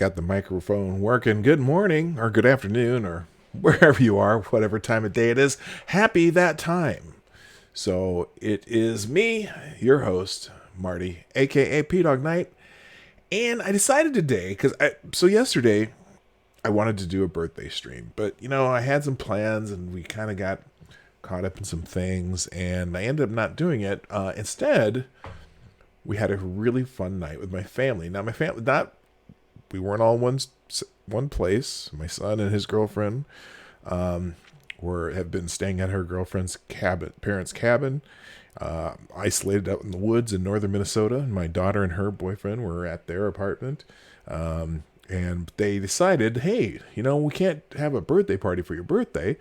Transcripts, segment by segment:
got the microphone working. Good morning, or good afternoon, or wherever you are, whatever time of day it is. Happy that time. So it is me, your host, Marty, aka PDawg Night. And I decided today, so yesterday I wanted to do a birthday stream, but I had some plans and we kind of got caught up in some things and I ended up not doing it. Instead, we had a really fun night with my family. Now, my family, we weren't all in one place. My son and his girlfriend have been staying at her girlfriend's parents' cabin, isolated out in the woods in northern Minnesota. And my daughter and her boyfriend were at their apartment. And they decided, hey, we can't have a birthday party for your birthday.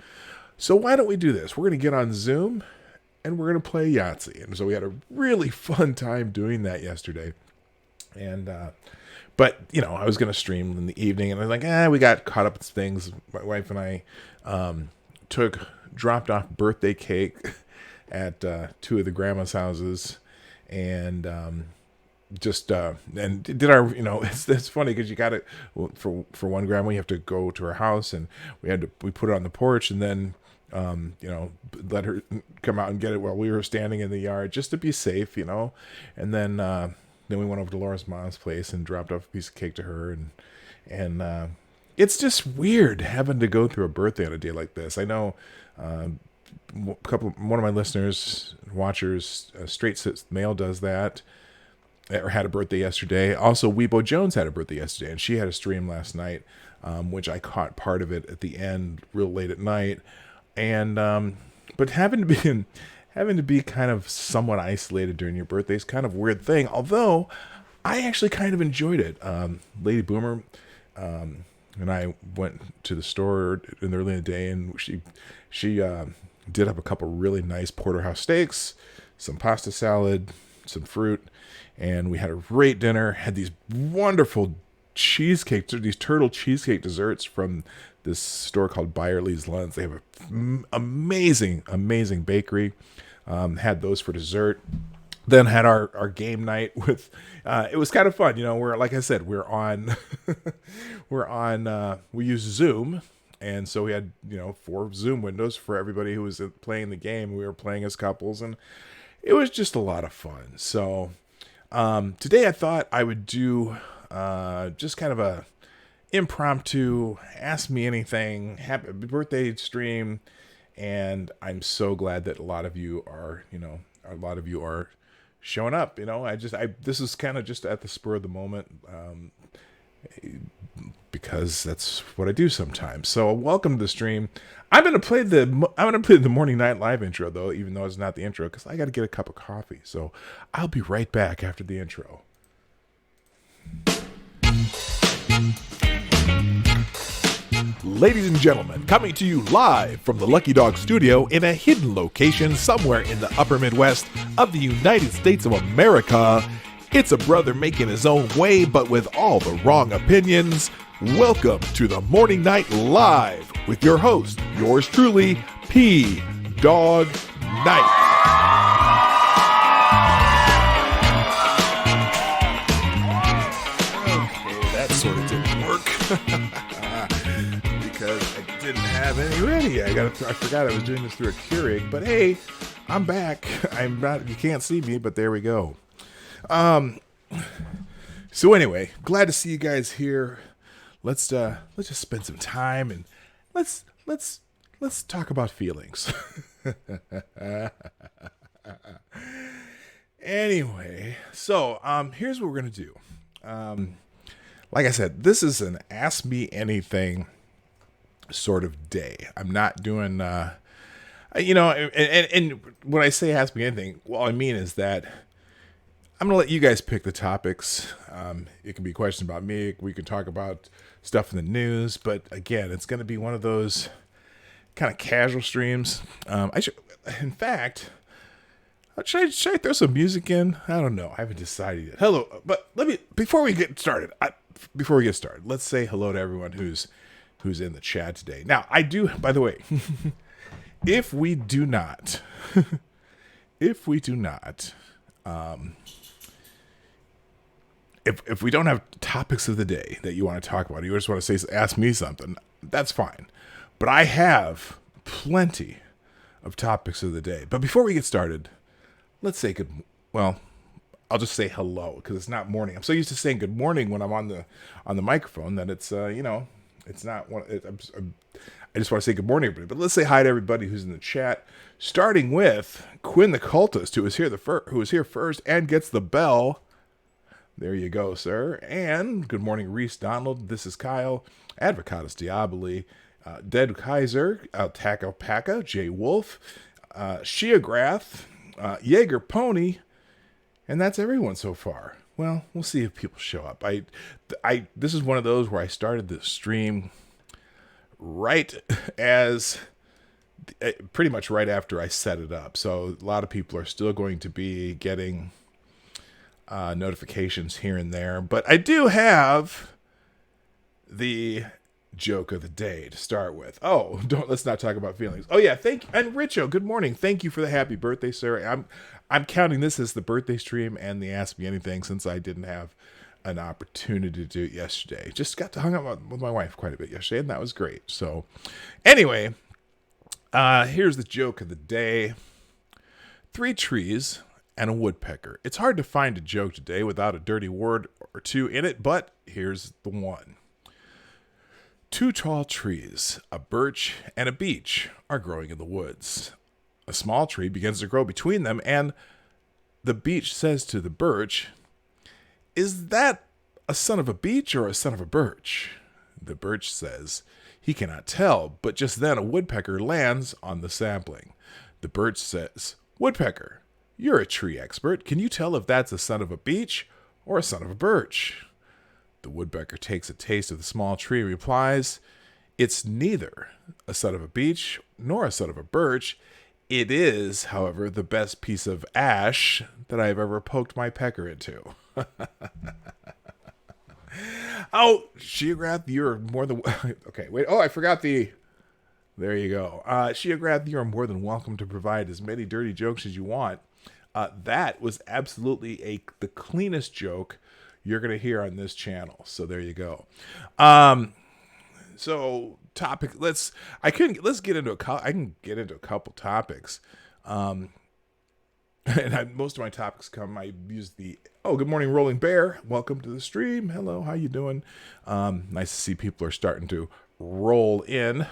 So why don't we do this? We're going to get on Zoom and we're going to play Yahtzee. And so we had a really fun time doing that yesterday. And, but, I was going to stream in the evening and I was like, we got caught up in things. My wife and I dropped off birthday cake at two of the grandma's houses and and did our, it's funny because you got it for one grandma, you have to go to her house and we put it on the porch and then let her come out and get it while we were standing in the yard just to be safe, and then we went over to Laura's mom's place and dropped off a piece of cake to her and it's just weird having to go through a birthday on a day like this. I know one of my listeners, watchers, Straight Sits Mail does that, or had a birthday yesterday. Also, Weebo Jones had a birthday yesterday, and she had a stream last night, which I caught part of it at the end, real late at night. And but having to be kind of somewhat isolated during your birthday is kind of a weird thing. Although I actually kind of enjoyed it. Lady Boomer and I went to the store early in the day, and she did up a couple really nice porterhouse steaks, some pasta salad, some fruit, and we had a great dinner. Had these wonderful these turtle cheesecake desserts from this store called Byerly's Lunch. They have an amazing bakery. Had those for dessert. Then had our game night with. It was kind of fun, like I said, we're on, we use Zoom. And so we had, 4 Zoom windows for everybody who was playing the game. We were playing as couples, and it was just a lot of fun. So today I thought I would do just kind of a impromptu, ask me anything, happy birthday stream. And I'm so glad that a lot of you are showing up. This is kind of just at the spur of the moment. Because that's what I do sometimes. So welcome to the stream. I'm gonna play the Morning Night Live intro though, even though it's not the intro, because I got to get a cup of coffee. So I'll be right back after the intro. Ladies and gentlemen, coming to you live from the Lucky Dog studio in a hidden location somewhere in the upper Midwest of the United States of America. It's a brother making his own way, but with all the wrong opinions. Welcome to the Morning Night Live with your host, yours truly, PDawg Night. Okay, that sort of didn't work because I didn't have any ready. I forgot I was doing this through a Keurig, but hey, I'm back. You can't see me, but there we go. So anyway, glad to see you guys here. Let's just spend some time and let's talk about feelings. Anyway, so here's what we're gonna do. Like I said, this is an Ask Me Anything sort of day. I'm not doing and when I say Ask Me Anything, what I mean is that I'm going to let you guys pick the topics. It can be questions about me. We can talk about stuff in the news. But again, it's going to be one of those kind of casual streams. In fact, should I throw some music in? I don't know. I haven't decided yet. Hello. But before we get started, let's say hello to everyone who's in the chat today. Now, I do, by the way, if we do not, if we don't have topics of the day that you want to talk about, you just want to say, ask me something, that's fine. But I have plenty of topics of the day. But before we get started, let's say well, I'll just say hello because it's not morning. I'm so used to saying good morning when I'm on the microphone that it's it's not one. I just want to say good morning, everybody. But let's say hi to everybody who's in the chat. Starting with Quinn the Cultist, who was here first and gets the bell. There you go, sir. And good morning, Reese Donald. This is Kyle, Advocatus Diaboli, Dead Kaiser, Altaco Paca, Jay Wolf, Sheagrath, Jaeger Pony, and that's everyone so far. Well, we'll see if people show up. This is one of those where I started the stream right as pretty much right after I set it up. So a lot of people are still going to be getting notifications here and there. But I do have the joke of the day to start with. Oh, let's not talk about feelings. Oh yeah, thank you. And Richo, good morning. Thank you for the happy birthday, sir. I'm counting this as the birthday stream and the Ask Me Anything since I didn't have an opportunity to do it yesterday. Just got to hang out with my wife quite a bit yesterday, and that was great. So anyway, here's the joke of the day. 3 trees and a woodpecker. It's hard to find a joke today without a dirty word or two in it, but here's the one. 2 tall trees, a birch and a beech, are growing in the woods. A small tree begins to grow between them, and the beech says to the birch, "Is that a son of a beech or a son of a birch?" The birch says, he cannot tell, but just then a woodpecker lands on the sapling. The birch says, "Woodpecker, you're a tree expert. Can you tell if that's a son of a beech or a son of a birch?" The woodpecker takes a taste of the small tree and replies, "It's neither a son of a beech nor a son of a birch. It is, however, the best piece of ash that I've ever poked my pecker into." Oh, Sheagrath, you're more than... Okay, wait. Oh, I forgot the... There you go. Sheagrath, you are more than welcome to provide as many dirty jokes as you want. That was absolutely the cleanest joke you're going to hear on this channel. So there you go. So topic, I can get into a couple topics. And most of my topics I use good morning, Rolling Bear. Welcome to the stream. Hello, how you doing? Nice to see people are starting to roll in.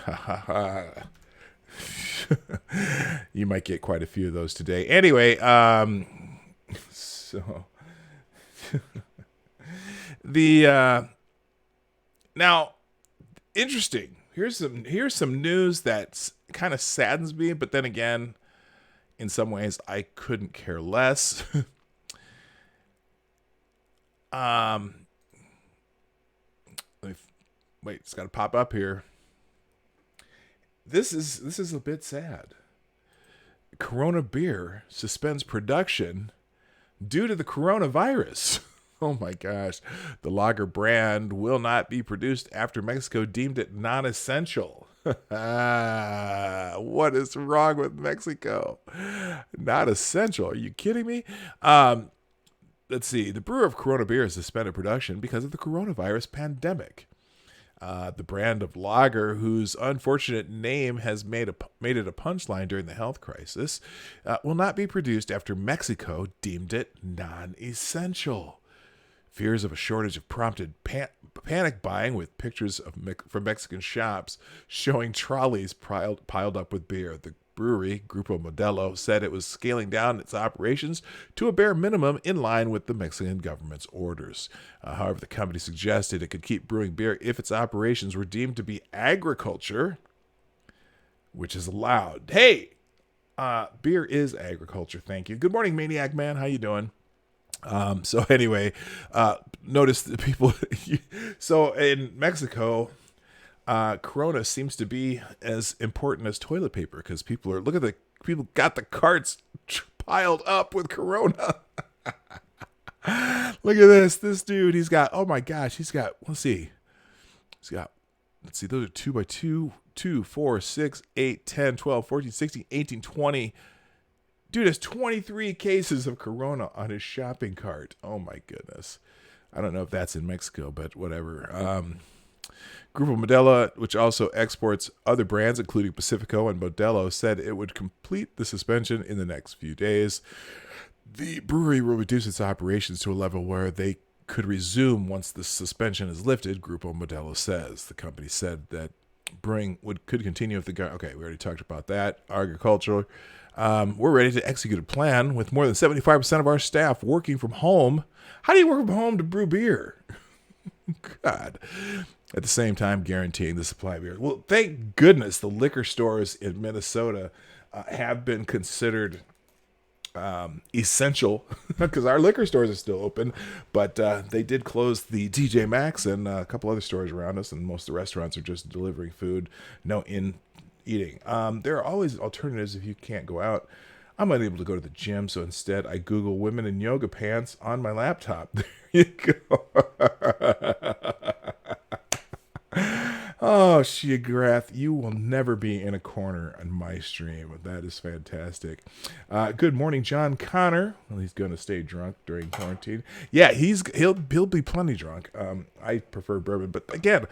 You might get quite a few of those today. Anyway, so now interesting. Here's some news that kind of saddens me, but then again, in some ways, I couldn't care less. Wait, it's got to pop up here. This is a bit sad. Corona Beer suspends production due to the coronavirus. Oh my gosh. The lager brand will not be produced after Mexico deemed it non-essential. What is wrong with Mexico? Not essential. Are you kidding me? Let's see. The brewer of Corona Beer has suspended production because of the coronavirus pandemic. The brand of lager, whose unfortunate name has made it a punchline during the health crisis, will not be produced after Mexico deemed it non-essential. Fears of a shortage have prompted panic buying, with pictures from Mexican shops showing trolleys piled up with beer. The brewery, Grupo Modelo, said it was scaling down its operations to a bare minimum in line with the Mexican government's orders. However, the company suggested it could keep brewing beer if its operations were deemed to be agriculture, which is allowed. Hey, beer is agriculture. Thank you. Good morning, Maniac Man. How you doing? So anyway, notice the people. So in Mexico, Corona seems to be as important as toilet paper because people got the carts piled up with Corona. Look at this dude. He's got, oh my gosh, let's see, those are 2 by 2, 2, 4, 6, 8, 10, 12, 14, 16, 18, 20. Dude has 23 cases of Corona on his shopping cart. Oh my goodness. I don't know if that's in Mexico, but whatever. Grupo Modelo, which also exports other brands, including Pacifico and Modelo, said it would complete the suspension in the next few days. The brewery will reduce its operations to a level where they could resume once the suspension is lifted, Grupo Modelo says. The company said that brewing could continue if the guy. Okay, we already talked about that. Agriculture. We're ready to execute a plan with more than 75% of our staff working from home. How do you work from home to brew beer? God. At the same time, guaranteeing the supply of beer. Well, thank goodness the liquor stores in Minnesota have been considered essential because our liquor stores are still open, but they did close the TJ Maxx and a couple other stores around us, and most of the restaurants are just delivering food, no in eating. There are always alternatives if you can't go out. I'm unable to go to the gym, so instead I Google women in yoga pants on my laptop. There you go. Oh, Shiagrath, you will never be in a corner on my stream. That is fantastic. Good morning, John Connor. Well, he's going to stay drunk during quarantine. Yeah, he'll be plenty drunk. I prefer bourbon, but again,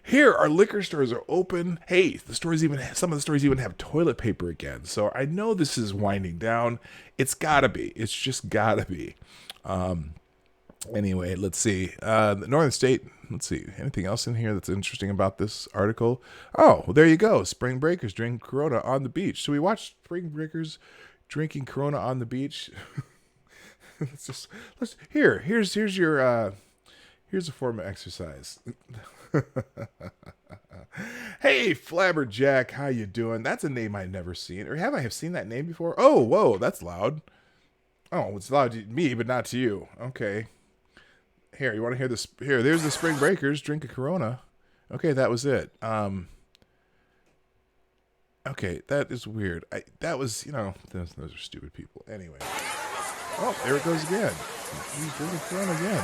here our liquor stores are open. Hey, some of the stores even have toilet paper again. So I know this is winding down. It's gotta be. It's just gotta be. Anyway, let's see. The Northern State. Let's see. Anything else in here that's interesting about this article? Oh, well, there you go. Spring breakers drink Corona on the beach. So we watched spring breakers drinking Corona on the beach. Here's a form of exercise. Hey, Flabberjack, how you doing? That's a name I've never seen, or have I seen that name before? Oh, whoa, that's loud. Oh, it's loud to me, but not to you. Okay. Here, you want to hear this? Here, there's the Spring Breakers. Drink a Corona. Okay, that was it. Okay, that is weird. That was, those are stupid people. Anyway. Oh, there it goes again. She's drinking Corona again.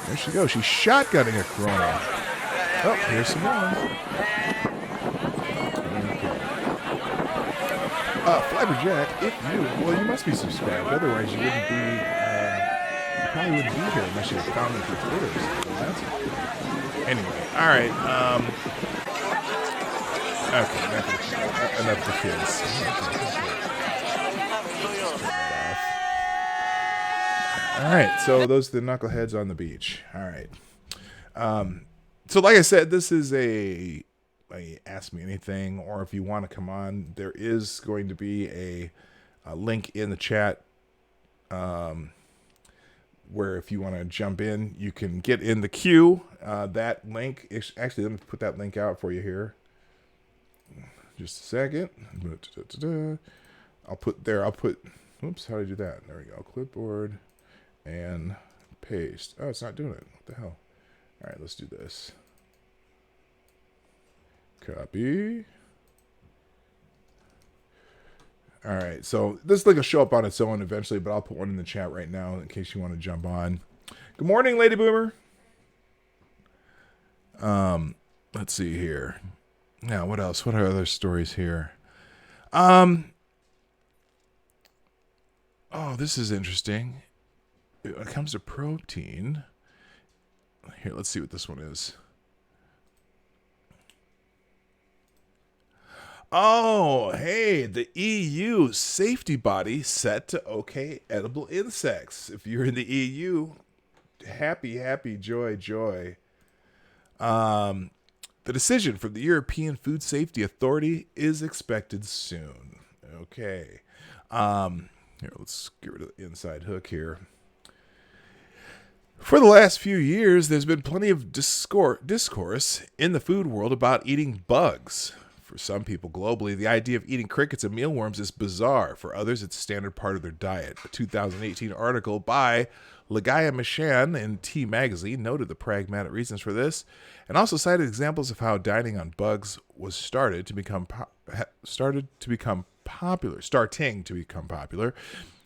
There she goes. She's shotgunning a Corona. Oh, here's some more. Okay. Flabberjack, you must be subscribed. Otherwise, you wouldn't be. Probably wouldn't be here unless you had found me through Twitter. So that's it. Anyway, all right. Okay, enough of the kids. All right, so those are the knuckleheads on the beach. All right. So like I said, this is a Ask Me Anything, or if you want to come on, there is going to be a link in the chat. Where if you want to jump in, you can get in the queue. That link is actually, let me put that link out for you here. Just a second. I'll put, oops, how do I do that? There we go. Clipboard and paste. Oh, it's not doing it. What the hell? All right, let's do this. Copy. All right, so this link will show up on its own eventually, but I'll put one in the chat right now in case you want to jump on. Good morning, Lady Boomer. Let's see here. Now, what else? What are other stories here? Oh, this is interesting. When it comes to protein, here, let's see what this one is. Oh, hey, the EU safety body set to okay edible insects. If you're in the EU, happy, joy. The decision from the European Food Safety Authority is expected soon. Okay. Here, let's get rid of the inside hook here. For the last few years, there's been plenty of discourse in the food world about eating bugs. For some people globally, the idea of eating crickets and mealworms is bizarre. For others, it's a standard part of their diet. A 2018 article by Lagaya Mishan in T Magazine noted the pragmatic reasons for this, and also cited examples of how dining on bugs was starting to become popular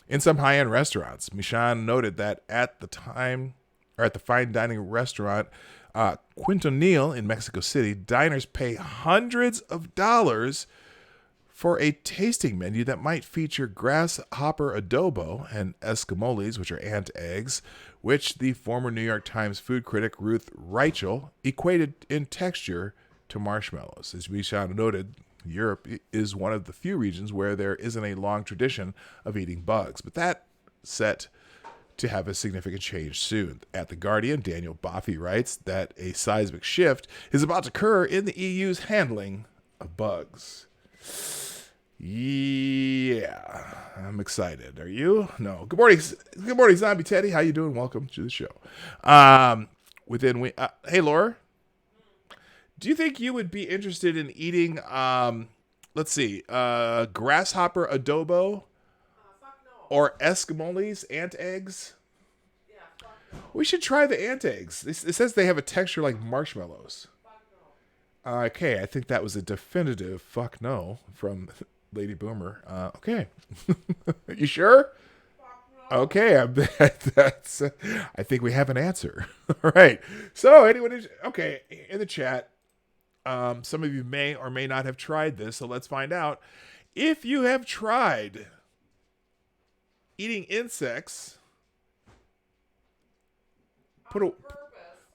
in some high-end restaurants. Mishan noted that at the fine dining restaurant Quintonil in Mexico City, diners pay hundreds of dollars for a tasting menu that might feature grasshopper adobo and escamoles, which are ant eggs, which the former New York Times food critic Ruth Reichel equated in texture to marshmallows. As Michelle noted, Europe is one of the few regions where there isn't a long tradition of eating bugs, but that set to have a significant change soon. At The Guardian, Daniel Boffey writes that a seismic shift is about to occur in the EU's handling of bugs. Yeah, I'm excited. Are you? No. Good morning, Zombie Teddy. How you doing? Welcome to the show. Hey, Laura, do you think you would be interested in eating, grasshopper adobo? Fuck no. Or escamoles, ant eggs? Yeah, fuck no. We should try the ant eggs. It says they have a texture like marshmallows. Fuck no. Okay, I think that was a definitive fuck no from Lady Boomer. Okay. You sure? Fuck no. Okay, I think we have an answer. All right. So okay, in the chat, some of you may or may not have tried this, so let's find out. If you have tried eating insects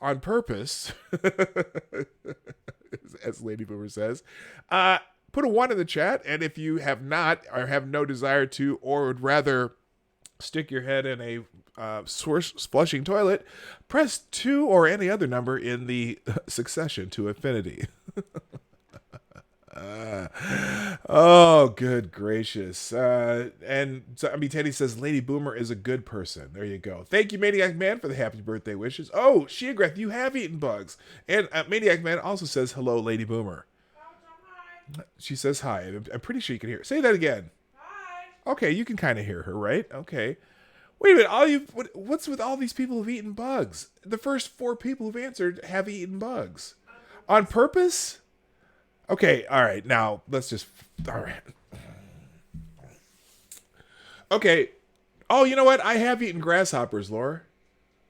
on purpose, as Lady Boomer says, put a 1 in the chat, and if you have not or have no desire to, or would rather stick your head in a flushing toilet, press 2 or any other number in the succession to infinity. Oh, good gracious. And Teddy says Lady Boomer is a good person. There you go. Thank you, Maniac Man, for the happy birthday wishes. Oh, Sheagrath, you have eaten bugs. And Maniac Man also says hello, Lady Boomer. She says hi. I'm pretty sure you can hear her. Say that again. Hi. Okay, you can kind of hear her, right? Okay. Wait a minute. What's with all these people who've eaten bugs? The first 4 people who've answered have eaten bugs. On purpose? Okay, all right. Now, all right. Okay. Oh, you know what? I have eaten grasshoppers, Laura.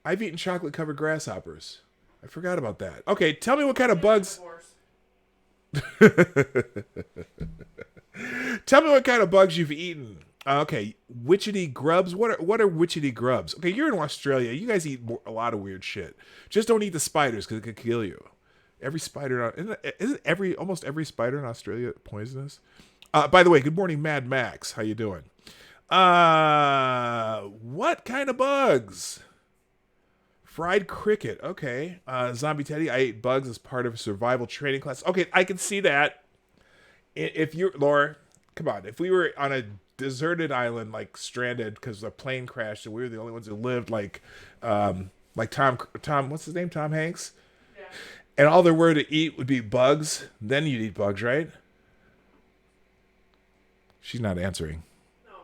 I've eaten chocolate-covered grasshoppers. I forgot about that. Okay, tell me what kind of bugs... Tell me what kind of bugs you've eaten. Okay, witchetty grubs. What are witchetty grubs? Okay, you're in Australia. You guys eat a lot of weird shit. Just don't eat the spiders because it could kill you. Every spider, almost every spider in Australia poisonous? By the way, good morning, Mad Max. How you doing? What kind of bugs? Fried cricket. Okay. Zombie Teddy, I ate bugs as part of a survival training class. Okay, I can see that. If you're, Laura, come on. If we were on a deserted island, like stranded because a plane crashed and we were the only ones who lived, like Tom, what's his name? Tom Hanks? Yeah. And all there were to eat would be bugs, then you'd eat bugs, right? She's not answering. No.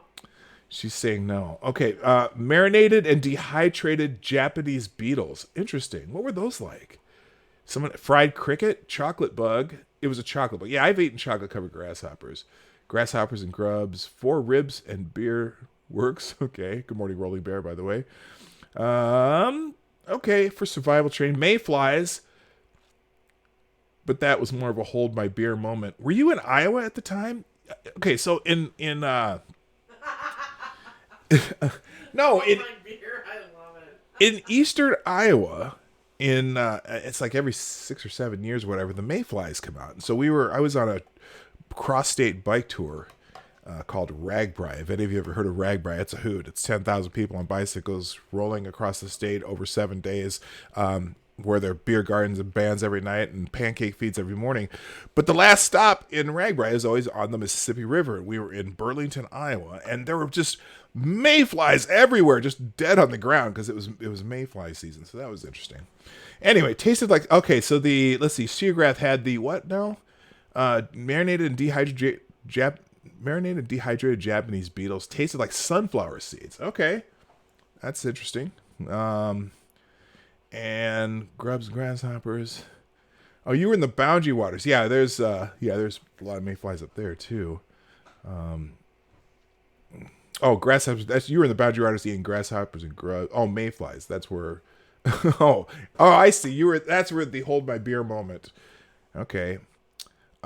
She's saying no. Okay, marinated and dehydrated Japanese beetles. Interesting. What were those like? Fried cricket, chocolate bug. It was a chocolate bug. Yeah, I've eaten chocolate-covered grasshoppers. Grasshoppers and grubs. 4 ribs and beer works. Okay. Good morning, Rolling Bear, by the way. Okay, for survival training. Mayflies. But that was more of a hold my beer moment. Were you in Iowa at the time? Okay, so in no, in My beer, I love it. in eastern Iowa, it's like every 6 or 7 years, or whatever, the mayflies come out. And so I was on a cross-state bike tour called Ragbri. If any of you ever heard of Ragbri, it's a hoot. It's 10,000 people on bicycles rolling across the state over 7 days. Where there are beer gardens and bands every night and pancake feeds every morning. But the last stop in Ragbri is always on the Mississippi River. We were in Burlington, Iowa, and there were just mayflies everywhere, just dead on the ground because it was mayfly season. So that was interesting. Anyway, tasted like, okay, so Seagrath had the what now? Marinated and dehydrated Japanese beetles. Tasted like sunflower seeds. Okay, that's interesting. And grubs and grasshoppers. Oh, you were in the Boundary Waters. Yeah, there's a lot of mayflies up there too. Grasshoppers. You were in the Boundary Waters eating grasshoppers and grubs. Oh, mayflies. That's where. I see. That's where the hold my beer moment. Okay.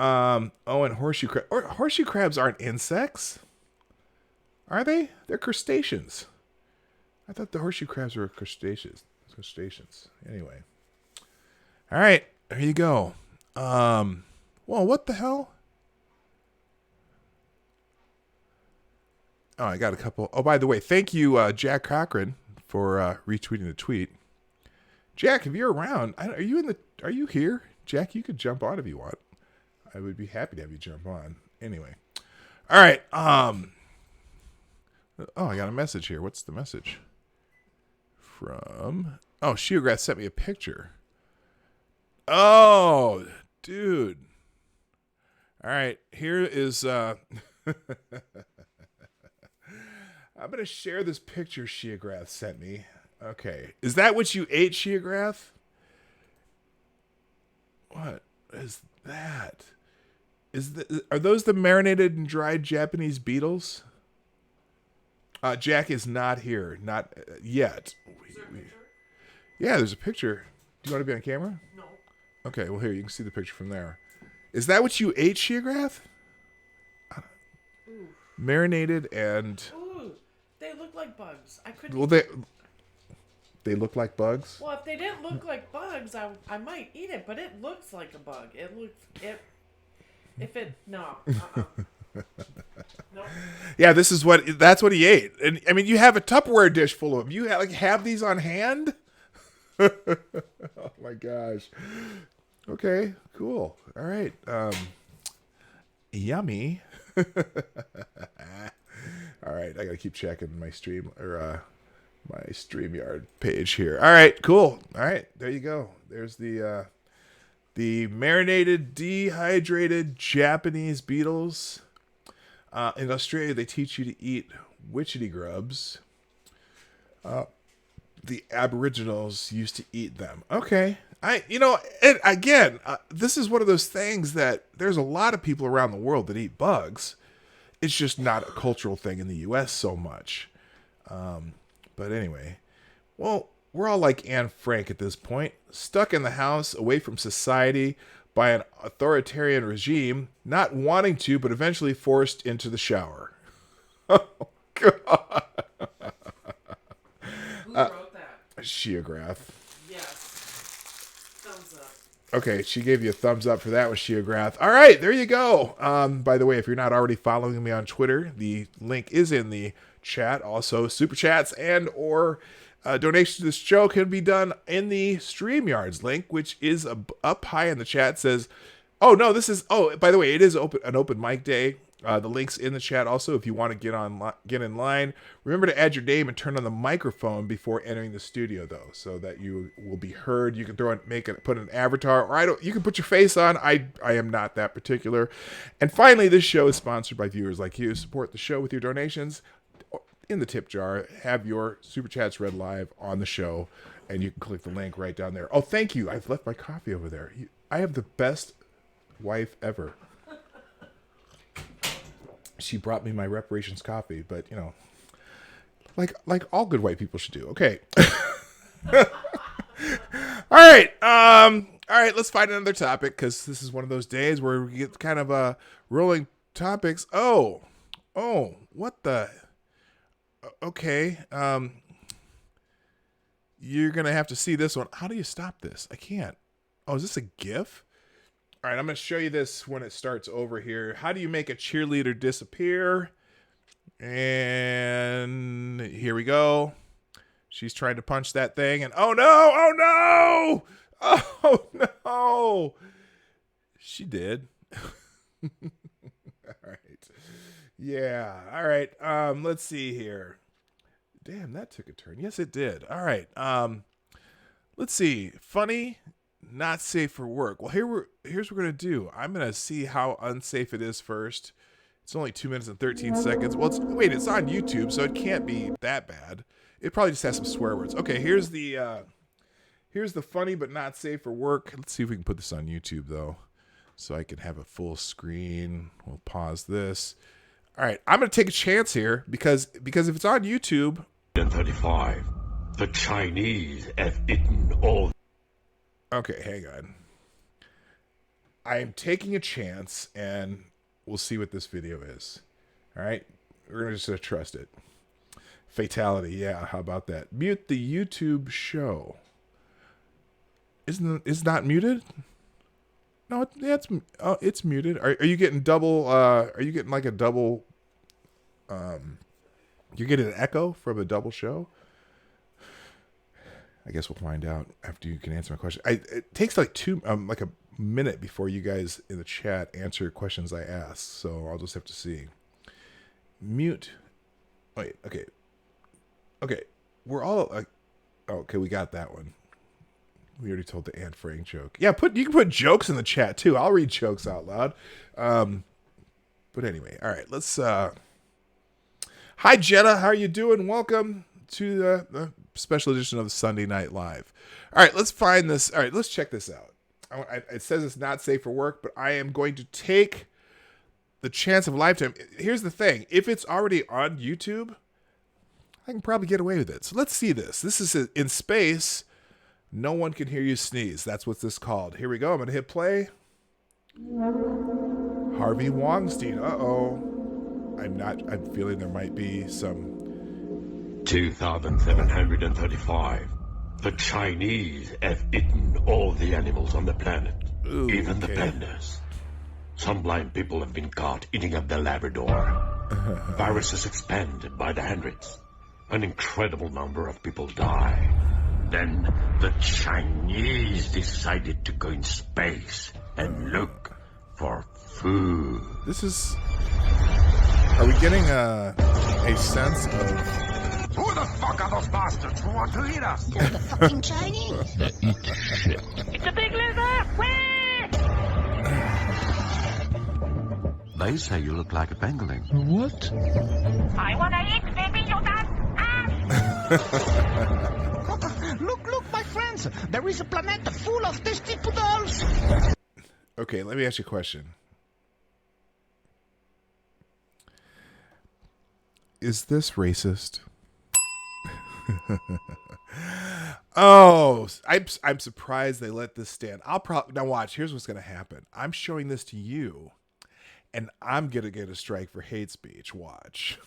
Oh, and horseshoe crab. Or horseshoe crabs aren't insects, are they? They're crustaceans. I thought the horseshoe crabs were crustaceans. Crustaceans. Anyway. All right, there you go. Well, what the hell? Oh, I got a couple. Oh, by the way, thank you, Jack Cochran, for retweeting the tweet. Jack, if you're around, are you here? Jack, you could jump on if you want. I would be happy to have you jump on. Anyway. All right. Oh, I got a message here. What's the message? From... Oh, Sheograth sent me a picture. Oh, dude. All right. Here is... I'm going to share this picture Sheograth sent me. Okay. Is that what you ate, Sheograth? What is that? Are those the marinated and dried Japanese beetles? Jack is not here. Not yet. Is there a picture? Yeah, there's a picture. Do you want to be on camera? No. Okay, well, here, you can see the picture from there. Is that what you ate, Sheograth? Ooh. Marinated and... Ooh, they look like bugs. I couldn't... Well, they look like bugs? Well, if they didn't look like bugs, I might eat it, but it looks like a bug. No. Nope. Yeah, that's what he ate. And, I mean, you have a Tupperware dish full of them. You have these on hand? Oh, my gosh. Okay, cool. All right. Yummy. All right, I got to keep checking my stream, or my StreamYard page here. All right, cool. All right, there you go. There's the marinated, dehydrated Japanese beetles. In Australia, they teach you to eat witchetty grubs. The Aboriginals used to eat them. Okay. This is one of those things that there's a lot of people around the world that eat bugs. It's just not a cultural thing in the U.S. so much. But anyway, well, we're all like Anne Frank at this point, stuck in the house, away from society by an authoritarian regime, not wanting to, but eventually forced into the shower. Oh, God. Who wrote that? Sheograth. Yes. Thumbs up. Okay, she gave you a thumbs up for that with Sheograth. All right, there you go. By the way, if you're not already following me on Twitter, the link is in the chat. Also, super chats and or donations to this show can be done in the StreamYards link, which is up high in the chat. Says, oh no, by the way, it is an open mic day. The link's in the chat. Also, if you want to get in line, remember to add your name and turn on the microphone before entering the studio, though, so that you will be heard. You can put an avatar, or you can put your face on. I am not that particular. And finally, this show is sponsored by viewers like you. Support the show with your donations in the tip jar. Have your super chats read live on the show, and you can click the link right down there. Oh, thank you. I've left my coffee over there. I have the best wife ever. She brought me my reparations coffee, but like all good white people should do. Okay. All right. Let's find another topic, because this is one of those days where we get kind of rolling topics. Oh, what the? Okay. You're gonna have to see this one. How do you stop this? I can't. Oh, is this a GIF? All right, I'm going to show you this when it starts over here. How do you make a cheerleader disappear? And here we go. She's trying to punch that thing, and oh no! Oh no! She did. All right. Yeah. All right. Let's see here. Damn, that took a turn. Yes, it did. All right. Let's see. Funny. Not safe for work. Well, here's what we're going to do. I'm going to see how unsafe it is first. It's only 2 minutes and 13 seconds. Well, it's on YouTube, so it can't be that bad. It probably just has some swear words. Okay, here's the funny but not safe for work. Let's see if we can put this on YouTube, though, so I can have a full screen. We'll pause this. All right, I'm going to take a chance here, because if it's on YouTube... 35. The Chinese have eaten all... Okay, hang on. I'm taking a chance, and we'll see what this video is. All right, we're gonna just trust it. Fatality, yeah. How about that? Mute the YouTube show. Is not muted? No, it's muted. Are you getting double? Are you getting like a double? You're getting an echo from a double show. I guess we'll find out after you can answer my question. It takes like a minute before you guys in the chat answer questions I ask, so I'll just have to see. Mute. Wait. Okay. We're all okay. We got that one. We already told the Anne Frank joke. Yeah, you can put jokes in the chat too. I'll read jokes out loud. But anyway, all right. Let's. Hi Jenna, how are you doing? Welcome to the special edition of Sunday Night Live. All right, let's find this. All right, let's check this out. It says it's not safe for work, but I am going to take the chance of a lifetime. Here's the thing: if it's already on YouTube, I can probably get away with it. So let's see this. This is in space. No one can hear you sneeze. That's what this is called. Here we go. I'm going to hit play. Harvey Weinstein. Uh-oh. I'm feeling there might be some... 2,735. The Chinese have eaten all the animals on the planet. Ooh, even the okay. pandas. Some blind people have been caught eating up the Labrador. Viruses expand by the hundreds. An incredible number of people die. Then the Chinese decided to go in space and look for food. This is... Are we getting a sense of... Who the fuck are those bastards who want to eat us? They're the fucking Chinese. It's a big lizard! They say you look like a pangolin. What? I wanna eat baby Yoda! Look, my friends. There is a planet full of tasty poodles. Okay, let me ask you a question. Is this racist? Oh, I'm surprised they let this stand. Now watch. Here's what's gonna happen. I'm showing this to you, and I'm gonna get a strike for hate speech. Watch.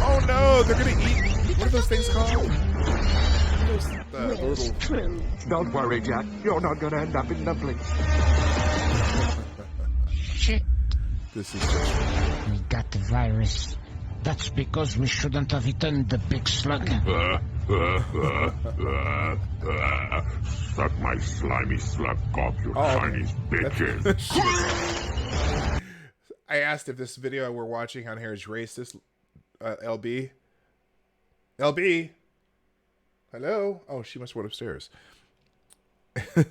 Oh no, they're gonna eat. What are those things called? Those little... Don't worry, Jack. You're not gonna end up in dumplings. Shit. This is just... We got the virus. That's because we shouldn't have eaten the big slug. Suck my slimy slug cock, you Chinese bitches. I asked if this video we're watching on here is racist. LB? LB? Hello? Oh, she must have went upstairs.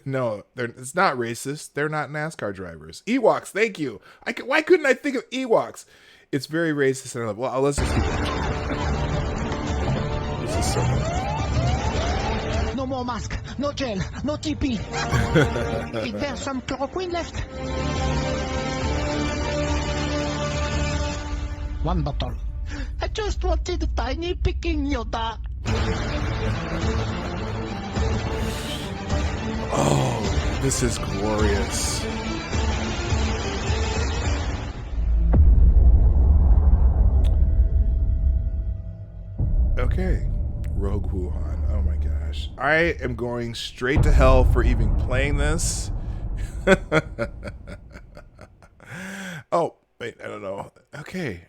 No, it's not racist. They're not NASCAR drivers. Ewoks, thank you. Why couldn't I think of Ewoks? It's very racist. And well, let's just keep watching. This is so bad. No more mask, no gel, no TP. Is there some chloroquine left? One bottle. I just wanted a tiny picking Yoda. Oh, this is glorious. Okay. Rogue Wuhan. Oh my gosh. I am going straight to hell for even playing this. Oh, wait, I don't know. Okay.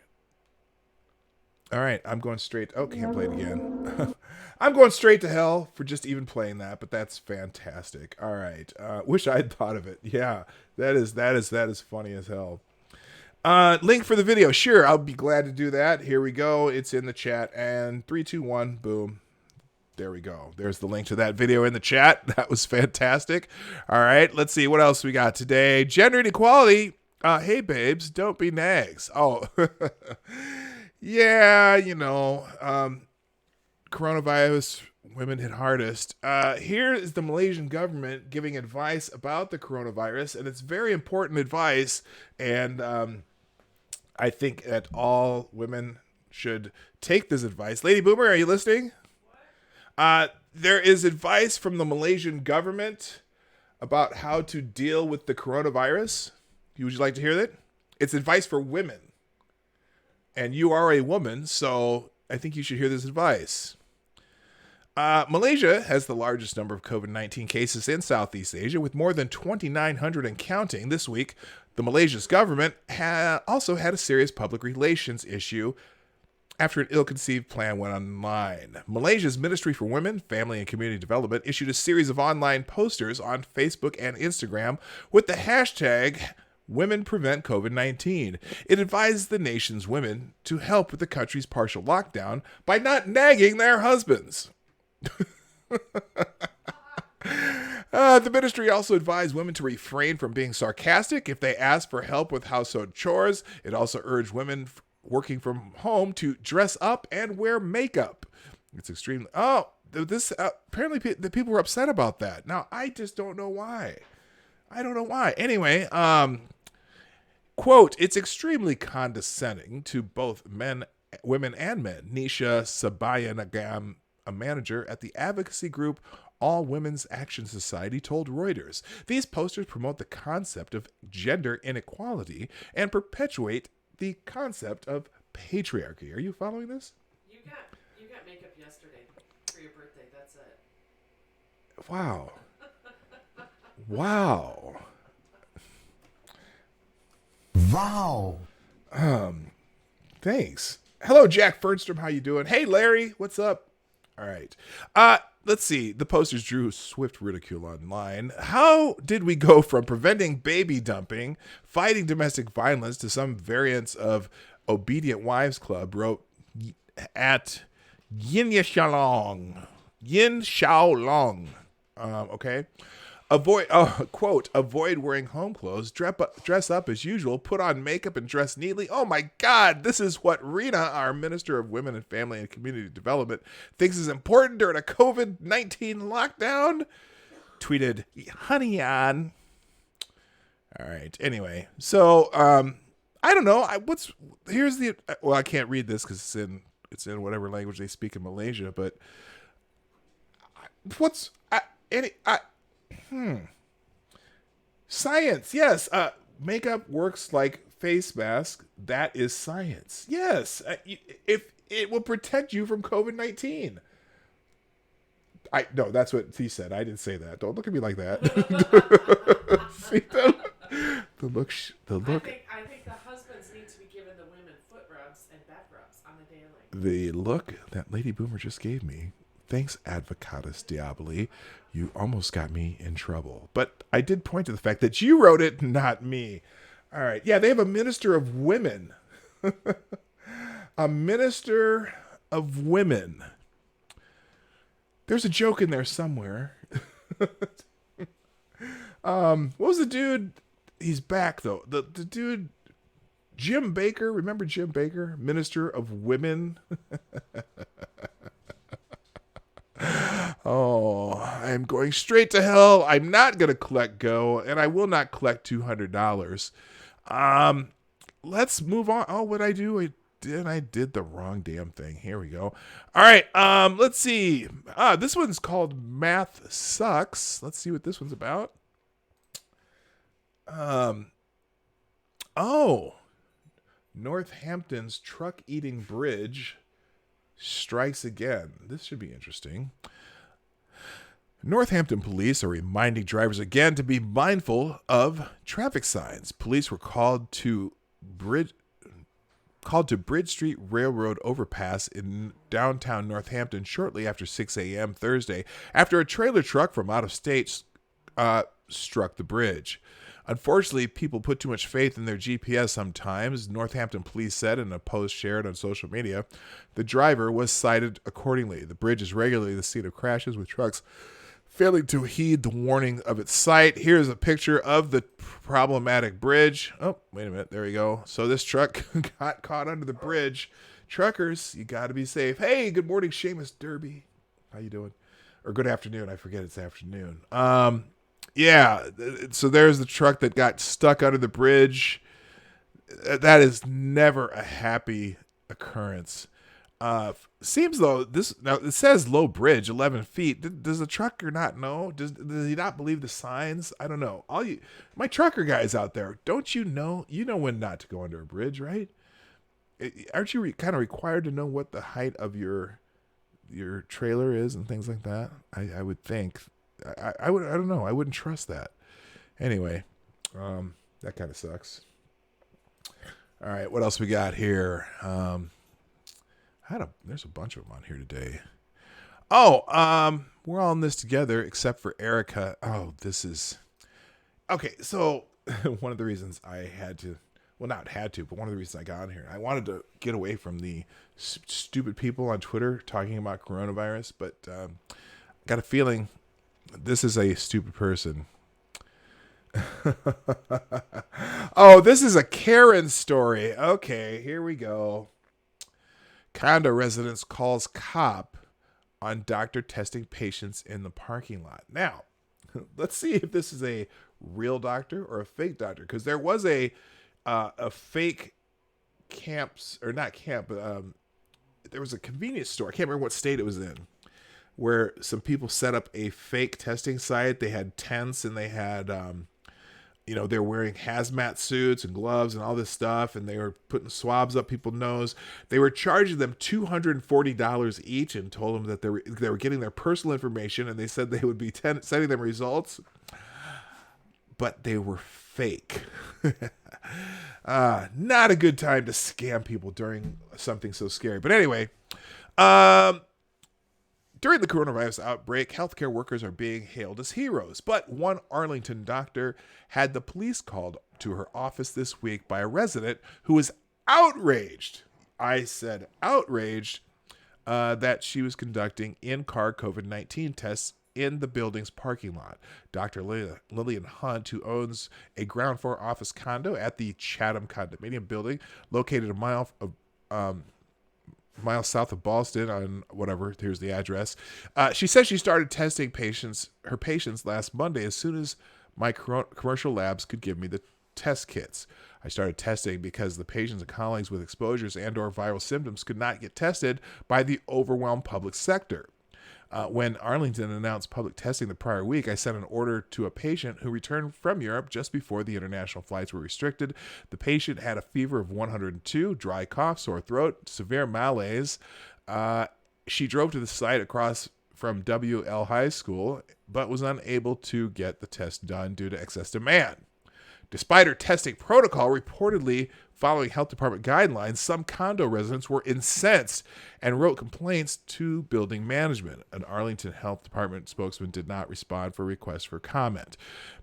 All right, I'm going straight. Oh, can't play it again. I'm going straight to hell for just even playing that, but that's fantastic. All right, wish I'd thought of it. Yeah, that is funny as hell. Link for the video, sure, I'll be glad to do that. Here we go. It's in the chat, and 3, 2, 1, boom. There we go. There's the link to that video in the chat. That was fantastic. All right, let's see what else we got today. Gender inequality. Hey, babes, don't be nags. Oh. Yeah, you know, coronavirus, women hit hardest. Here is the Malaysian government giving advice about the coronavirus, and it's very important advice, and I think that all women should take this advice. Lady Boomer, are you listening? There is advice from the Malaysian government about how to deal with the coronavirus. Would you like to hear that? It's advice for women. And you are a woman, so I think you should hear this advice. Malaysia has the largest number of COVID-19 cases in Southeast Asia, with more than 2,900 and counting. This week, the Malaysia's government also had a serious public relations issue after an ill-conceived plan went online. Malaysia's Ministry for Women, Family and Community Development issued a series of online posters on Facebook and Instagram with the hashtag Women Prevent COVID-19. It advised the nation's women to help with the country's partial lockdown by not nagging their husbands. The ministry also advised women to refrain from being sarcastic if they ask for help with household chores. It also urged women working from home to dress up and wear makeup. It's extremely... this apparently the people were upset about that. Now, I just don't know why. Anyway, quote, it's extremely condescending to both women and men. Nisha Sabayanagam, a manager at the advocacy group All Women's Action Society, told Reuters. These posters promote the concept of gender inequality and perpetuate the concept of patriarchy. Are you following this? You got makeup yesterday for your birthday. That's it. Wow. Thanks. Hello, Jack Fernstrom. How you doing? Hey, Larry. What's up? All right. Let's see. The posters drew swift ridicule online. How did we go from preventing baby dumping, fighting domestic violence, to some variants of Obedient Wives Club, wrote at Yin Xiaolong. Okay. Avoid wearing home clothes, dress up as usual, put on makeup and dress neatly. Oh my God, this is what Rena, our Minister of Women and Family and Community Development, thinks is important during a COVID-19 lockdown. Tweeted Honey Yan. All right. Anyway, so I don't know. I can't read this because it's in whatever language they speak in Malaysia. But science, yes. Makeup works like face mask. That is science. Yes, if it will protect you from COVID-19. No, that's what he said. I didn't say that. Don't look at me like that. See the look. I think the husbands need to be giving the women foot rubs and back rubs on the daily. The look that Lady Boomer just gave me. Thanks, Advocatus Diaboli. You almost got me in trouble. But I did point to the fact that you wrote it, not me. All right. Yeah, they have a minister of women. A minister of women. There's a joke in there somewhere. What was the dude? He's back, though. The dude, Jim Baker. Remember Jim Baker? Minister of Women. Oh, I'm going straight to hell. I'm not going to collect Go, and I will not collect $200. Let's move on. Oh, what I do? I did the wrong damn thing. Here we go. All right. Let's see. This one's called Math Sucks. Let's see what this one's about. Northampton's truck-eating bridge strikes again. This should be interesting. Northampton police are reminding drivers again to be mindful of traffic signs. Police were called to Bridge Street Railroad overpass in downtown Northampton shortly after 6 a.m. Thursday after a trailer truck from out of state struck the bridge. Unfortunately, people put too much faith in their GPS sometimes, Northampton police said in a post shared on social media. The driver was cited accordingly. The bridge is regularly the scene of crashes with trucks failing to heed the warning of its sight. Here's a picture of the problematic bridge. Oh, wait a minute. There we go. So this truck got caught under the bridge. Truckers, you got to be safe. Hey, good morning, Seamus Derby. How you doing? Or good afternoon. I forget it's afternoon. Yeah, so there's the truck that got stuck under the bridge. That is never a happy occurrence. Seems though this now it says low bridge 11 feet. Does the trucker not know? Does he not believe the signs? I don't know. My trucker guys out there, don't you know? You know when not to go under a bridge, right? Aren't you kind of required to know what the height of your trailer is and things like that? I would think. I would. I don't know. I wouldn't trust that. Anyway, that kind of sucks. All right, what else we got here? There's a bunch of them on here today. Oh, we're all in this together except for Erica. Oh, this is okay. So one of the reasons I had to, well, not had to, but one of the reasons I got on here, I wanted to get away from the stupid people on Twitter talking about coronavirus, but I got a feeling this is a stupid person. Oh, this is a Karen story. Okay, here we go. Condo residents calls cop on doctor testing patients in the parking lot. Now, let's see if this is a real doctor or a fake doctor, because there was a fake camps, or not camp, there was a convenience store. I can't remember what state it was in, where some people set up a fake testing site. They had tents and they had they're wearing hazmat suits and gloves and all this stuff, and they were putting swabs up people's nose. They were charging them $240 each and told them that they were getting their personal information, and they said they would be sending them results, but they were fake. Not a good time to scam people during something so scary. But anyway, during the coronavirus outbreak, healthcare workers are being hailed as heroes. But one Arlington doctor had the police called to her office this week by a resident who was outraged. I said outraged that she was conducting in-car COVID-19 tests in the building's parking lot. Dr. Lillian Hunt, who owns a ground floor office condo at the Chatham Condominium building, located a mile south of Boston on whatever, here's the address. She says she started testing her patients last Monday as soon as my commercial labs could give me the test kits. I started testing because the patients and colleagues with exposures and or viral symptoms could not get tested by the overwhelmed public sector. When Arlington announced public testing the prior week, I sent an order to a patient who returned from Europe just before the international flights were restricted. The patient had a fever of 102, dry cough, sore throat, severe malaise. She drove to the site across from WL High School, but was unable to get the test done due to excess demand. Despite her testing protocol reportedly following health department guidelines, some condo residents were incensed and wrote complaints to building management. An Arlington Health Department spokesman did not respond for requests for comment.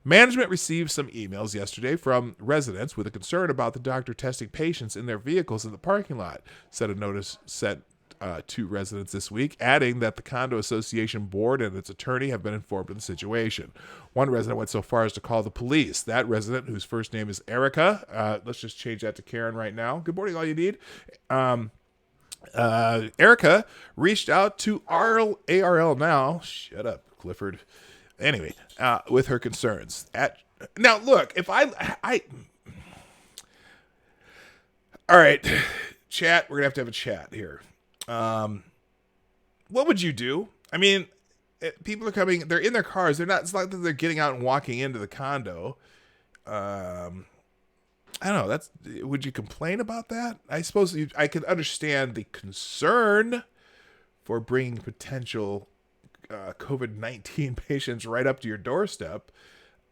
Management received some emails yesterday from residents with a concern about the doctor testing patients in their vehicles in the parking lot, said a notice sent to residents this week, adding that the Condo Association board and its attorney have been informed of the situation. One resident went so far as to call the police. That resident, whose first name is Erica, let's just change that to Karen right now. Good morning, all you need. Erica reached out to ARL now. Shut up, Clifford. Anyway, with her concerns. Now, look, if I all right, chat, we're going to have a chat here. What would you do? I mean, people are coming, they're in their cars. It's not that they're getting out and walking into the condo. I don't know. Would you complain about that? I suppose I could understand the concern for bringing potential COVID-19 patients right up to your doorstep.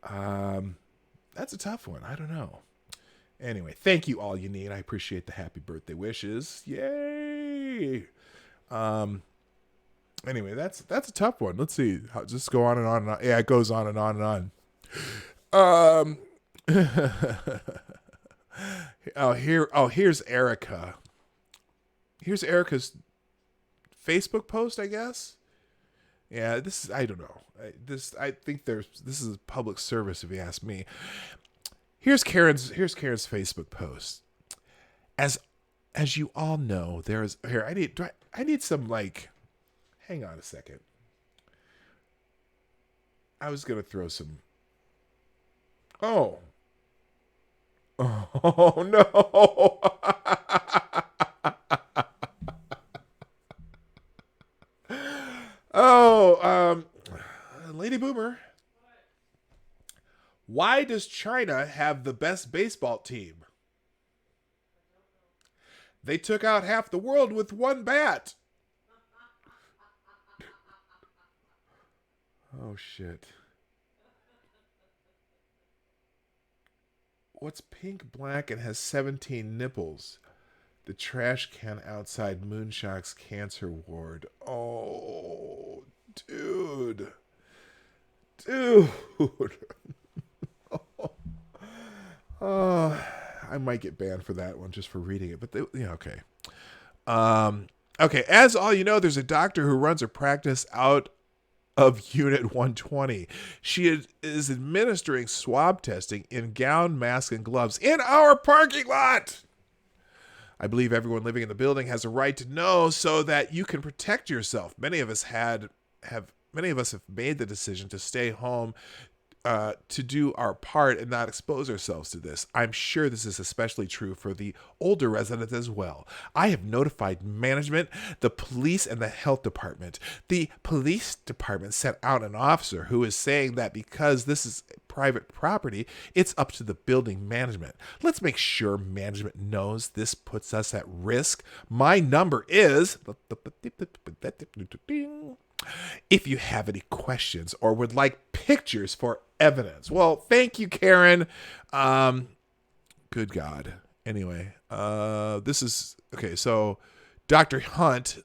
That's a tough one. I don't know. Anyway, thank you, all you need. I appreciate the happy birthday wishes. Yay! Anyway, that's a tough one. Let's see. Just go on and on and on. Yeah, it goes on and on and on. Here's Erica. Here's Erica's Facebook post, I guess. Yeah, I don't know. I think this is public service, if you ask me. Here's Karen's Facebook post. As you all know, I need some, like, hang on a second. I was gonna throw some. Oh no. does China have the best baseball team? They took out half the world with one bat. Oh, shit. What's pink, black, and has 17 nipples? The trash can outside Moonshock's cancer ward. Oh, dude. Dude. I might get banned for that one just for reading it, but okay. Okay, as all you know, there's a doctor who runs a practice out of Unit 120. She is administering swab testing in gown, mask, and gloves in our parking lot. I believe everyone living in the building has a right to know so that you can protect yourself. Many of us have made the decision to stay home to do our part and not expose ourselves to this. I'm sure this is especially true for the older residents as well. I have notified management, the police, and the health department. The police department sent out an officer who is saying that because this is private property, it's up to the building management. Let's make sure management knows this puts us at risk. My number is... if you have any questions or would like pictures for evidence. Well, thank you, Karen. Good God. Anyway, this is... Okay, so Dr. Hunt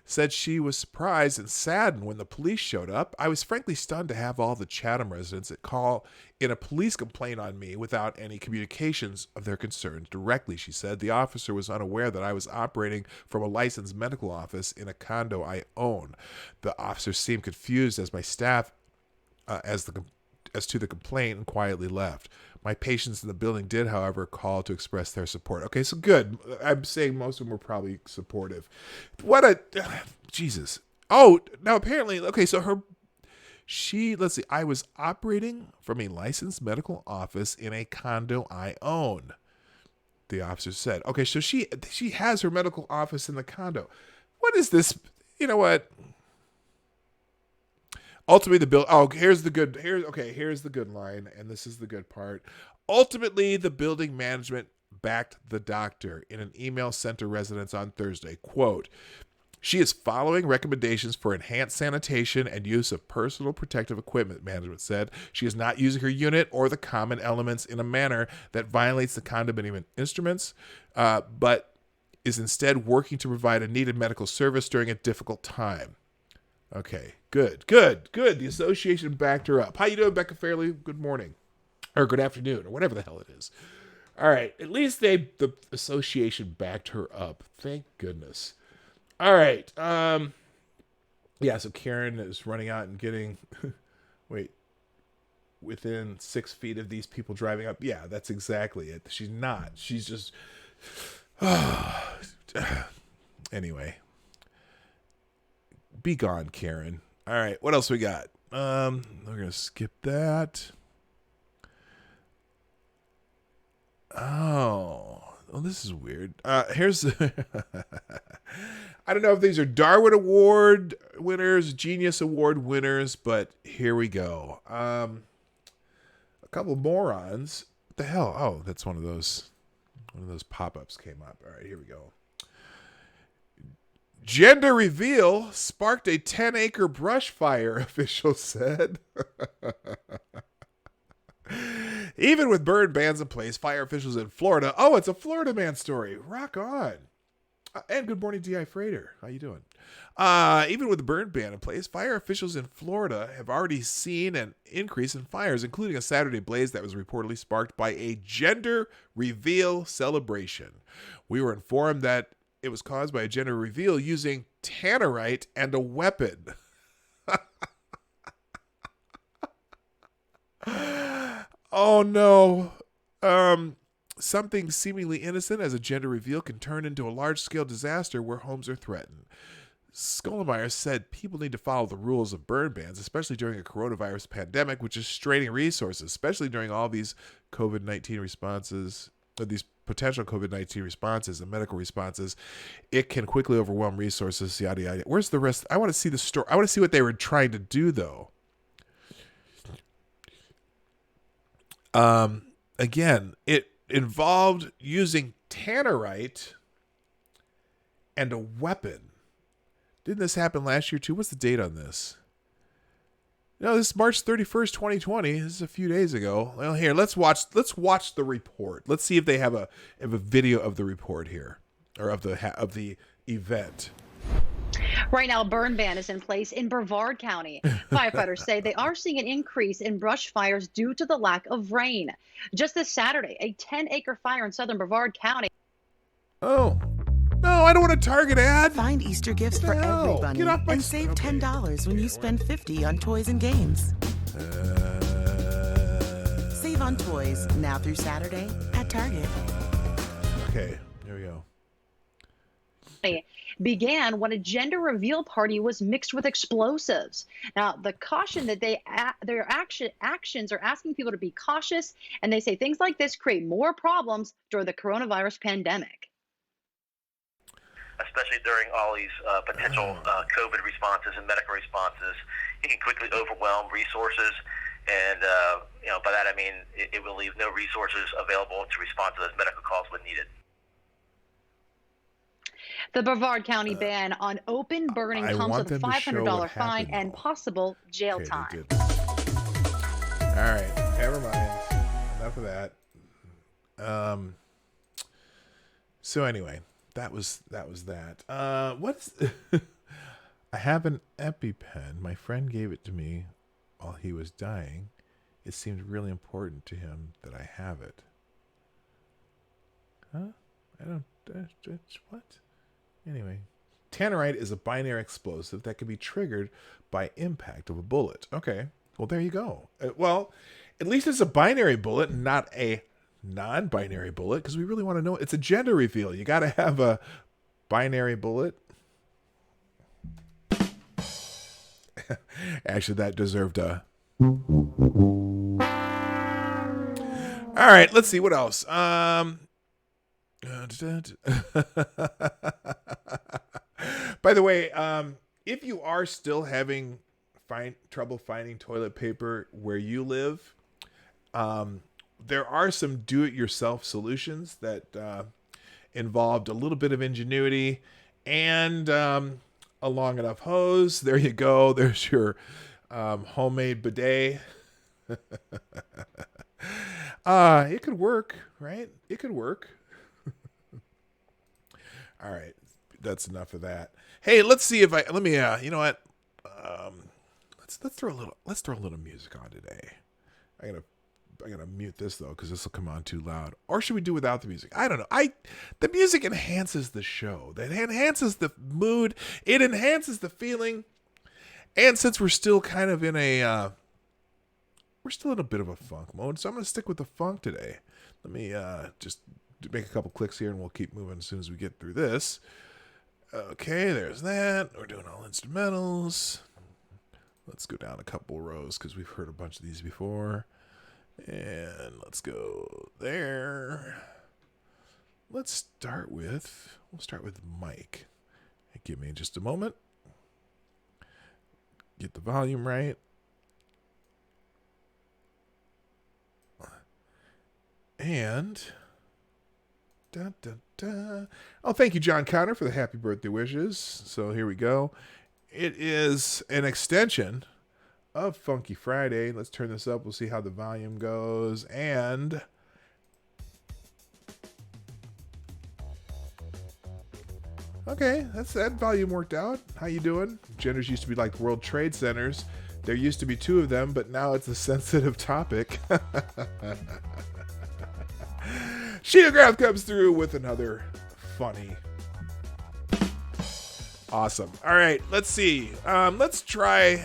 said she was surprised and saddened when the police showed up. I was frankly stunned to have all the Chatham residents call in a police complaint on me without any communications of their concerns directly, she said. The officer was unaware that I was operating from a licensed medical office in a condo I own. The officer seemed confused as my staff as to the complaint and quietly left. My patients in the building did, however, call to express their support. Okay, so good. I'm saying most of them were probably supportive. What a... Jesus. Oh, now apparently... Okay, so let's see. I was operating from a licensed medical office in a condo I own, the officer said. Okay, so she has her medical office in the condo. What is this? You know what? Ultimately, here's the good line, and this is the good part. Ultimately, the building management backed the doctor in an email sent to residents on Thursday. Quote, she is following recommendations for enhanced sanitation and use of personal protective equipment, management said. She is not using her unit or the common elements in a manner that violates the condominium instruments, but is instead working to provide a needed medical service during a difficult time. Okay, good. The association backed her up. How you doing, Becca Fairley? Good morning. Or good afternoon, or whatever the hell it is. All right, at least the association backed her up. Thank goodness. All right. Yeah, so Karen is running out and getting... within 6 feet of these people driving up. Yeah, that's exactly it. She's not. She's just... Anyway... Be gone, Karen. All right, what else we got? We're going to skip that. Oh, well, this is weird. Here's... I don't know if these are Darwin Award winners, Genius Award winners, but here we go. A couple morons. What the hell? Oh, that's one of those pop-ups came up. All right, here we go. Gender reveal sparked a 10-acre brush fire, officials said. Even with burn bans in place, fire officials in Florida... Oh, it's a Florida man story. Rock on. And good morning, D.I. Freighter. How you doing? Even with the burn ban in place, fire officials in Florida have already seen an increase in fires, including a Saturday blaze that was reportedly sparked by a gender reveal celebration. We were informed that it was caused by a gender reveal using tannerite and a weapon. Oh, no. Something seemingly innocent as a gender reveal can turn into a large-scale disaster where homes are threatened. Skollmeyer said people need to follow the rules of burn bans, especially during a coronavirus pandemic, which is straining resources, especially during all these COVID-19 responses, these potential COVID-19 responses and medical responses. It can quickly overwhelm resources, yada, yada. Where's the rest? I want to see the story. I want to see what they were trying to do, though. Again, it involved using tannerite and a weapon. Didn't this happen last year too? What's the date on this? No, this is March 31st, 2020. This is a few days ago. Well, here, let's watch the report. Let's see if they have a video of the report here, or of the event. Right now, a burn ban is in place in Brevard County. Firefighters say they are seeing an increase in brush fires due to the lack of rain. Just this Saturday, a 10-acre fire in southern Brevard County. Oh. No, I don't want a Target ad. Find Easter gifts for everybody Get off my and save $10 when you spend $50 on toys and games. Save on toys now through Saturday at Target. Okay, here we go. Began when a gender reveal party was mixed with explosives. Now, the caution that their actions are asking people to be cautious, and they say things like this create more problems during the coronavirus pandemic. Especially during all these potential COVID responses and medical responses, it can quickly overwhelm resources, and by that I mean it will leave no resources available to respond to those medical calls when needed. The Brevard County ban on open burning comes with a $500 fine and possible jail time. All right, never mind. Enough of that. So anyway, that was that. What's I have an EpiPen. My friend gave it to me while he was dying. It seemed really important to him that I have it. Huh? I don't. What? Anyway, tannerite is a binary explosive that can be triggered by impact of a bullet. Okay, well, there you go. Well, at least it's a binary bullet, not a non-binary bullet, because we really want to know. It's a gender reveal. You got to have a binary bullet. Actually, that deserved a... All right, let's see. What else? By the way, if you are still having trouble finding toilet paper where you live, there are some do-it-yourself solutions that involved a little bit of ingenuity and a long enough hose. There you go. There's your homemade bidet. It could work, right? It could work. All right, that's enough of that. Hey, let's see if let me. You know what? Let's throw a little music on today. I gotta mute this though because this will come on too loud. Or should we do without the music? I don't know. The music enhances the show. That enhances the mood. It enhances the feeling. And since we're still kind of in a bit of a funk mode, so I'm gonna stick with the funk today. Let me just make a couple clicks here and we'll keep moving as soon as we get through this. Okay, there's that. We're doing all instrumentals. Let's go down a couple rows because we've heard a bunch of these before. And let's go there. We'll start with Mike. Give me just a moment. Get the volume right. And oh, thank you, John Connor, for the happy birthday wishes. So here we go. It is an extension of Funky Friday. Let's turn this up. We'll see how the volume goes. And okay, that volume worked out. How you doing? Genders used to be like World Trade Centers. There used to be 2 of them, but now it's a sensitive topic. Sheetograph comes through with another funny. Awesome. All right, let's see. Let's try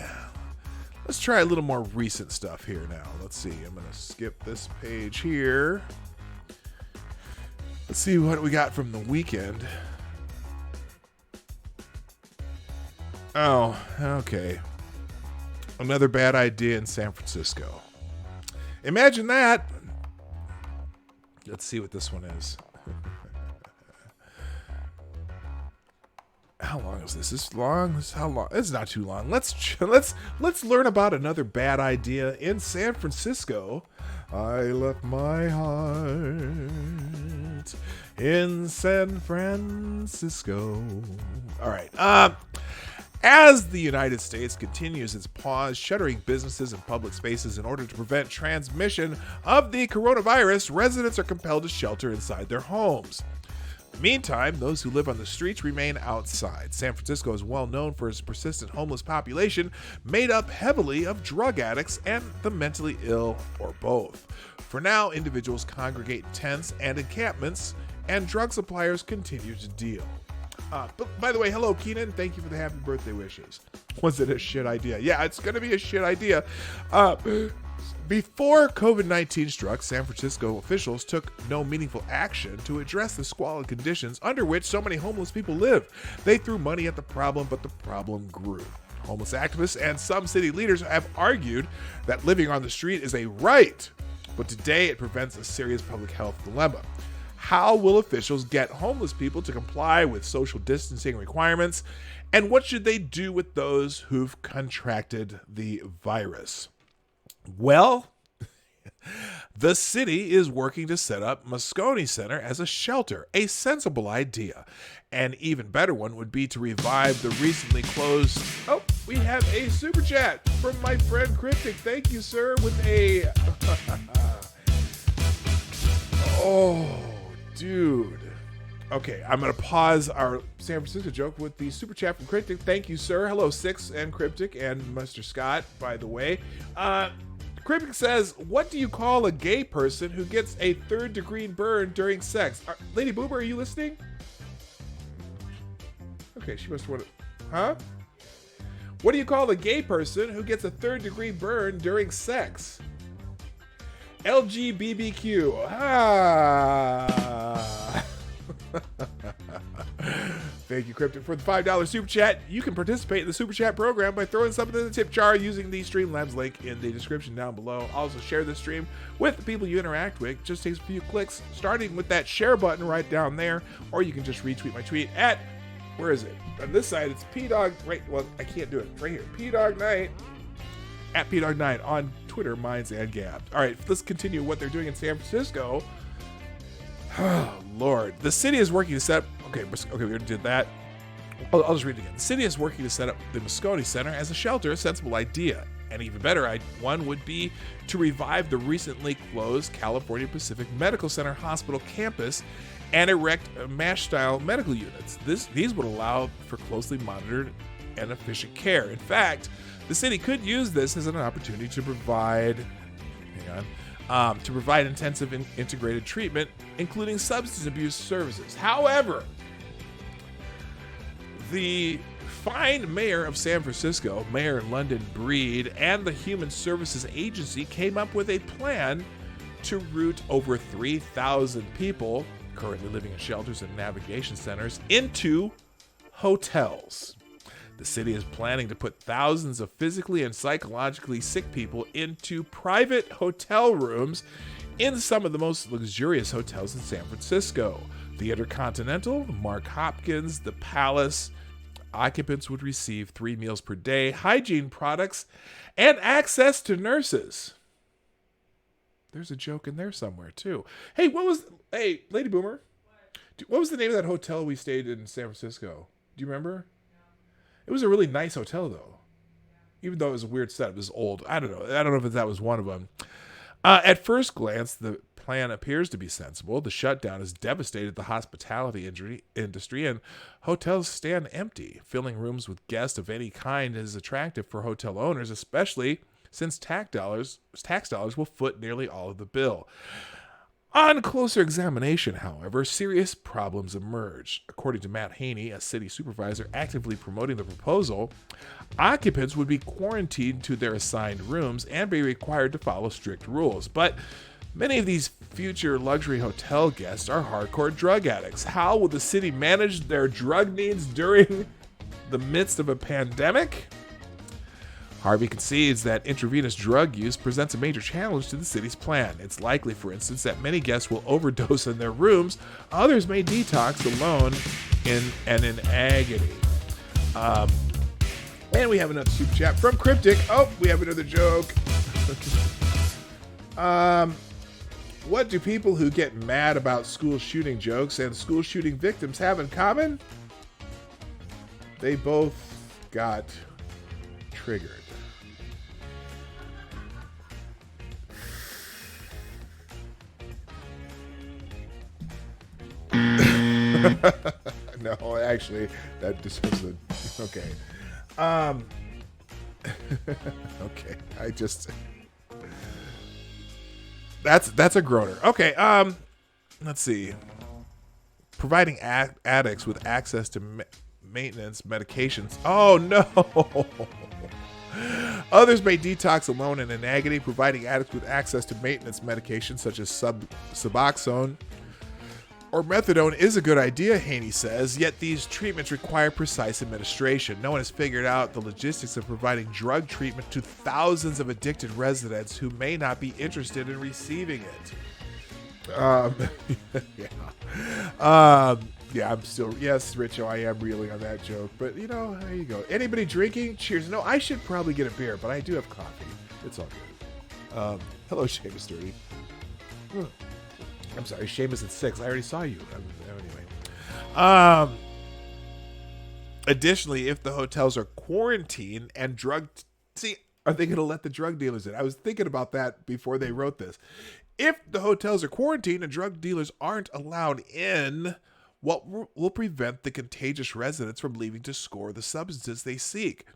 a little more recent stuff here now. Let's see. I'm going to skip this page here. Let's see what we got from the weekend. Oh, okay. Another bad idea in San Francisco. Imagine that. Let's see what this one is. How long is this? Is this long? How long? It's not too long. Let's learn about another bad idea in San Francisco. I left my heart in San Francisco. All right. As the United States continues its pause, shuttering businesses and public spaces in order to prevent transmission of the coronavirus, residents are compelled to shelter inside their homes. Meantime, those who live on the streets remain outside. San Francisco is well known for its persistent homeless population, made up heavily of drug addicts and the mentally ill, or both. For now, individuals congregate in tents and encampments, and drug suppliers continue to deal. But by the way, hello, Keenan. Thank you for the happy birthday wishes. Was it a shit idea? Yeah, it's going to be a shit idea. Before COVID-19 struck, San Francisco officials took no meaningful action to address the squalid conditions under which so many homeless people live. They threw money at the problem, but the problem grew. Homeless activists and some city leaders have argued that living on the street is a right, but today it presents a serious public health dilemma. How will officials get homeless people to comply with social distancing requirements? And what should they do with those who've contracted the virus? Well, the city is working to set up Moscone Center as a shelter, a sensible idea. An even better one would be to revive the recently closed... Oh, we have a super chat from my friend Cryptic. Thank you, sir, with a... Oh, dude. Okay, I'm going to pause our San Francisco joke with the super chat from Cryptic. Thank you, sir. Hello, Six and Cryptic and Mr. Scott, by the way. Cryptic says, what do you call a gay person who gets a third-degree burn during sex? Lady Boomer, are you listening? Okay, she must want to... Huh? What do you call a gay person who gets a third-degree burn during sex? LGBTQ. Ah. Thank you, Cryptic, for the $5 super chat. You can participate in the super chat program by throwing something in the tip jar using the Streamlabs link in the description down below. Also, share this stream with the people you interact with. Just takes a few clicks, starting with that share button right down there, or you can just retweet my tweet at, where is it? On this side, it's PDawg, right, well, I can't do it, right here, PDawg9, at PDawg9 on Twitter, Minds, and Gab. All right, let's continue what they're doing in San Francisco. Oh, Lord. The city is working to set up... Okay, we already did that. I'll just read it again. The city is working to set up the Moscone Center as a shelter, a sensible idea. An even better one would be to revive the recently closed California Pacific Medical Center Hospital campus and erect MASH-style medical units. These would allow for closely monitored and efficient care. In fact, the city could use this as an opportunity to provide... to provide intensive and integrated treatment, including substance abuse services. However, the fine mayor of San Francisco, Mayor London Breed, and the Human Services Agency came up with a plan to route over 3,000 people currently living in shelters and navigation centers into hotels. The city is planning to put thousands of physically and psychologically sick people into private hotel rooms in some of the most luxurious hotels in San Francisco. The Intercontinental, the Mark Hopkins, the Palace. Occupants would receive 3 meals per day, hygiene products, and access to nurses. There's a joke in there somewhere, too. Hey, Lady Boomer, what was the name of that hotel we stayed in San Francisco? Do you remember? It was a really nice hotel, though. Even though it was a weird setup, it was old. I don't know if that was one of them. At first glance, the plan appears to be sensible. The shutdown has devastated the hospitality industry, and hotels stand empty. Filling rooms with guests of any kind is attractive for hotel owners, especially since tax dollars will foot nearly all of the bill. On closer examination, however, serious problems emerged. According to Matt Haney, a city supervisor actively promoting the proposal, occupants would be quarantined to their assigned rooms and be required to follow strict rules. But many of these future luxury hotel guests are hardcore drug addicts. How will the city manage their drug needs during the midst of a pandemic? Harvey concedes that intravenous drug use presents a major challenge to the city's plan. It's likely, for instance, that many guests will overdose in their rooms. Others may detox alone in agony. And we have another super chat from Cryptic. Oh, we have another joke. What do people who get mad about school shooting jokes and school shooting victims have in common? They both got triggered. No, actually, that just was a... Okay. Okay, I just... That's a groaner. Okay, let's see. Providing addicts with access to maintenance medications. Oh, no! Others may detox alone and in agony. Providing addicts with access to maintenance medications such as Suboxone or methadone is a good idea, Haney says, yet these treatments require precise administration. No one has figured out the logistics of providing drug treatment to thousands of addicted residents who may not be interested in receiving it. Yeah, I'm still, yes, Richo, I am reeling on that joke, but you know, there you go. Anybody drinking? Cheers. No, I should probably get a beer, but I do have coffee. It's all good. Hello, Seamus 30. I'm sorry, Seamus at 6. I already saw you. Anyway. Additionally, if the hotels are quarantined and see, are they going to let the drug dealers in? I was thinking about that before they wrote this. If the hotels are quarantined and drug dealers aren't allowed in, what will prevent the contagious residents from leaving to score the substances they seek?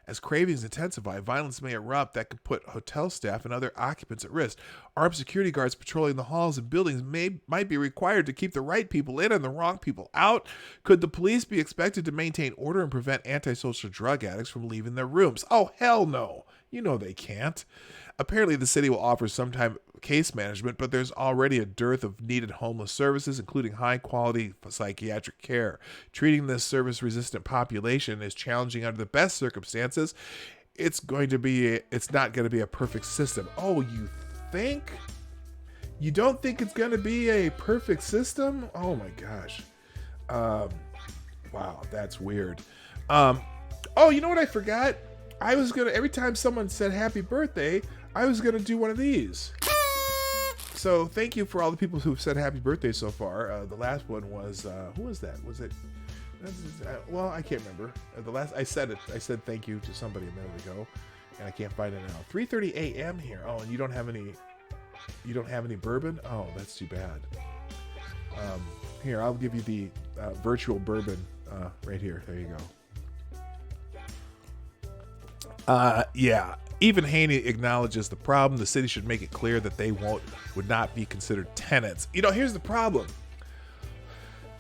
As cravings intensify, violence may erupt that could put hotel staff and other occupants at risk. Armed security guards patrolling the halls and buildings might be required to keep the right people in and the wrong people out. Could the police be expected to maintain order and prevent antisocial drug addicts from leaving their rooms? Oh, hell no. You know they can't. Apparently, the city will offer some type of case management, but there's already a dearth of needed homeless services, including high-quality psychiatric care. Treating this service-resistant population is challenging under the best circumstances. It's not going to be a perfect system. Oh, you think? You don't think it's going to be a perfect system? Oh my gosh. Wow, that's weird. Oh, you know what I forgot? I was going to, every time someone said happy birthday, I was going to do one of these. So thank you for all the people who've said happy birthday so far. The last one was, who was that? Was it, well, I can't remember. I said thank you to somebody a minute ago, and I can't find it now. 3:30 a.m. here. Oh, and you don't have any bourbon? Oh, that's too bad. Here, I'll give you the virtual bourbon right here. There you go. Yeah. Even Haney acknowledges the problem. The city should make it clear that they would not be considered tenants. You know, here's the problem.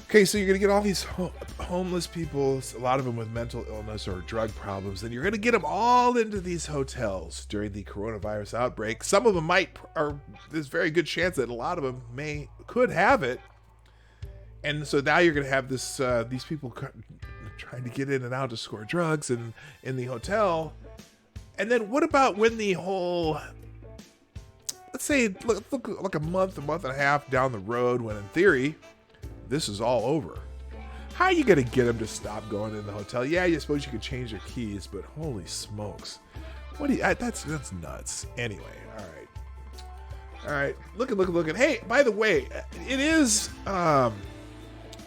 Okay, so you're going to get all these homeless people, a lot of them with mental illness or drug problems, and you're going to get them all into these hotels during the coronavirus outbreak. Some of them there's a very good chance that a lot of them could have it. And so now you're going to have these people trying to get in and out to score drugs in the hotel. And then what about when the whole, let's say, look like a month and a half down the road when in theory, this is all over. How are you going to get them to stop going in the hotel? Yeah, you suppose you could change their keys, but holy smokes. That's nuts. Anyway, all right. Looking. Hey, by the way, it is,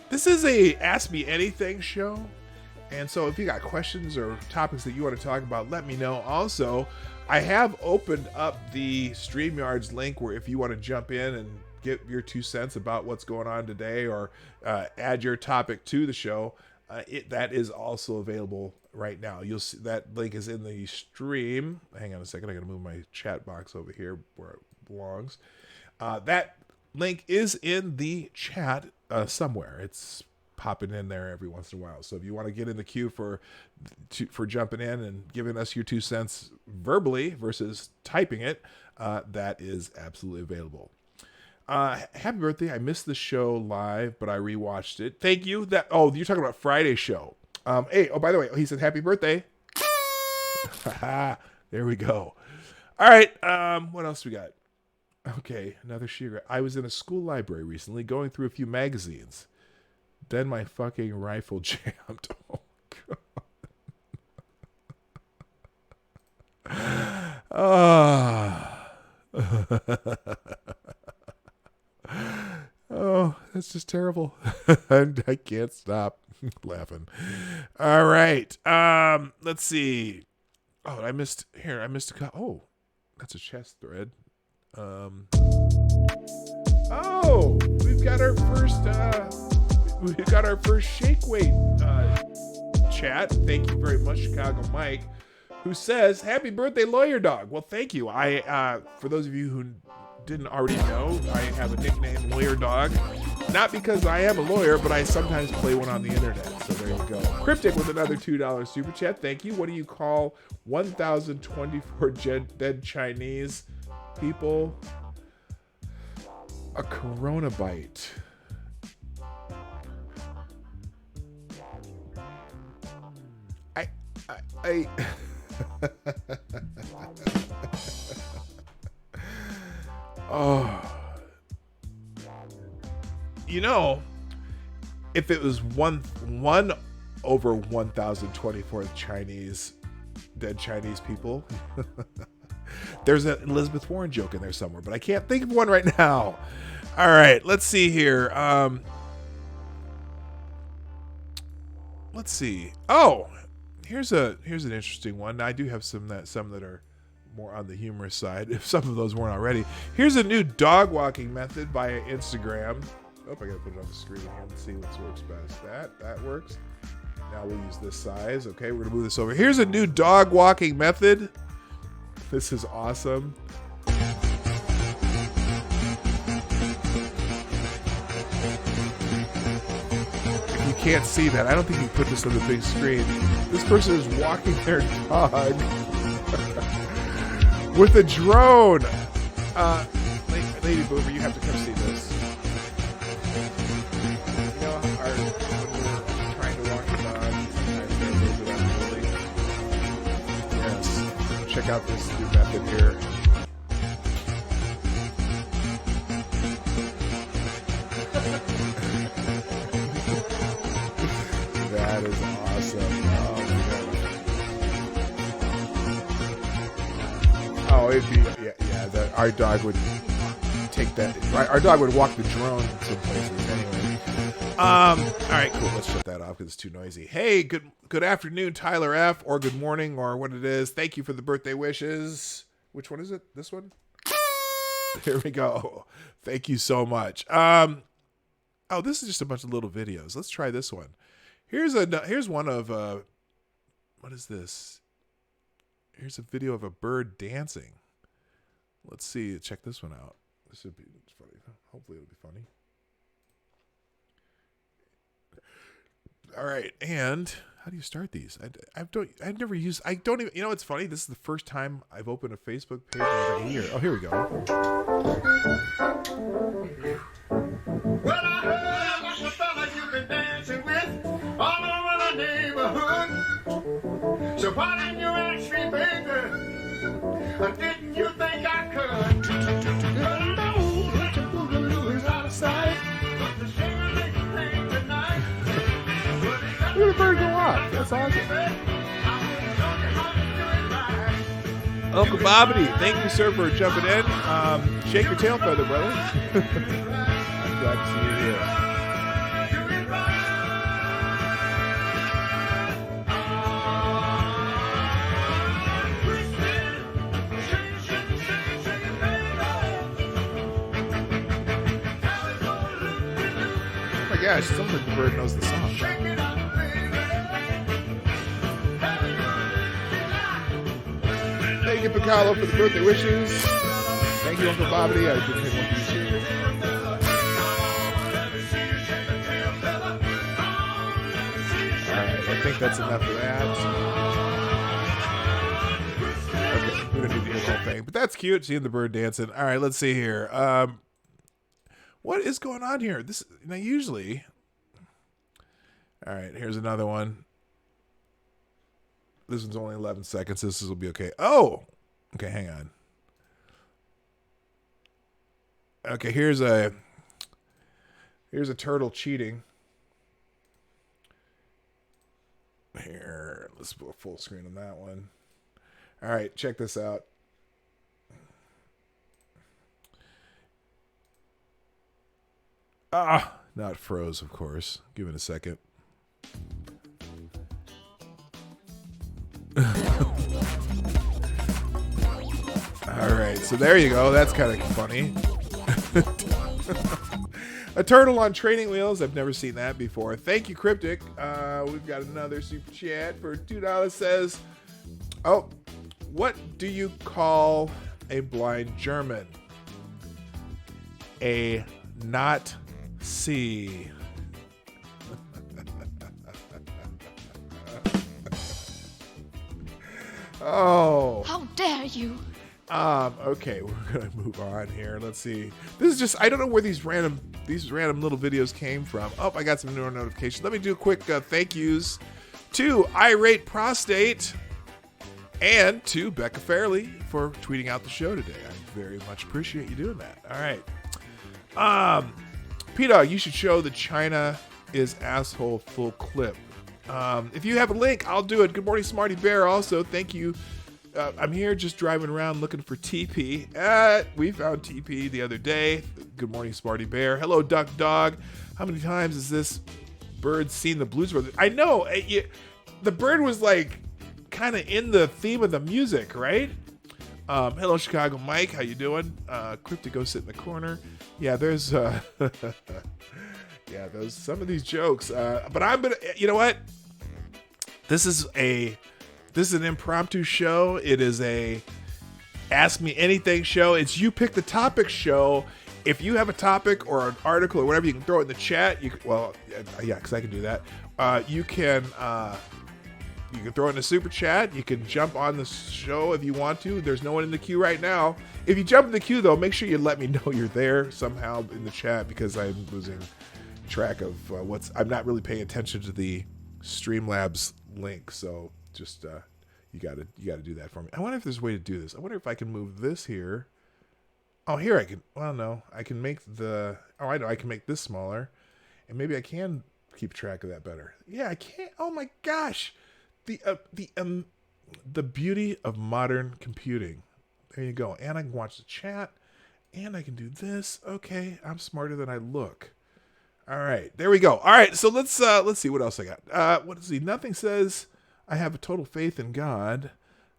this is a Ask Me Anything show. And so if you got questions or topics that you want to talk about, let me know. Also, I have opened up the StreamYard's link where if you want to jump in and get your 2 cents about what's going on today or add your topic to the show, that is also available right now. You'll see that link is in the stream. Hang on a second. I got to move my chat box over here where it belongs. That link is in the chat somewhere. It's popping in there every once in a while. So if you want to get in the queue for jumping in and giving us your 2 cents verbally versus typing it, that is absolutely available. Happy birthday. I missed the show live, but I rewatched it. Thank you. You're talking about Friday's show. Hey, by the way, he said happy birthday. There we go. All right. What else we got? Okay, another sugar. I was in a school library recently going through a few magazines. Then my fucking rifle jammed. Oh, God. Oh, that's just terrible. I can't stop laughing. All right. Let's see. Oh, I missed a oh, that's a chest thread. Oh, we've got our first shake weight chat. Thank you very much, Chicago Mike, who says, "Happy birthday, Lawyer Dog." Well, thank you. I for those of you who didn't already know, I have a nickname, Lawyer Dog. Not because I am a lawyer, but I sometimes play one on the internet. So there you go. Cryptic with another $2 super chat. Thank you. What do you call 1,024 dead Chinese people? A coronabite. I oh, you know, if it was one over 1,024 dead Chinese people, there's an Elizabeth Warren joke in there somewhere, but I can't think of one right now. All right, let's see here. Let's see. Oh, here's an interesting one. I do have some that are more on the humorous side, if some of those weren't already. Here's a new dog walking method via Instagram. Oh, I gotta put it on the screen here and see what works best. That works. Now we'll use this size. Okay, we're gonna move this over. Here's a new dog walking method. This is awesome. If you can't see that, I don't think you put this on the big screen. This person is walking their dog with a drone. Lady Boomer, you have to come see this. You know, when we're trying to walk the dog, sometimes they're a little bit unruly. Yes. Check out this new method here. That is awesome. Oh, it'd be, yeah. Our dog would take that. Our dog would walk the drone some places anyway. All right, cool. Let's shut that off because it's too noisy. Hey, good afternoon, Tyler F, or good morning, or what it is. Thank you for the birthday wishes. Which one is it? This one? There we go. Thank you so much. Oh, this is just a bunch of little videos. Let's try this one. Here's one of what is this? Here's a video of a bird dancing. Let's see. Check this one out. This would be funny. Hopefully it'll be funny. All right, and how do you start these? I've never used. I don't even. You know, it's funny. This is the first time I've opened a Facebook page in like a year. Oh, here we go. Well, I heard about the fella you've been dancing with all over the neighborhood. So why didn't you ask me, baby? Or didn't you think I could? Girl, I know that your boogaloo is out of sight, but the singer makes you think tonight. Look at the bird go off. That's awesome. Uncle Bobbity, thank you, sir, for jumping in. Shake your tail feather, brother. I'm glad to see you here. Oh my gosh, it sounds like the bird knows the song. Thank you, Piccolo, for the birthday wishes. Thank you, Uncle Bobbity. I didn't hit one of these here. Alright, I think that's enough of that. Okay, we don't need to hear the whole thing. But that's cute, seeing the bird dancing. Alright, let's see here. What is going on here? This now usually. Alright, here's another one. This one's only 11 seconds. This will be okay. Oh! Okay, hang on. Okay, here's a turtle cheating. Here, let's put a full screen on that one. All right, check this out. Not froze, of course. Give it a second. All right, so there you go. That's kind of funny. A turtle on training wheels. I've never seen that before. Thank you, Cryptic. We've got another super chat for $2. Says, oh, what do you call a blind German? A not see. Oh. How dare you? Okay, we're gonna move on here. Let's see. This is just, I don't know where these random little videos came from. Oh, I got some newer notifications. Let me do a quick thank yous to Irate Prostate and to Becca Farley for tweeting out the show today. I very much appreciate you doing that. All right. PDawg, you should show the China is asshole full clip. If you have a link, I'll do it. Good morning, Smarty Bear. Also, thank you. I'm here just driving around looking for TP. We found TP the other day. Good morning, Smarty Bear. Hello, Duck Dog. How many times has this bird seen the Blues Brothers? I know. The bird was like kind of in the theme of the music, right? Hello, Chicago Mike. How you doing? Cryptic, go sit in the corner. Yeah, there's there's some of these jokes. But I'm gonna, you know what? This is an impromptu show. It is a Ask Me Anything show. It's you pick the topic show. If you have a topic or an article or whatever, you can throw it in the chat. Because I can do that. You can throw it in the super chat. You can jump on the show if you want to. There's no one in the queue right now. If you jump in the queue, though, make sure you let me know you're there somehow in the chat, because I'm losing track of I'm not really paying attention to the Streamlabs link. So just you gotta do that for me. I wonder if there's a way to do this. I wonder if I can move this here. Oh, here I can. Well, no, I can make I know I can make this smaller, and maybe I can keep track of that better. Yeah, I can't. Oh my gosh, the beauty of modern computing. There you go. And I can watch the chat, and I can do this. Okay, I'm smarter than I look. All right, there we go. All right, so let's see what else I got. Let's see. Nothing says I have a total faith in God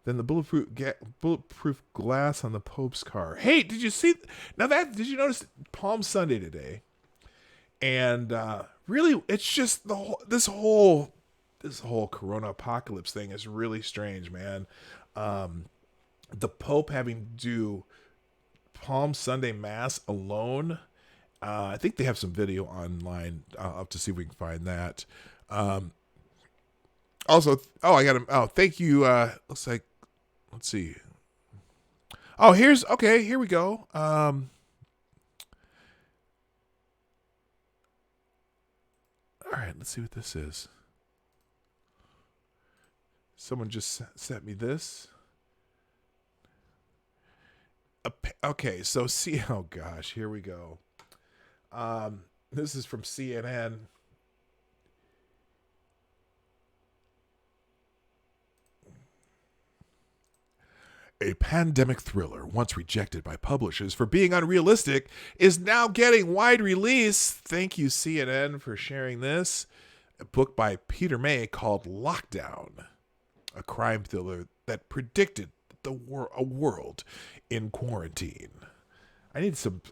than the bulletproof glass on the Pope's car. Hey, did you see? Did you notice Palm Sunday today? And really, it's just this whole Corona apocalypse thing is really strange, man. The Pope having to do Palm Sunday Mass alone. I think they have some video online. I'll have to see if we can find that. Also, I got him. Oh, thank you. Looks like, let's see. Oh, here we go. All right, let's see what this is. Someone just sent me this. Okay, so oh gosh, here we go. This is from CNN. A pandemic thriller, once rejected by publishers for being unrealistic, is now getting wide release. Thank you, CNN, for sharing this. A book by Peter May called Lockdown, a crime thriller that predicted a world in quarantine. I needed some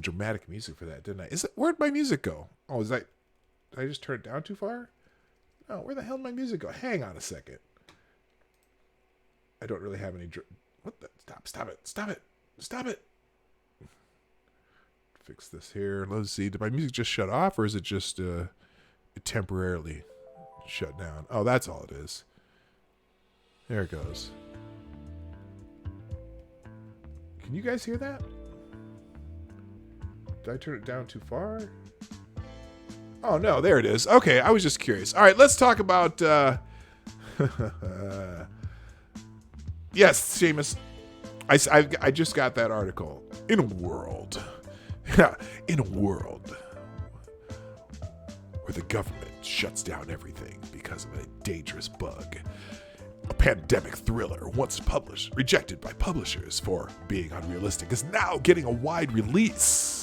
dramatic music for that, didn't I? Where'd my music go? Oh, did I just turn it down too far? Oh, where the hell did my music go? Hang on a second. I don't really have any. What the? Stop it. Fix this here. Let's see. Did my music just shut off, or is it just temporarily shut down? Oh, that's all it is. There it goes. Can you guys hear that? Did I turn it down too far? Oh, no, there it is. Okay, I was just curious. All right, let's talk about... Yes, Seamus. I just got that article. In a world where the government shuts down everything because of a dangerous bug, a pandemic thriller once rejected by publishers for being unrealistic is now getting a wide release.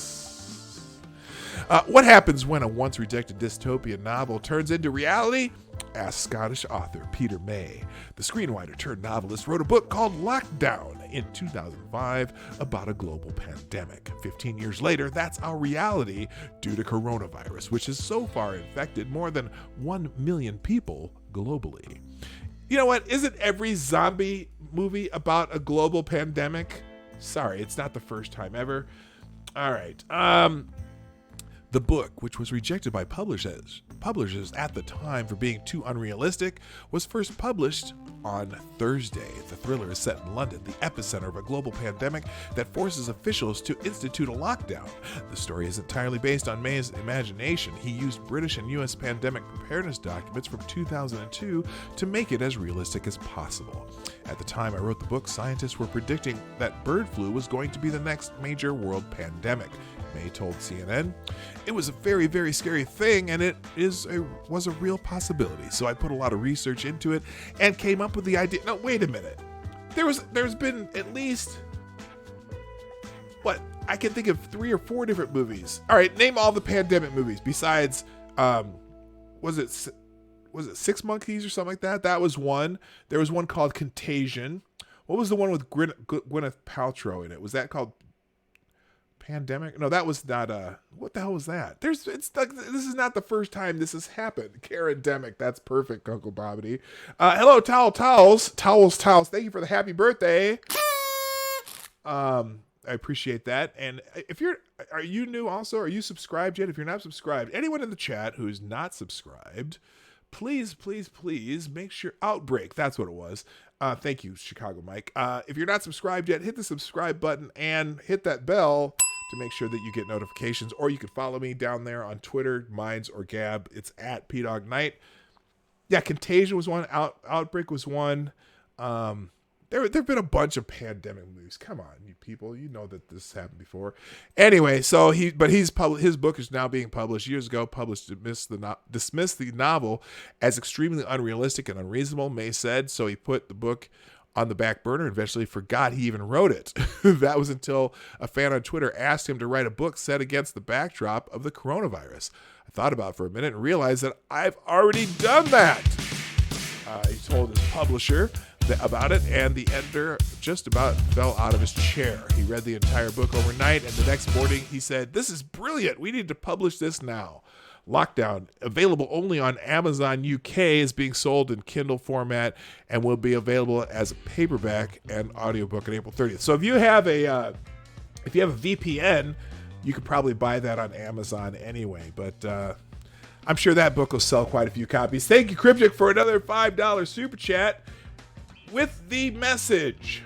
What happens when a once rejected dystopian novel turns into reality? Asked Scottish author Peter May. The screenwriter turned novelist wrote a book called Lockdown in 2005 about a global pandemic. 15 years later, that's our reality due to coronavirus, which has so far infected more than 1 million people globally. You know what? Isn't every zombie movie about a global pandemic? Sorry, it's not the first time ever. All right. The book, which was rejected by publishers at the time for being too unrealistic, was first published on Thursday. The thriller is set in London, the epicenter of a global pandemic that forces officials to institute a lockdown. The story is entirely based on May's imagination. He used British and U.S. pandemic preparedness documents from 2002 to make it as realistic as possible. At the time I wrote the book, scientists were predicting that bird flu was going to be the next major world pandemic, May told CNN. It was a very, very scary thing, and it was a real possibility. So I put a lot of research into it and came up with the idea. No, wait a minute. There's been at least, I can think of 3 or 4 different movies. All right, name all the pandemic movies besides, was it 6 Monkeys or something like that? That was one. There was one called Contagion. What was the one with Gwyneth Paltrow in it? Was that called Pandemic? No, that was not. What the hell was that? This is not the first time this has happened. Karen-demic. That's perfect, Uncle Bobbity. Hello, Towels. Thank you for the happy birthday. I appreciate that. And are you new also? Are you subscribed yet? If you're not subscribed, anyone in the chat who's not subscribed, please make sure. Outbreak. That's what it was. Thank you, Chicago Mike. If you're not subscribed yet, hit the subscribe button and hit that bell to make sure that you get notifications, or you can follow me down there on Twitter, Minds, or Gab. It's at PDawg Night. Yeah, Contagion was one. Outbreak was one. There've been a bunch of pandemic movies. Come on, you people, you know that this happened before. Anyway, so his book is now being published. Years ago, dismissed the novel as extremely unrealistic and unreasonable, May said. So he put the book on the back burner and eventually forgot he even wrote it. That was until a fan on Twitter asked him to write a book set against the backdrop of the coronavirus. I thought about it for a minute and realized that I've already done that. He told his publisher about it, and the editor just about fell out of his chair. He read the entire book overnight, and the next morning he said, "This is brilliant. We need to publish this now." Lockdown, available only on Amazon UK, is being sold in Kindle format and will be available as a paperback and audiobook on April 30th. So if you have a VPN, you could probably buy that on Amazon anyway. But I'm sure that book will sell quite a few copies. Thank you, Cryptic, for another $5 super chat with the message: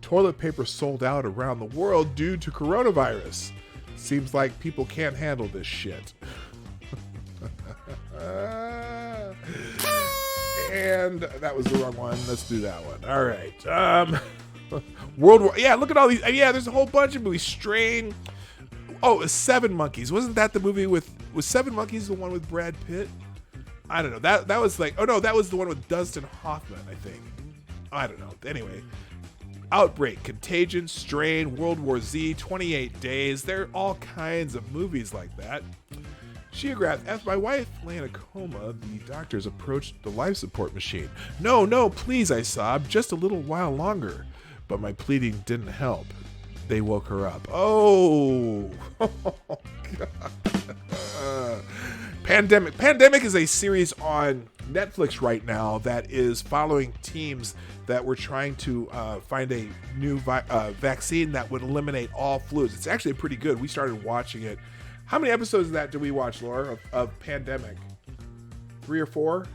toilet paper sold out around the world due to coronavirus. Seems like people can't handle this shit. And that was the wrong one. Let's do that one. All right. World War. Yeah, look at all these. Yeah, there's a whole bunch of movies. Strain. Oh, 7 Monkeys. Wasn't that the movie was 7 Monkeys the one with Brad Pitt? I don't know. That was like, oh no, that was the one with Dustin Hoffman, I think. I don't know. Anyway. Outbreak, Contagion, Strain, World War Z, 28 Days. There are all kinds of movies like that. Geograph, after my wife lay in a coma, the doctors approached the life support machine. No, please, I sobbed, just a little while longer. But my pleading didn't help. They woke her up. Oh, God. Pandemic is a series on Netflix right now that is following teams that were trying to find a new vaccine that would eliminate all flus. It's actually pretty good. We started watching it. How many episodes of that did we watch, Laura, of Pandemic? 3 or 4?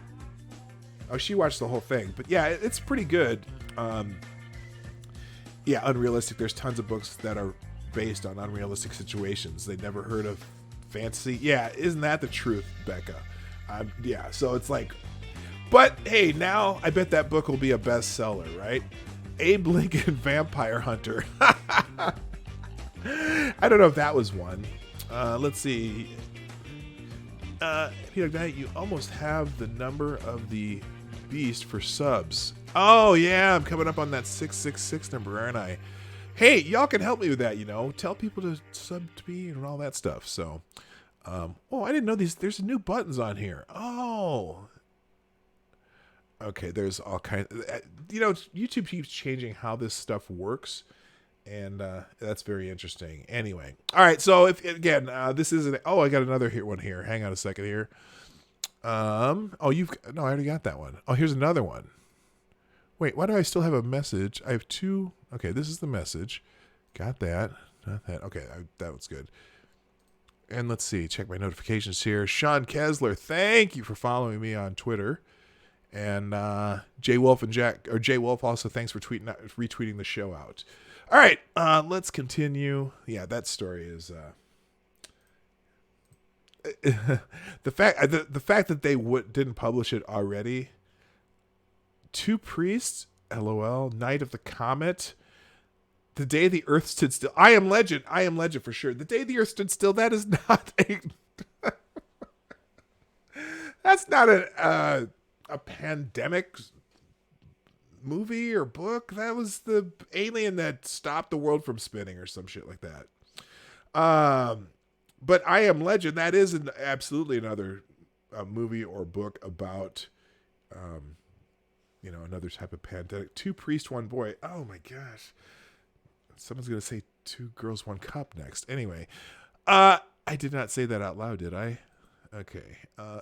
Oh, she watched the whole thing. But yeah, it's pretty good. Yeah, unrealistic. There's tons of books that are based on unrealistic situations. They never heard of fantasy. Yeah, isn't that the truth, Becca? Yeah, so it's like, but hey, now I bet that book will be a bestseller, right? Abe Lincoln Vampire Hunter. I don't know if that was one. Let's see. PDawg, you almost have the number of the beast for subs. Oh yeah, I'm coming up on that 666 number, aren't I? Hey, y'all can help me with that, you know. Tell people to sub to me and all that stuff. So Oh, I didn't know these. There's new buttons on here. Oh. Okay, there's all kinds. YouTube keeps changing how this stuff works, and that's very interesting. Anyway, all right. So if again, this isn't. Oh, I got another one here. Hang on a second here. Oh, no, I already got that one. Oh, here's another one. Wait, why do I still have a message? I have two. Okay, this is the message. Got that. Not that. Okay, that was good. And let's see. Check my notifications here. Sean Kessler, thank you for following me on Twitter. And Jay Wolf Jay Wolf also, thanks for retweeting the show out. All right, let's continue. Yeah, that story is the fact that they didn't publish it already. Two priests, LOL. Night of the Comet. The day the Earth stood still. I am legend for sure. The day the Earth stood still. That is not a. That's not a pandemic movie or book. That was the alien that stopped the world from spinning or some shit like that. But I Am Legend, that is absolutely another movie or book about, another type of pandemic. Two priests, one boy. Oh my gosh. Someone's going to say two girls, one cup next. Anyway, I did not say that out loud, did I? Okay. All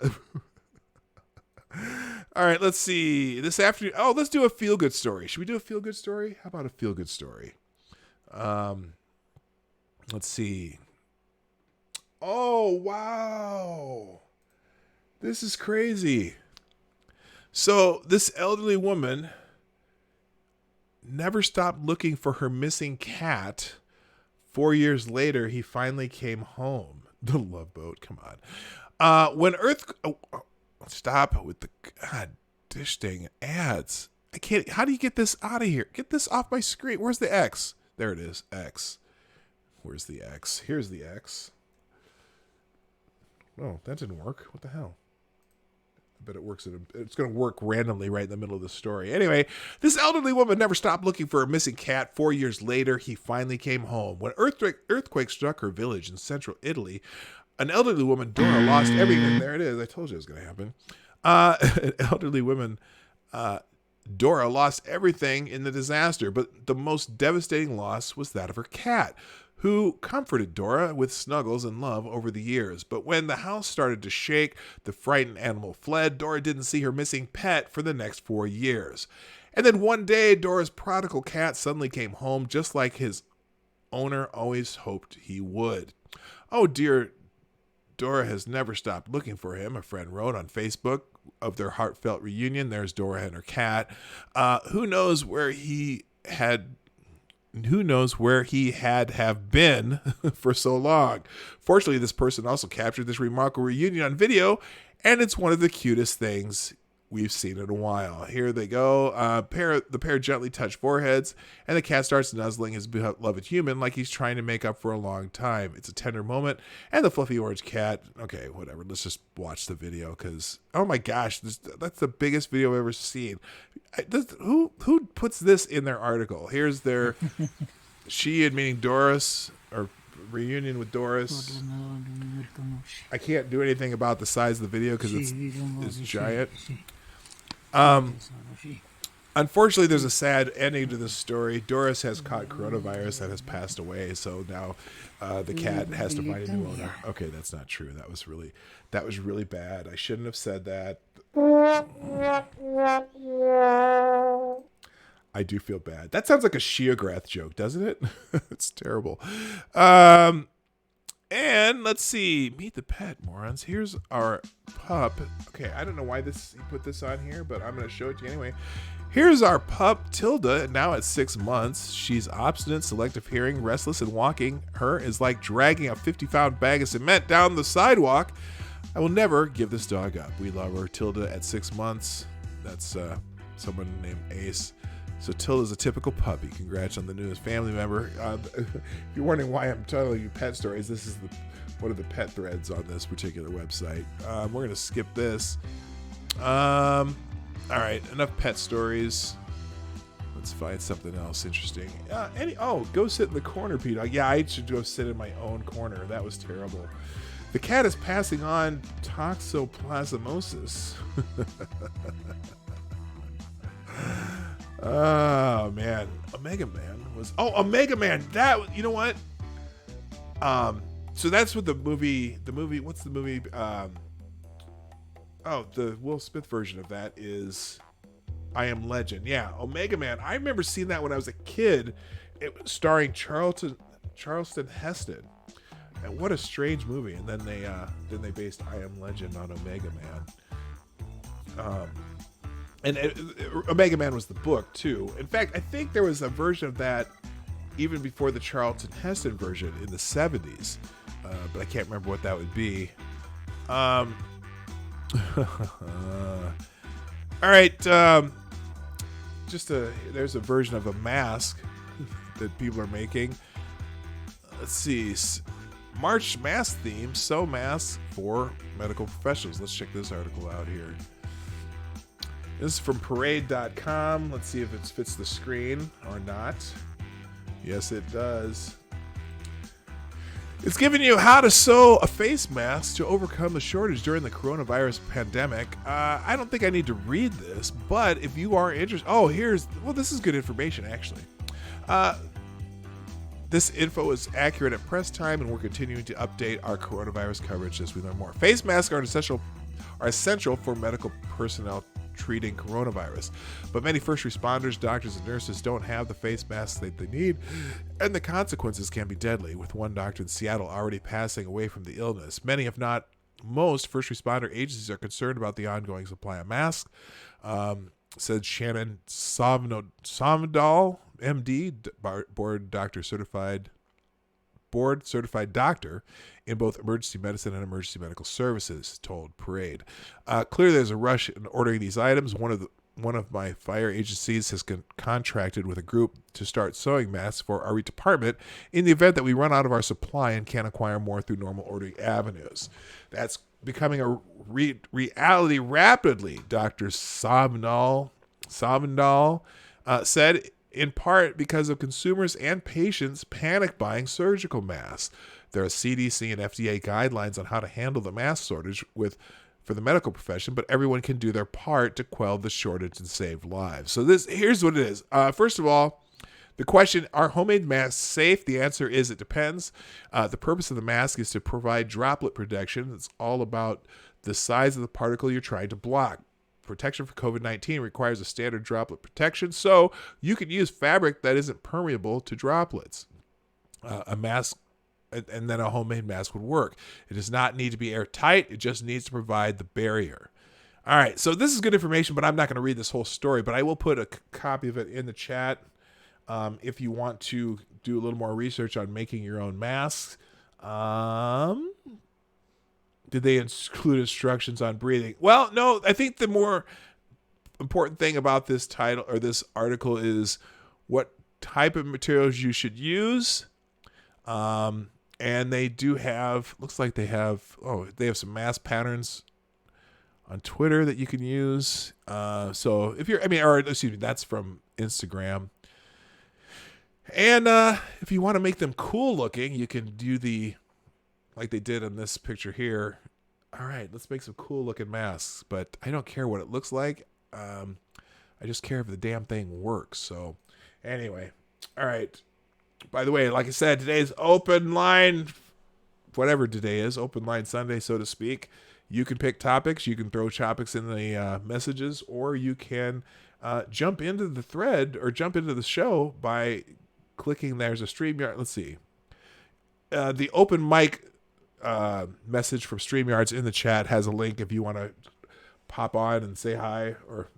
right, let's see. This afternoon, let's do a feel-good story. Should we do a feel-good story? How about a feel-good story? Let's see. Oh, wow. This is crazy. So this elderly woman never stopped looking for her missing cat. 4 years later, he finally came home. The Love Boat, come on. When stop with the dish dang ads. I can't. How do you get this out of here? Get this off my screen. Where's the X? There it is. X. Where's the X? Here's the X. Oh, that didn't work. What the hell? I bet it works. It's going to work randomly right in the middle of the story. Anyway, this elderly woman never stopped looking for a missing cat. 4 years later, he finally came home. When earthquake struck her village in central Italy, an elderly woman, Dora, lost everything. There it is. I told you it was going to happen. An elderly woman, Dora, lost everything in the disaster, but the most devastating loss was that of her cat, who comforted Dora with snuggles and love over the years. But when the house started to shake, the frightened animal fled. Dora didn't see her missing pet for the next 4 years. And then one day, Dora's prodigal cat suddenly came home, just like his owner always hoped he would. Oh dear, Dora has never stopped looking for him, a friend wrote on Facebook of their heartfelt reunion. There's Dora and her cat. Who knows where he had have been for so long. Fortunately, this person also captured this remarkable reunion on video, and it's one of the cutest things we've seen in a while. Here they go. The pair gently touch foreheads, and the cat starts nuzzling his beloved human like he's trying to make up for a long time. It's a tender moment, and the fluffy orange cat. Okay, whatever. Let's just watch the video because, oh my gosh, that's the biggest video I've ever seen. Who puts this in their article? Here's their she meaning Doris, or reunion with Doris. I can't do anything about the size of the video because it's giant. Unfortunately, there's a sad ending to this story. Doris has caught coronavirus and has passed away, so now the cat has to find a new owner. Okay, that's not true. That was really bad. I shouldn't have said that. I do feel bad. That sounds like a Sheograth joke, doesn't it? It's terrible. And let's see. Meet the pet, morons. Here's our pup. Okay, I don't know why he put this on here, but I'm going to show it to you anyway. Here's our pup, Tilda, now at 6 months. She's obstinate, selective hearing, restless, and walking her is like dragging a 50-pound bag of cement down the sidewalk. I will never give this dog up. We love her. Tilda at 6 months. That's someone named Ace. So Tilda's a typical puppy. Congrats on the newest family member. If you're wondering why I'm telling you pet stories, this is one of the pet threads on this particular website. We're going to skip this. All right, enough pet stories. Let's find something else interesting. Go sit in the corner, PDawg. Yeah, I should go sit in my own corner. That was terrible. The cat is passing on toxoplasmosis. Oh man, Omega Man was. Oh, Omega Man. That, you know what? So that's what the movie. What's the movie? The Will Smith version of that is I Am Legend. Yeah, Omega Man. I remember seeing that when I was a kid. It was starring Charlton Heston. And what a strange movie. And then they based I Am Legend on Omega Man. Omega Man was the book too. In fact, I think there was a version of that even before the Charlton Heston version in the 70s. But I can't remember what that would be. All right. There's a version of a mask that people are making. Let's see. March mask theme, sew masks for medical professionals. Let's check this article out here. This is from parade.com. Let's see if it fits the screen or not. Yes, it does. It's giving you how to sew a face mask to overcome the shortage during the coronavirus pandemic. I don't think I need to read this, but if you are interested... this is good information, actually. This info is accurate at press time, and we're continuing to update our coronavirus coverage as we learn more. Face masks are essential for medical personnel treating coronavirus, but many first responders, doctors, and nurses don't have the face masks that they need, and the consequences can be deadly, with one doctor in Seattle already passing away from the illness. Many, if not most, first responder agencies are concerned about the ongoing supply of masks, said Shannon Somdahl, MD, board certified doctor in both emergency medicine and emergency medical services, told Parade. Clearly, there's a rush in ordering these items. One of my fire agencies has contracted with a group to start sewing masks for our department in the event that we run out of our supply and can't acquire more through normal ordering avenues. That's becoming a reality rapidly, Dr. Savandal said, in part because of consumers and patients panic buying surgical masks. There are CDC and FDA guidelines on how to handle the mask shortage for the medical profession, but everyone can do their part to quell the shortage and save lives. So here's what it is. First of all, the question, are homemade masks safe? The answer is it depends. The purpose of the mask is to provide droplet protection. It's all about the size of the particle you're trying to block. Protection for COVID-19 requires a standard droplet protection, so you can use fabric that isn't permeable to droplets. A mask, and then a homemade mask would work. It does not need to be airtight. It just needs to provide the barrier. All right, so this is good information, but I'm not going to read this whole story, but I will put a copy of it in the chat if you want to do a little more research on making your own masks. Did they include instructions on breathing? Well, no, I think the more important thing about this title or this article is what type of materials you should use. And they do have, looks like they have some mask patterns on Twitter that you can use. So if you're, that's from Instagram. And if you want to make them cool looking, you can do like they did in this picture here. All right, let's make some cool looking masks, but I don't care what it looks like. I just care if the damn thing works. So anyway, all right. By the way, like I said, today's open line, whatever today is, open line Sunday, so to speak. You can pick topics. You can throw topics in the messages, or you can jump into the thread or jump into the show by clicking. There's a StreamYard. Let's see. The open mic message from StreamYard's in the chat has a link if you want to pop on and say hi or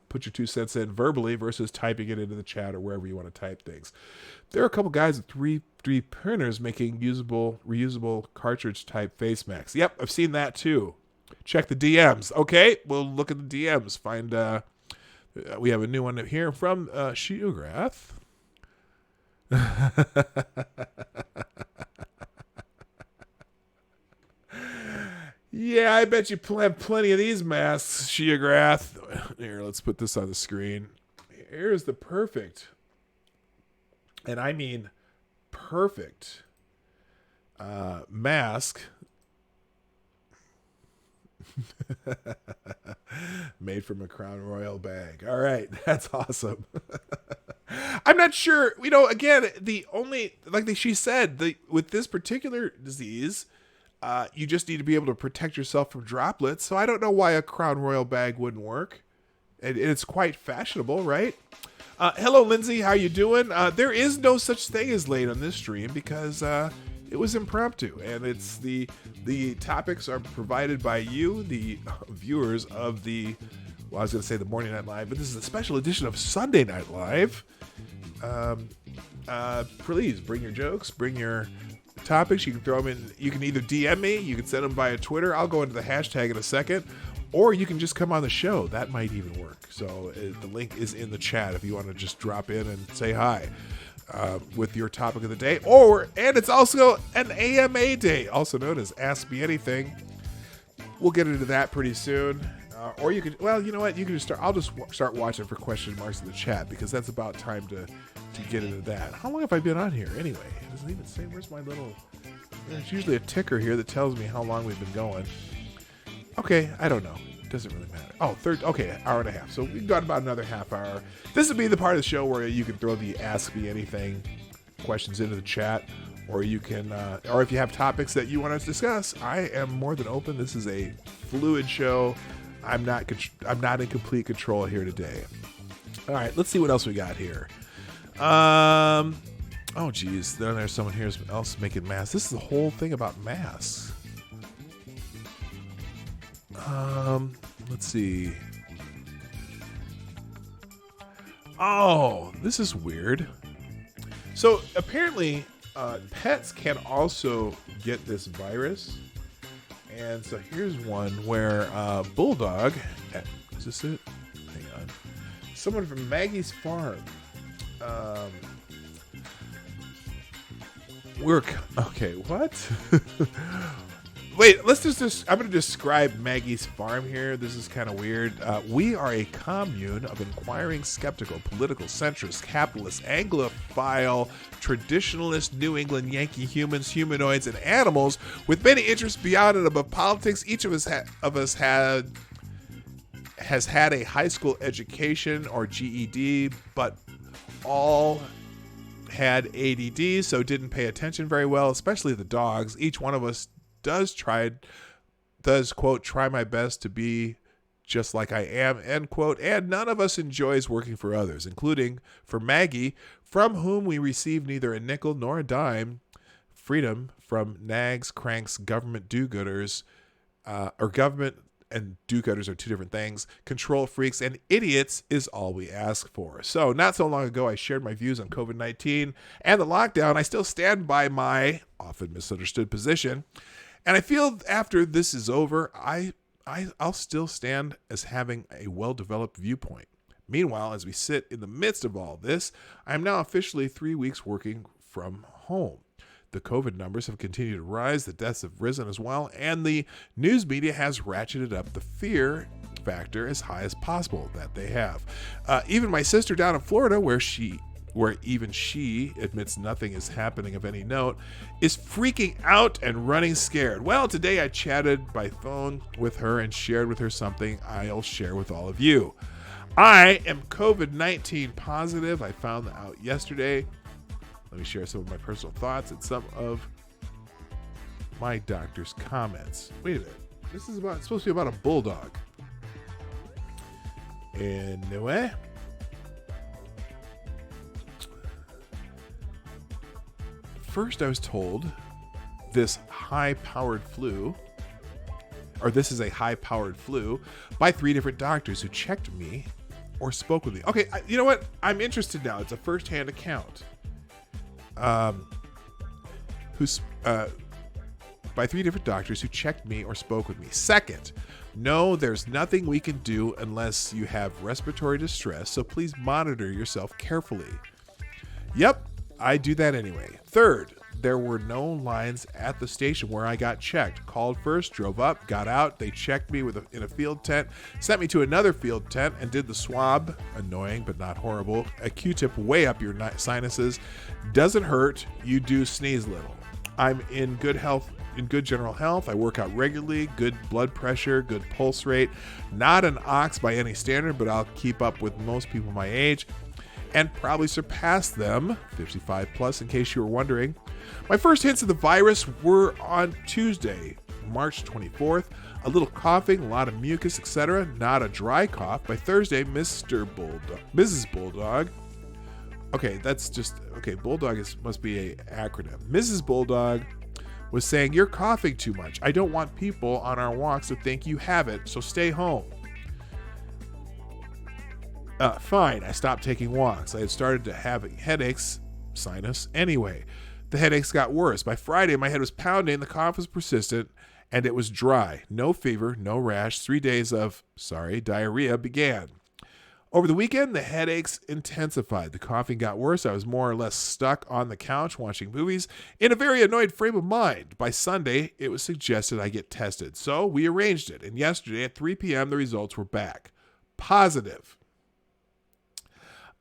put your 2 cents in verbally versus typing it into the chat or wherever you want to type things. There are a couple guys with 3D printers making reusable cartridge type face masks. Yep, I've seen that too. Check the DMs. Okay, we'll look at the DMs. Find we have a new one here from Shiograth. Yeah, I bet you have plenty of these masks, Shiograth. Here, let's put this on the screen. Here's the perfect, and I mean perfect, mask made from a Crown Royal bag. All right, that's awesome. I'm not sure, again, the only, like she said, with this particular disease, you just need to be able to protect yourself from droplets. So I don't know why a Crown Royal bag wouldn't work. And it's quite fashionable, right? Hello, Lindsay. How you doing? There is no such thing as late on this stream because it was impromptu, and it's the topics are provided by you, the viewers of the. Well, I was going to say the Morning Night Live, but this is a special edition of Sunday Night Live. Please bring your jokes, bring your topics. You can throw them in. You can either DM me, you can send them via Twitter. I'll go into the hashtag in a second. Or you can just come on the show. That might even work. So the link is in the chat if you want to just drop in and say hi with your topic of the day. And it's also an AMA day, also known as Ask Me Anything. We'll get into that pretty soon. Or you could, well, you know what? You can just start. I'll just start watching for question marks in the chat because that's about time to get into that. How long have I been on here anyway? It doesn't even say. Where's my little? There's usually a ticker here that tells me how long we've been going. Okay, I don't know. It doesn't really matter. Oh, hour and a half. So we've got about another half hour. This would be the part of the show where you can throw the Ask Me Anything questions into the chat, or you can, or if you have topics that you want us to discuss, I am more than open. This is a fluid show. I'm not in complete control here today. All right, let's see what else we got here. Oh, geez. Then there's someone here else making masks. This is the whole thing about masks. Let's see. Oh, this is weird. So apparently, pets can also get this virus. And so here's one where Bulldog, is this it? Hang on. Someone from Maggie's Farm. Okay, what? Wait, I'm going to describe Maggie's Farm here. This is kind of weird. We are a commune of inquiring, skeptical, political, centrist, capitalist, Anglophile, traditionalist, New England Yankee humans, humanoids, and animals with many interests beyond and above politics. Each of us has had a high school education or GED, but all had ADD, so didn't pay attention very well, especially the dogs. Each one of us does quote, try my best to be just like I am, end quote, and none of us enjoys working for others, including for Maggie, from whom we receive neither a nickel nor a dime. Freedom from nags, cranks, government do-gooders, or government and do-gooders are two different things. Control freaks and idiots is all we ask for. So not so long ago, I shared my views on COVID-19 and the lockdown. I still stand by my often misunderstood position. And I feel after this is over, I'll still stand as having a well-developed viewpoint. Meanwhile, as we sit in the midst of all this, I am now officially 3 weeks working from home. The COVID numbers have continued to rise, the deaths have risen as well, and the news media has ratcheted up the fear factor as high as possible that they have. Even my sister down in Florida, where even she admits nothing is happening of any note, is freaking out and running scared. Well, today I chatted by phone with her and shared with her something I'll share with all of you. I am COVID-19 positive. I found that out yesterday. Let me share some of my personal thoughts and some of my doctor's comments. Wait a minute. This is supposed to be about a bulldog. Anyway. First, I was told this is a high-powered flu by 3 different doctors who checked me or spoke with me. Okay, you know what? I'm interested now. It's a first-hand account. By 3 different doctors who checked me or spoke with me. Second, no, there's nothing we can do unless you have respiratory distress, so please monitor yourself carefully. Yep, I do that anyway. Third, there were no lines at the station where I got checked. Called first, drove up, got out. They checked me in a field tent, sent me to another field tent, and did the swab. Annoying, but not horrible. A Q-tip way up your sinuses. Doesn't hurt. You do sneeze little. I'm in good health. In good general health. I work out regularly, good blood pressure, good pulse rate. Not an ox by any standard, but I'll keep up with most people my age and probably surpass them, 55 plus, in case you were wondering. My first hints of the virus were on Tuesday, March 24th. A little coughing, a lot of mucus, etc. Not a dry cough. By Thursday, Mrs. Bulldog. Okay, that's just, okay, Bulldog must be a acronym. Mrs. Bulldog was saying, "You're coughing too much. I don't want people on our walks to think you have it, so stay home." Fine, I stopped taking walks. I had started to have headaches, sinus, anyway. The headaches got worse. By Friday, my head was pounding, the cough was persistent, and it was dry. No fever, no rash. 3 days of, diarrhea began. Over the weekend, the headaches intensified. The coughing got worse. I was more or less stuck on the couch watching movies in a very annoyed frame of mind. By Sunday, it was suggested I get tested. So we arranged it. And yesterday at 3 p.m., the results were back. Positive.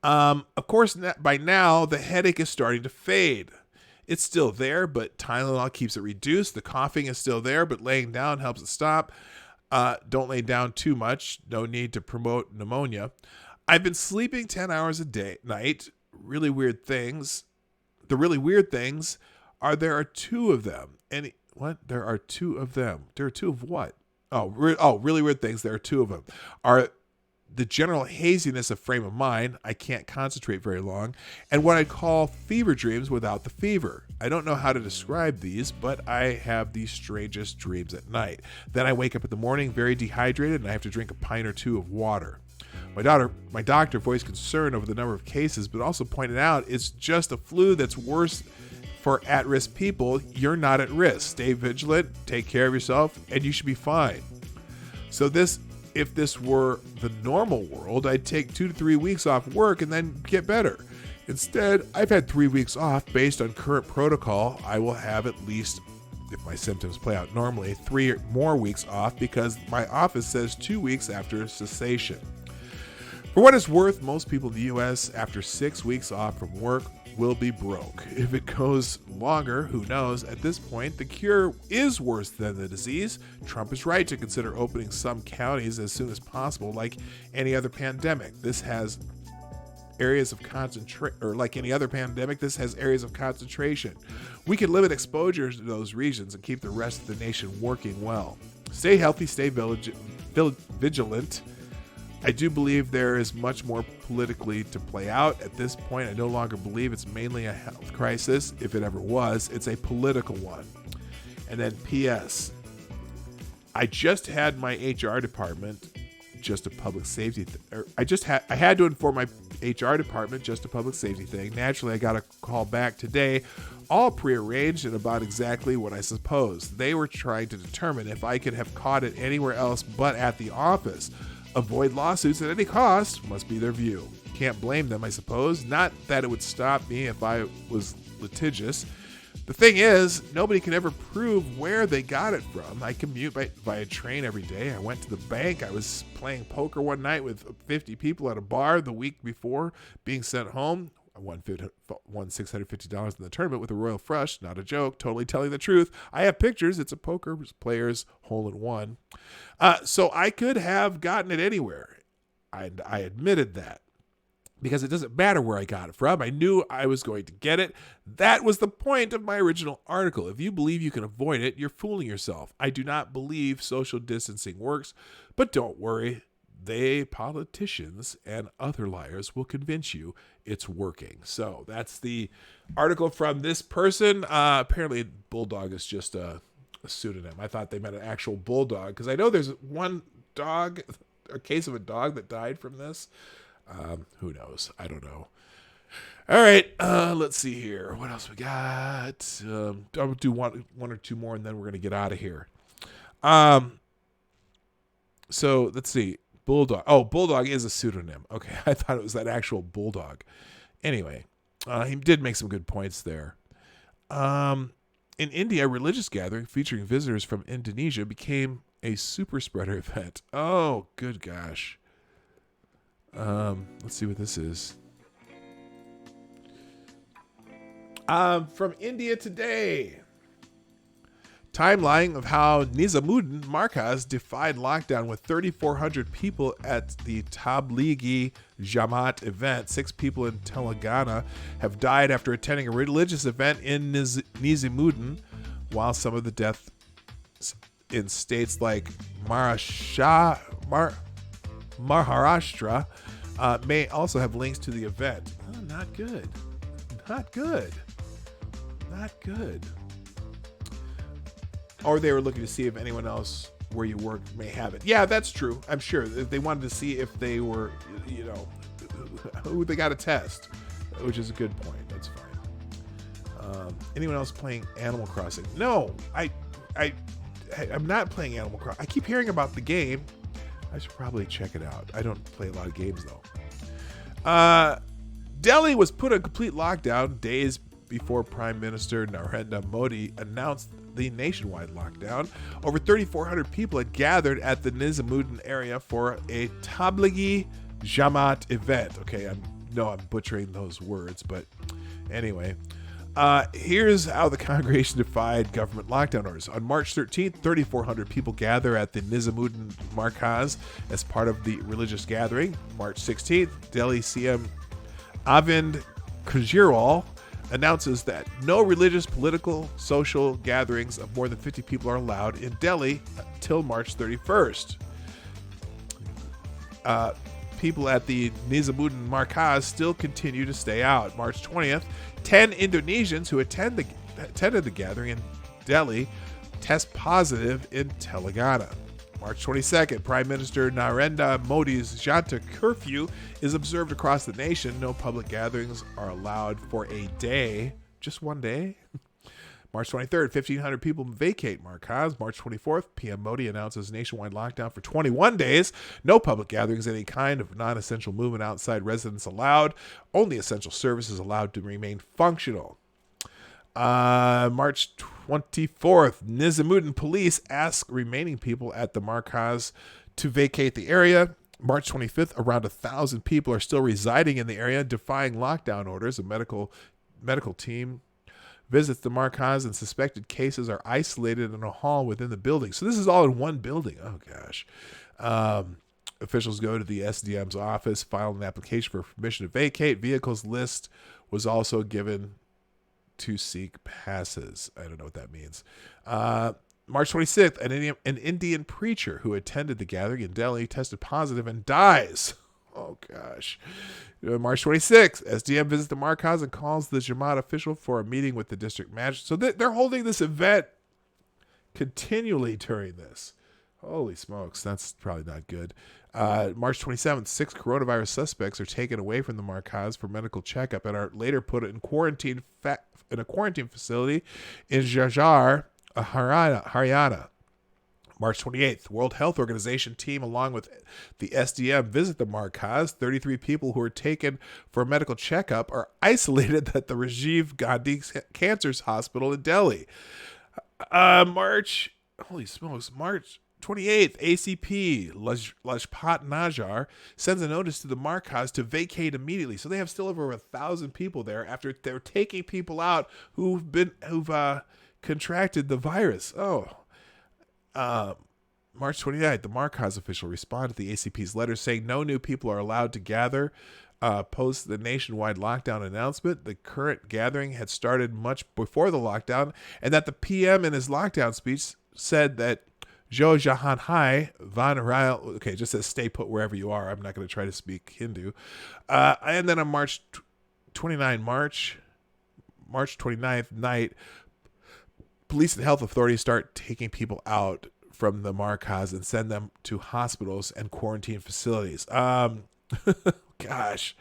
Of course, by now, the headache is starting to fade. It's still there, but Tylenol keeps it reduced. The coughing is still there, but laying down helps it stop. Don't lay down too much. No need to promote pneumonia. I've been sleeping 10 hours a night. Really weird things. The really weird things are there are two of them. What? There are two of them. There are two of what? Really weird things. There are two of them. Are the general haziness of frame of mind, I can't concentrate very long, and what I call fever dreams without the fever. I don't know how to describe these, but I have the strangest dreams at night. Then I wake up in the morning very dehydrated and I have to drink a pint or two of water. My doctor voiced concern over the number of cases, but also pointed out it's just a flu that's worse for at-risk people. You're not at risk. Stay vigilant, take care of yourself, and you should be fine. So if this were the normal world, I'd take 2 to 3 weeks off work and then get better. Instead, I've had 3 weeks off based on current protocol. I will have at least, if my symptoms play out normally, 3 more weeks off because my office says 2 weeks after cessation. For what it's worth, most people in the U.S. after 6 weeks off from work will be broke. If it goes longer, who knows? At this point, the cure is worse than the disease. Trump is right to consider opening some counties as soon as possible, like any other pandemic. This has areas of like any other pandemic, this has areas of concentration. We can limit exposure to those regions and keep the rest of the nation working well. Stay healthy, stay vigilant. I do believe there is much more politically to play out. At this point, I no longer believe it's mainly a health crisis. If it ever was, it's a political one. And then P.S. I just had my HR department, just a public safety I had to inform my HR department, just a public safety thing. Naturally, I got a call back today, all prearranged and about exactly what I supposed. They were trying to determine if I could have caught it anywhere else but at the office. Avoid lawsuits at any cost must be their view. Can't blame them, I suppose. Not that it would stop me if I was litigious. The thing is, nobody can ever prove where they got it from. I commute via train every day. I went to the bank. I was playing poker one night with 50 people at a bar the week before being sent home. I won $650 in the tournament with a Royal Flush. Not a joke. Totally telling the truth. I have pictures. It's a poker player's hole-in-one. So I could have gotten it anywhere. I admitted that. Because it doesn't matter where I got it from. I knew I was going to get it. That was the point of my original article. If you believe you can avoid it, you're fooling yourself. I do not believe social distancing works, but don't worry. They, politicians, and other liars will convince you it's working. So that's the article from this person. Apparently, Bulldog is just a pseudonym. I thought they meant an actual bulldog because I know there's one dog, a case of a dog that died from this. Who knows? I don't know. All right, let's see here. What else we got? I'll do one or two more, and then we're going to get out of here. So let's see. Bulldog. Oh, Bulldog is a pseudonym. Okay, I thought it was that actual bulldog. Anyway, he did make some good points there. In India, a religious gathering featuring visitors from Indonesia became a super spreader event. Oh, good gosh. Let's see what this is. From India Today. Timeline of how Nizamuddin Markaz defied lockdown with 3,400 people at the Tablighi Jamaat event. 6 people in Telangana have died after attending a religious event in Nizamuddin, while some of the deaths in states like Maharashtra may also have links to the event. Oh, not good. Not good. Not good. Or they were looking to see if anyone else where you work may have it. Yeah, that's true. I'm sure they wanted to see if they were, who they got to test, which is a good point. That's fine. Anyone else playing Animal Crossing? No, I'm not playing Animal Crossing. I keep hearing about the game. I should probably check it out. I don't play a lot of games though. Delhi was put on complete lockdown days before Prime Minister Narendra Modi announced the nationwide lockdown. Over 3,400 people had gathered at the Nizamuddin area for a Tablighi Jamaat event. Okay, I'm butchering those words, but anyway. Here's how the congregation defied government lockdown orders. On March 13th, 3,400 people gather at the Nizamuddin Markaz as part of the religious gathering. March 16th, Delhi CM Arvind Kejriwal announces that no religious, political, social gatherings of more than 50 people are allowed in Delhi until March 31st. People at the Nizamuddin Markaz still continue to stay out. March 20th, 10 Indonesians who attended the gathering in Delhi test positive in Telangana. March 22nd, Prime Minister Narendra Modi's Janta curfew is observed across the nation. No public gatherings are allowed for a day. Just one day? March 23rd, 1,500 people vacate Markaz. March 24th, PM Modi announces nationwide lockdown for 21 days. No public gatherings, any kind of non-essential movement outside residence allowed. Only essential services allowed to remain functional. March 24th, Nizamuddin police ask remaining people at the Markaz to vacate the area. March 25th, around 1,000 people are still residing in the area, defying lockdown orders. A medical team visits the Markaz, and suspected cases are isolated in a hall within the building. So this is all in one building. Oh, gosh. Officials go to the SDM's office, file an application for permission to vacate. Vehicles list was also given to seek passes. I don't know what that means. March 26th, an Indian preacher who attended the gathering in Delhi tested positive and dies. Oh, gosh. March 26th, SDM visits the Markaz and calls the Jamaat official for a meeting with the district magistrate. So they're holding this event continually during this. Holy smokes, that's probably not good. March 27th, 6 coronavirus suspects are taken away from the Markaz for medical checkup and are later put in quarantine in a quarantine facility in Jhajjar, Haryana. March 28th, World Health Organization team along with the SDM visit the Markaz. 33 people who are taken for a medical checkup are isolated at the Rajiv Gandhi Cancer Hospital in Delhi. March 28th, ACP Lajpat Najar sends a notice to the Markaz to vacate immediately. So they have still over 1,000 people there after they're taking people out who've contracted the virus. March 29th, the Markaz official responded to the ACP's letter saying no new people are allowed to gather. Post the nationwide lockdown announcement, the current gathering had started much before the lockdown, and that the PM in his lockdown speech said that Jo Jahan Hai Van Rail, okay, just says stay put wherever you are. I'm not going to try to speak Hindu. And then on March 29th night, police and health authorities start taking people out from the Markaz and send them to hospitals and quarantine facilities. gosh.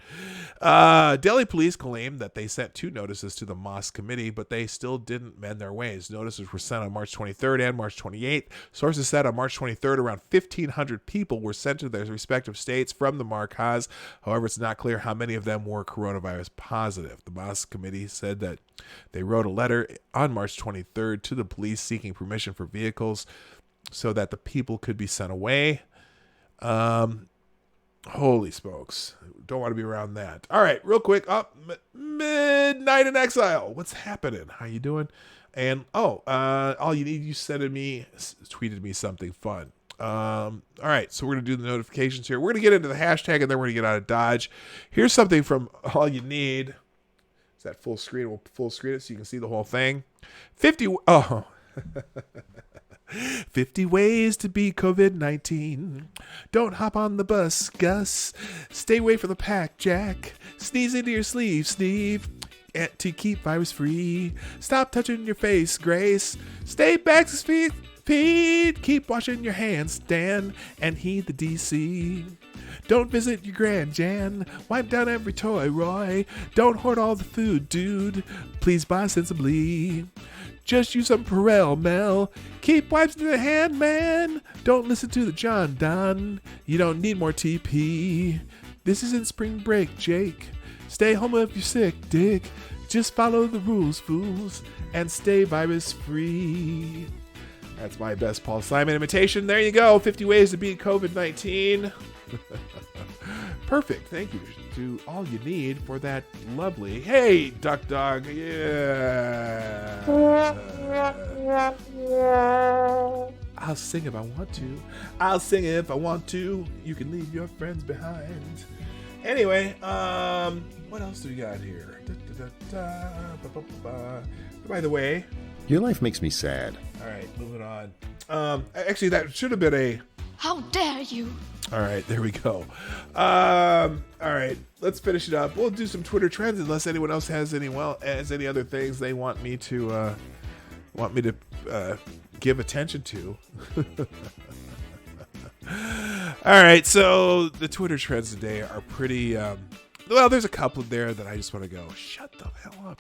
Delhi police claim that they sent 2 notices to the mosque committee, but they still didn't mend their ways. Notices were sent on March 23rd and March 28th. Sources said on March 23rd, around 1,500 people were sent to their respective states from the markaz. However, it's not clear how many of them were coronavirus positive. The mosque committee said that they wrote a letter on March 23rd to the police seeking permission for vehicles so that the people could be sent away. Holy smokes. Don't want to be around that. All right, real quick. Midnight in Exile. What's happening? How you doing? And, all you need, you tweeted me something fun. All right, so we're going to do the notifications here. We're going to get into the hashtag, and then we're going to get out of Dodge. Here's something from All You Need. Is that full screen? We'll full screen it so you can see the whole thing. 50 ways to beat COVID-19. Don't hop on the bus, Gus. Stay away from the pack, Jack. Sneeze into your sleeve, Steve. And to keep virus free. Stop touching your face, Grace. Stay back 6 feet. Keep washing your hands, Dan. And heed the DC. Don't visit your Grand Jan. Wipe down every toy, Roy. Don't hoard all the food, dude. Please buy sensibly. Just use some Perel, Mel. Keep wipes in the hand, man. Don't listen to the John Don. You don't need more TP. This isn't spring break, Jake. Stay home if you're sick, Dick. Just follow the rules, fools. And stay virus free. That's my best Paul Simon imitation. There you go. 50 ways to beat COVID-19. Perfect. Thank you to All You Need for that lovely. Hey, Duck Dog. Yeah. I'll sing if I want to. I'll sing if I want to. You can leave your friends behind. Anyway, what else do we got here? By the way, your life makes me sad. All right, moving on. Actually, that should have been a. How dare you? All right, there we go. All right, let's finish it up. We'll do some Twitter trends unless anyone else has any other things they want me to give attention to. All right, so the Twitter trends today are pretty. Well, there's a couple there that I just want to go. Shut the hell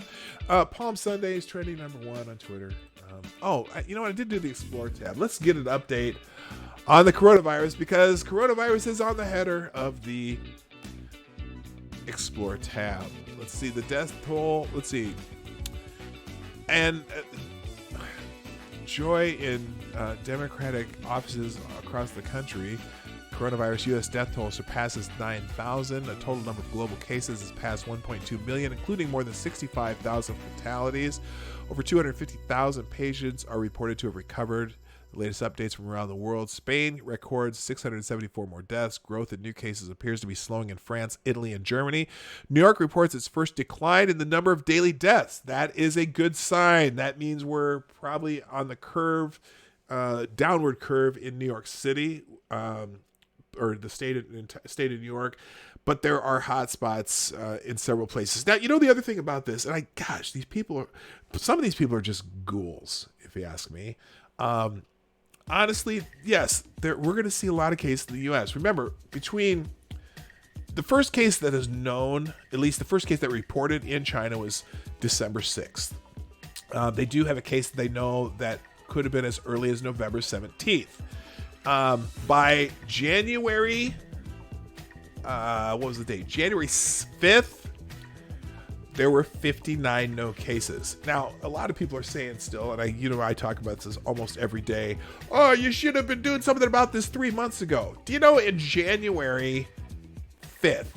up. Palm Sunday is trending #1 on Twitter. You know what? I did do the Explore tab. Let's get an update on the coronavirus because coronavirus is on the header of the Explore tab. Let's see the death toll. Let's see. And joy in Democratic offices across the country. Coronavirus U.S. death toll surpasses 9,000. The total number of global cases has passed 1.2 million, including more than 65,000 fatalities. Over 250,000 patients are reported to have recovered. The latest updates from around the world. Spain records 674 more deaths. Growth in new cases appears to be slowing in France, Italy, and Germany. New York reports its first decline in the number of daily deaths. That is a good sign. That means we're probably on the curve, downward curve in New York City. Or the state of New York, but there are hot spots in several places. Now, you know the other thing about this, and some of these people are just ghouls, if you ask me. Honestly, yes, we're going to see a lot of cases in the U.S. Remember, between the first case that is known, at least the first case that reported in China was December 6th. They do have a case that they know that could have been as early as November 17th. By January, what was the date? January 5th, there were 59 no cases. Now, a lot of people are saying still, and I talk about this almost every day. Oh, you should have been doing something about this 3 months ago. Do you know in January 5th,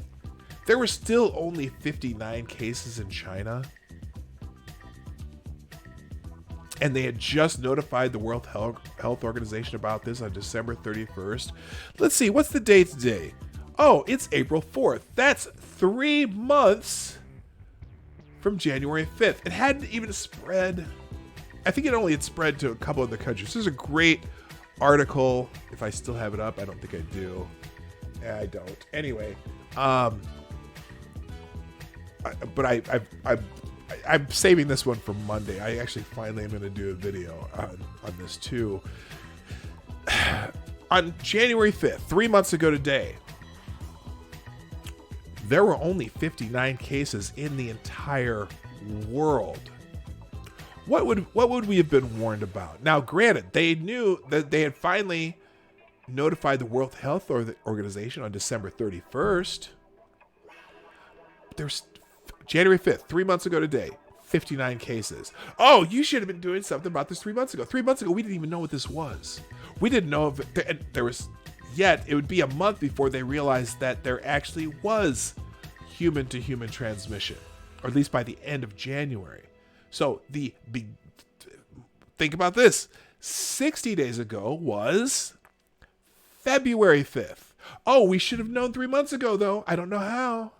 there were still only 59 cases in China? And they had just notified the World Health Organization about this on December 31st. Let's see, what's the date today? Oh, it's April 4th. That's 3 months from January 5th. It hadn't even spread. I think it only had spread to a couple of the countries. There's a great article. If I still have it up, I don't think I do. I don't. Anyway, I'm saving this one for Monday. I actually finally am going to do a video on this too. On January 5th, 3 months ago today, there were only 59 cases in the entire world. What would we have been warned about? Now, granted, they knew that they had finally notified the World Health Organization on December 31st. There's January 5th, 3 months ago today, 59 cases. Oh, you should have been doing something about this 3 months ago. 3 months ago, we didn't even know what this was. We didn't know if there was yet. It would be a month before they realized that there actually was human-to-human transmission, or at least by the end of January. So think about this. 60 days ago was February 5th. Oh, we should have known 3 months ago, though. I don't know how.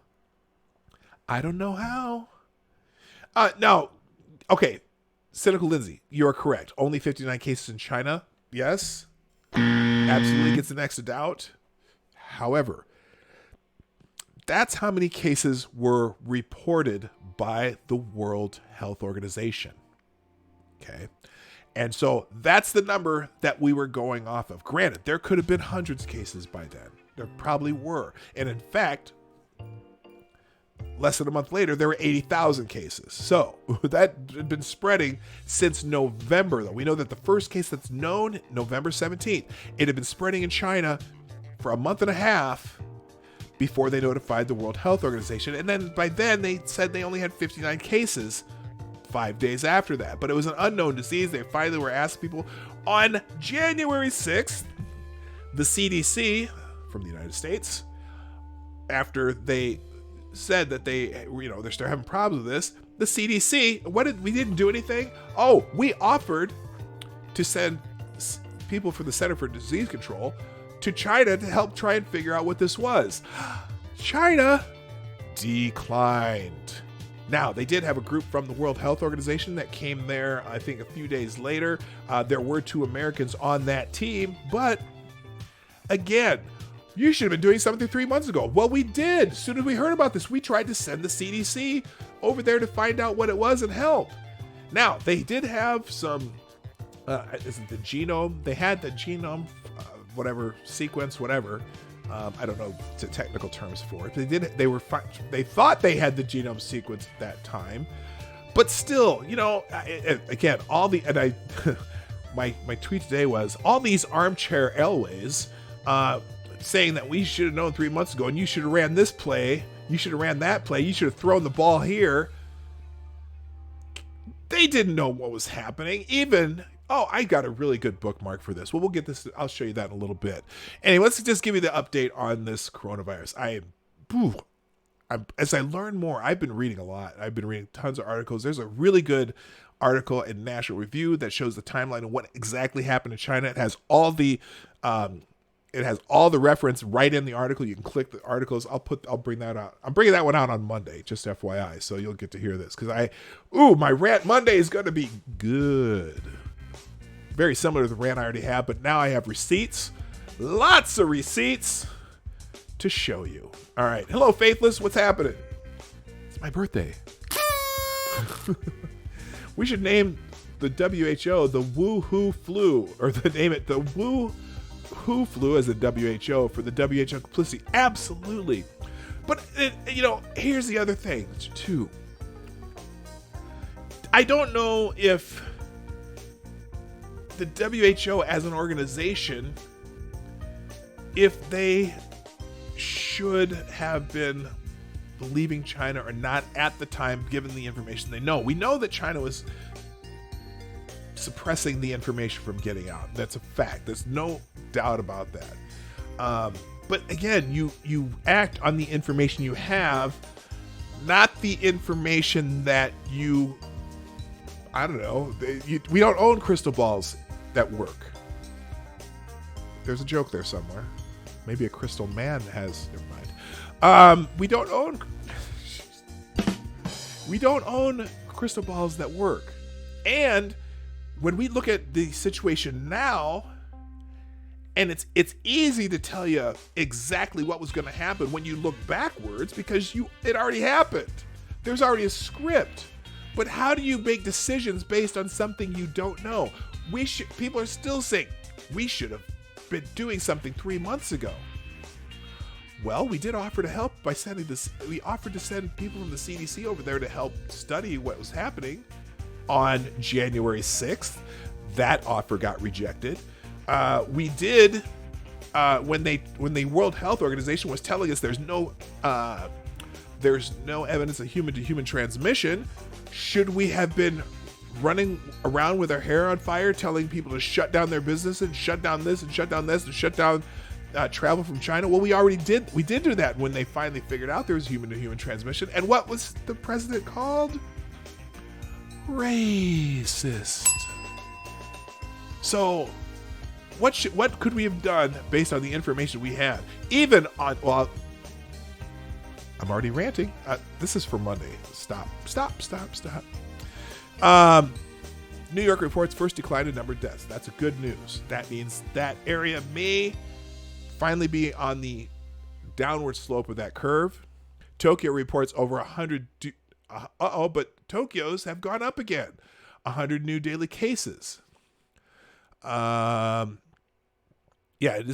Now, okay, Cynical Lindsay, you're correct. Only 59 cases in China. Yes. Absolutely gets the next doubt. However, that's how many cases were reported by the World Health Organization. Okay. And so that's the number that we were going off of. Granted, there could have been hundreds of cases by then. There probably were. And in fact, less than a month later, there were 80,000 cases. So that had been spreading since November, though. We know that the first case that's known, November 17th, it had been spreading in China for a month and a half before they notified the World Health Organization. And then by then, they said they only had 59 cases 5 days after that. But it was an unknown disease. They finally were asking people. On January 6th, the CDC from the United States, after they said that they're still having problems with this, the CDC, we didn't do anything. Oh, we offered to send people from the Center for Disease Control to China to help try and figure out what this was. China declined. Now, they did have a group from the World Health Organization that came there, I think, a few days later. There were 2 Americans on that team, but again, you should have been doing something 3 months ago. Well, we did. As soon as we heard about this, we tried to send the CDC over there to find out what it was and help. Now, they did have some, isn't the genome? They had the genome, whatever, sequence, whatever. I don't know the technical terms for it. They thought they had the genome sequence at that time. But still, again, my tweet today was, all these armchair Elways, saying that we should have known 3 months ago and you should have ran this play, you should have ran that play, you should have thrown the ball here. They didn't know what was happening. I got a really good bookmark for this. Well, we'll get this. I'll show you that in a little bit. Anyway, let's just give you the update on this coronavirus. As I learn more, I've been reading a lot. I've been reading tons of articles. There's a really good article in National Review that shows the timeline of what exactly happened in China. It has all the reference right in the article. You can click the articles. I'll bring that out. I'm bringing that one out on Monday, just FYI. So you'll get to hear this my rant Monday is going to be good. Very similar to the rant I already have, but now I have receipts. Lots of receipts to show you. All right. Hello, Faithless. What's happening? It's my birthday. We should name the WHO the Woo-Hoo Flu, or name it the Woo-Hoo Flu as the WHO for the WHO complicity. Absolutely. But, here's the other thing, too. I don't know if the WHO as an organization, if they should have been believing China or not at the time, given the information they know. We know that China was suppressing the information from getting out. That's a fact. There's no doubt about that. But again, you act on the information you have, not the information that we don't own crystal balls that work. There's a joke there somewhere. Maybe a crystal man has. Never mind. We don't own crystal balls that work. And when we look at the situation now, and it's easy to tell you exactly what was going to happen when you look backwards, because it already happened. There's already a script. But how do you make decisions based on something you don't know? People are still saying we should have been doing something 3 months ago. Well, we did offer to help by sending this. We offered to send people from the CDC over there to help study what was happening on January 6th. That offer got rejected. We did when the World Health Organization was telling us there's no evidence of human-to-human transmission. Should we have been running around with our hair on fire, telling people to shut down their businesses, shut down this and shut down this, and shut down travel from China? Well, we already did. We did do that when they finally figured out there was human-to-human transmission. And what was the president called? Racist. So, what could we have done based on the information we had? Even on, well, I'm already ranting. This is for Monday. Stop. New York reports first decline in number of deaths. That's a good news. That means that area may finally be on the downward slope of that curve. Tokyo reports over 100. But Tokyo's have gone up again. 100 new daily cases. This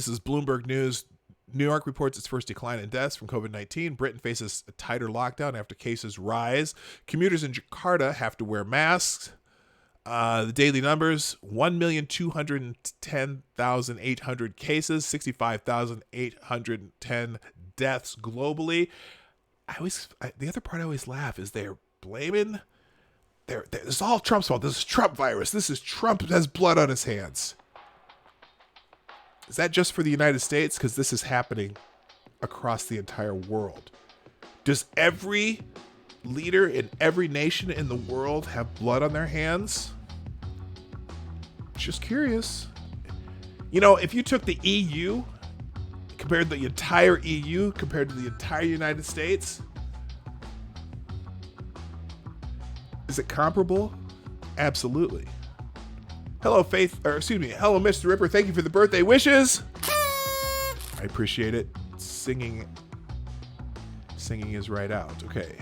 is Bloomberg News. New York reports its first decline in deaths from COVID-19. Britain faces a tighter lockdown after cases rise. Commuters in Jakarta have to wear masks. The daily numbers, 1,210,800 cases, 65,810 deaths globally. The other part I always laugh is they're blaming, it's all Trump's fault. This is Trump virus. This is Trump has blood on his hands. Is that just for the United States? Because this is happening across the entire world. Does every leader in every nation in the world have blood on their hands? Just curious. You know, if you took the EU, compared the entire EU, compared to the entire United States, is it comparable? Absolutely. Hello, hello, Mr. Ripper. Thank you for the birthday wishes. I appreciate it. Singing is right out. Okay.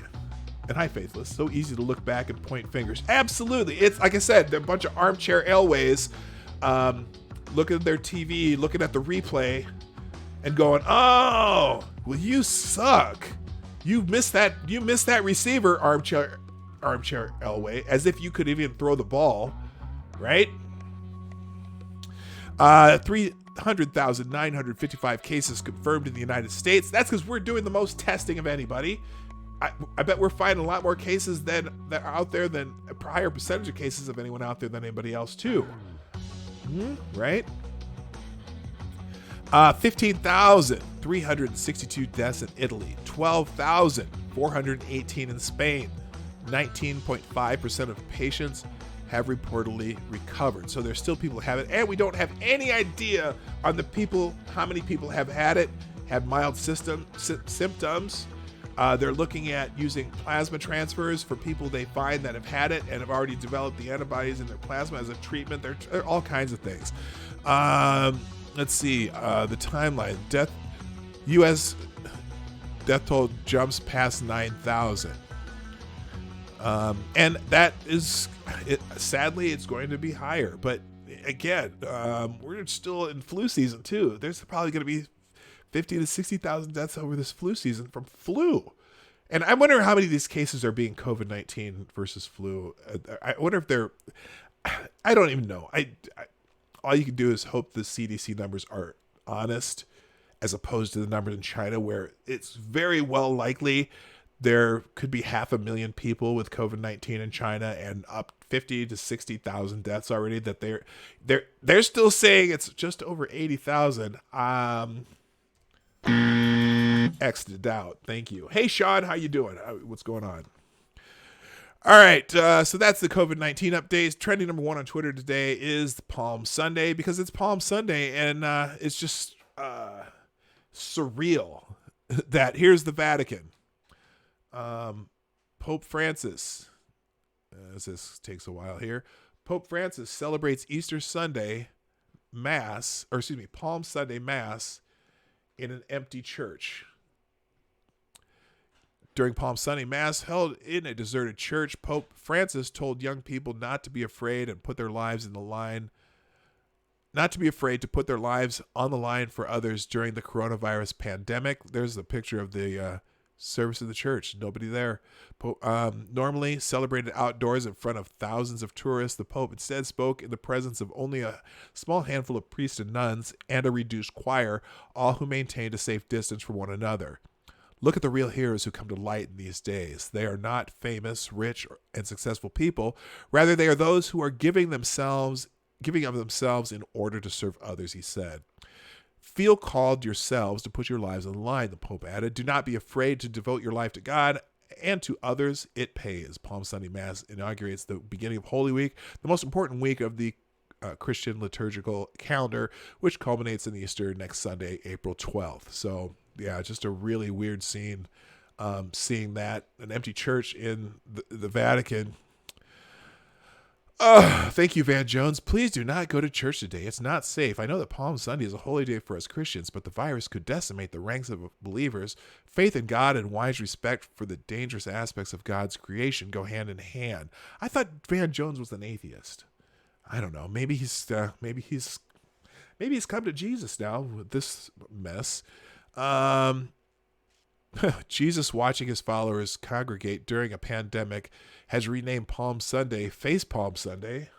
And hi, Faithless. So easy to look back and point fingers. Absolutely. It's like I said, they're a bunch of armchair Elways looking at their TV, looking at the replay, and going, "Oh, well, you suck. You missed that receiver, armchair Elway," as if you could even throw the ball, right? 300,955 cases confirmed in the United States. That's because we're doing the most testing of anybody. I bet we're finding a lot more cases that are out there than a higher percentage of cases of anyone out there than anybody else too. Right? 15,362 deaths in Italy, 12,418 in Spain. 19.5% of patients have reportedly recovered. So there's still people who have it, and we don't have any idea on how many people have had it, had mild symptoms. They're looking at using plasma transfers for people they find that have had it and have already developed the antibodies in their plasma as a treatment. There are all kinds of things. Let's see, the timeline. U.S. death toll jumps past 9,000. And that is, sadly, it's going to be higher. But again, we're still in flu season too. There's probably going to be 50 to 60,000 deaths over this flu season from flu. And I wonder how many of these cases are being COVID-19 versus flu. I wonder if they're, I don't even know. All you can do is hope the CDC numbers are honest, as opposed to the numbers in China, where it's very well likely there could be 500,000 people with COVID-19 in China and up 50 to 60,000 deaths already. That they're still saying it's just over 80,000. Exit out. Thank you. Hey, Sean, how you doing? What's going on? All right, so that's the COVID-19 updates. Trending number 1 on Twitter today is Palm Sunday, because it's Palm Sunday, and it's just surreal that here's the Vatican. Pope Francis, as this takes a while here, Pope Francis celebrates Easter Sunday Mass, Palm Sunday Mass in an empty church. During Palm Sunday Mass held in a deserted church, Pope Francis told young people not to be afraid and put their lives in the line. not to be afraid to put their lives on the line for others during the coronavirus pandemic. There's a picture of the service of the church. Nobody there. Normally celebrated outdoors in front of thousands of tourists, the Pope instead spoke in the presence of only a small handful of priests and nuns and a reduced choir, all who maintained a safe distance from one another. Look at the real heroes who come to light in these days. They are not famous, rich, and successful people. Rather, they are those who are giving of themselves in order to serve others, he said. Feel called yourselves to put your lives on the line, the Pope added. Do not be afraid to devote your life to God and to others. It pays. Palm Sunday Mass inaugurates the beginning of Holy Week, the most important week of the Christian liturgical calendar, which culminates in Easter next Sunday, April 12th. So, yeah, just a really weird scene, seeing that, an empty church in the Vatican. Thank you, Van Jones. Please do not go to church today. It's not safe. I know that Palm Sunday is a holy day for us Christians, but the virus could decimate the ranks of believers. Faith in God and wise respect for the dangerous aspects of God's creation go hand in hand. I thought Van Jones was an atheist. I don't know. Maybe he's come to Jesus now with this mess. Jesus watching his followers congregate during a pandemic has renamed Palm Sunday Face Palm Sunday.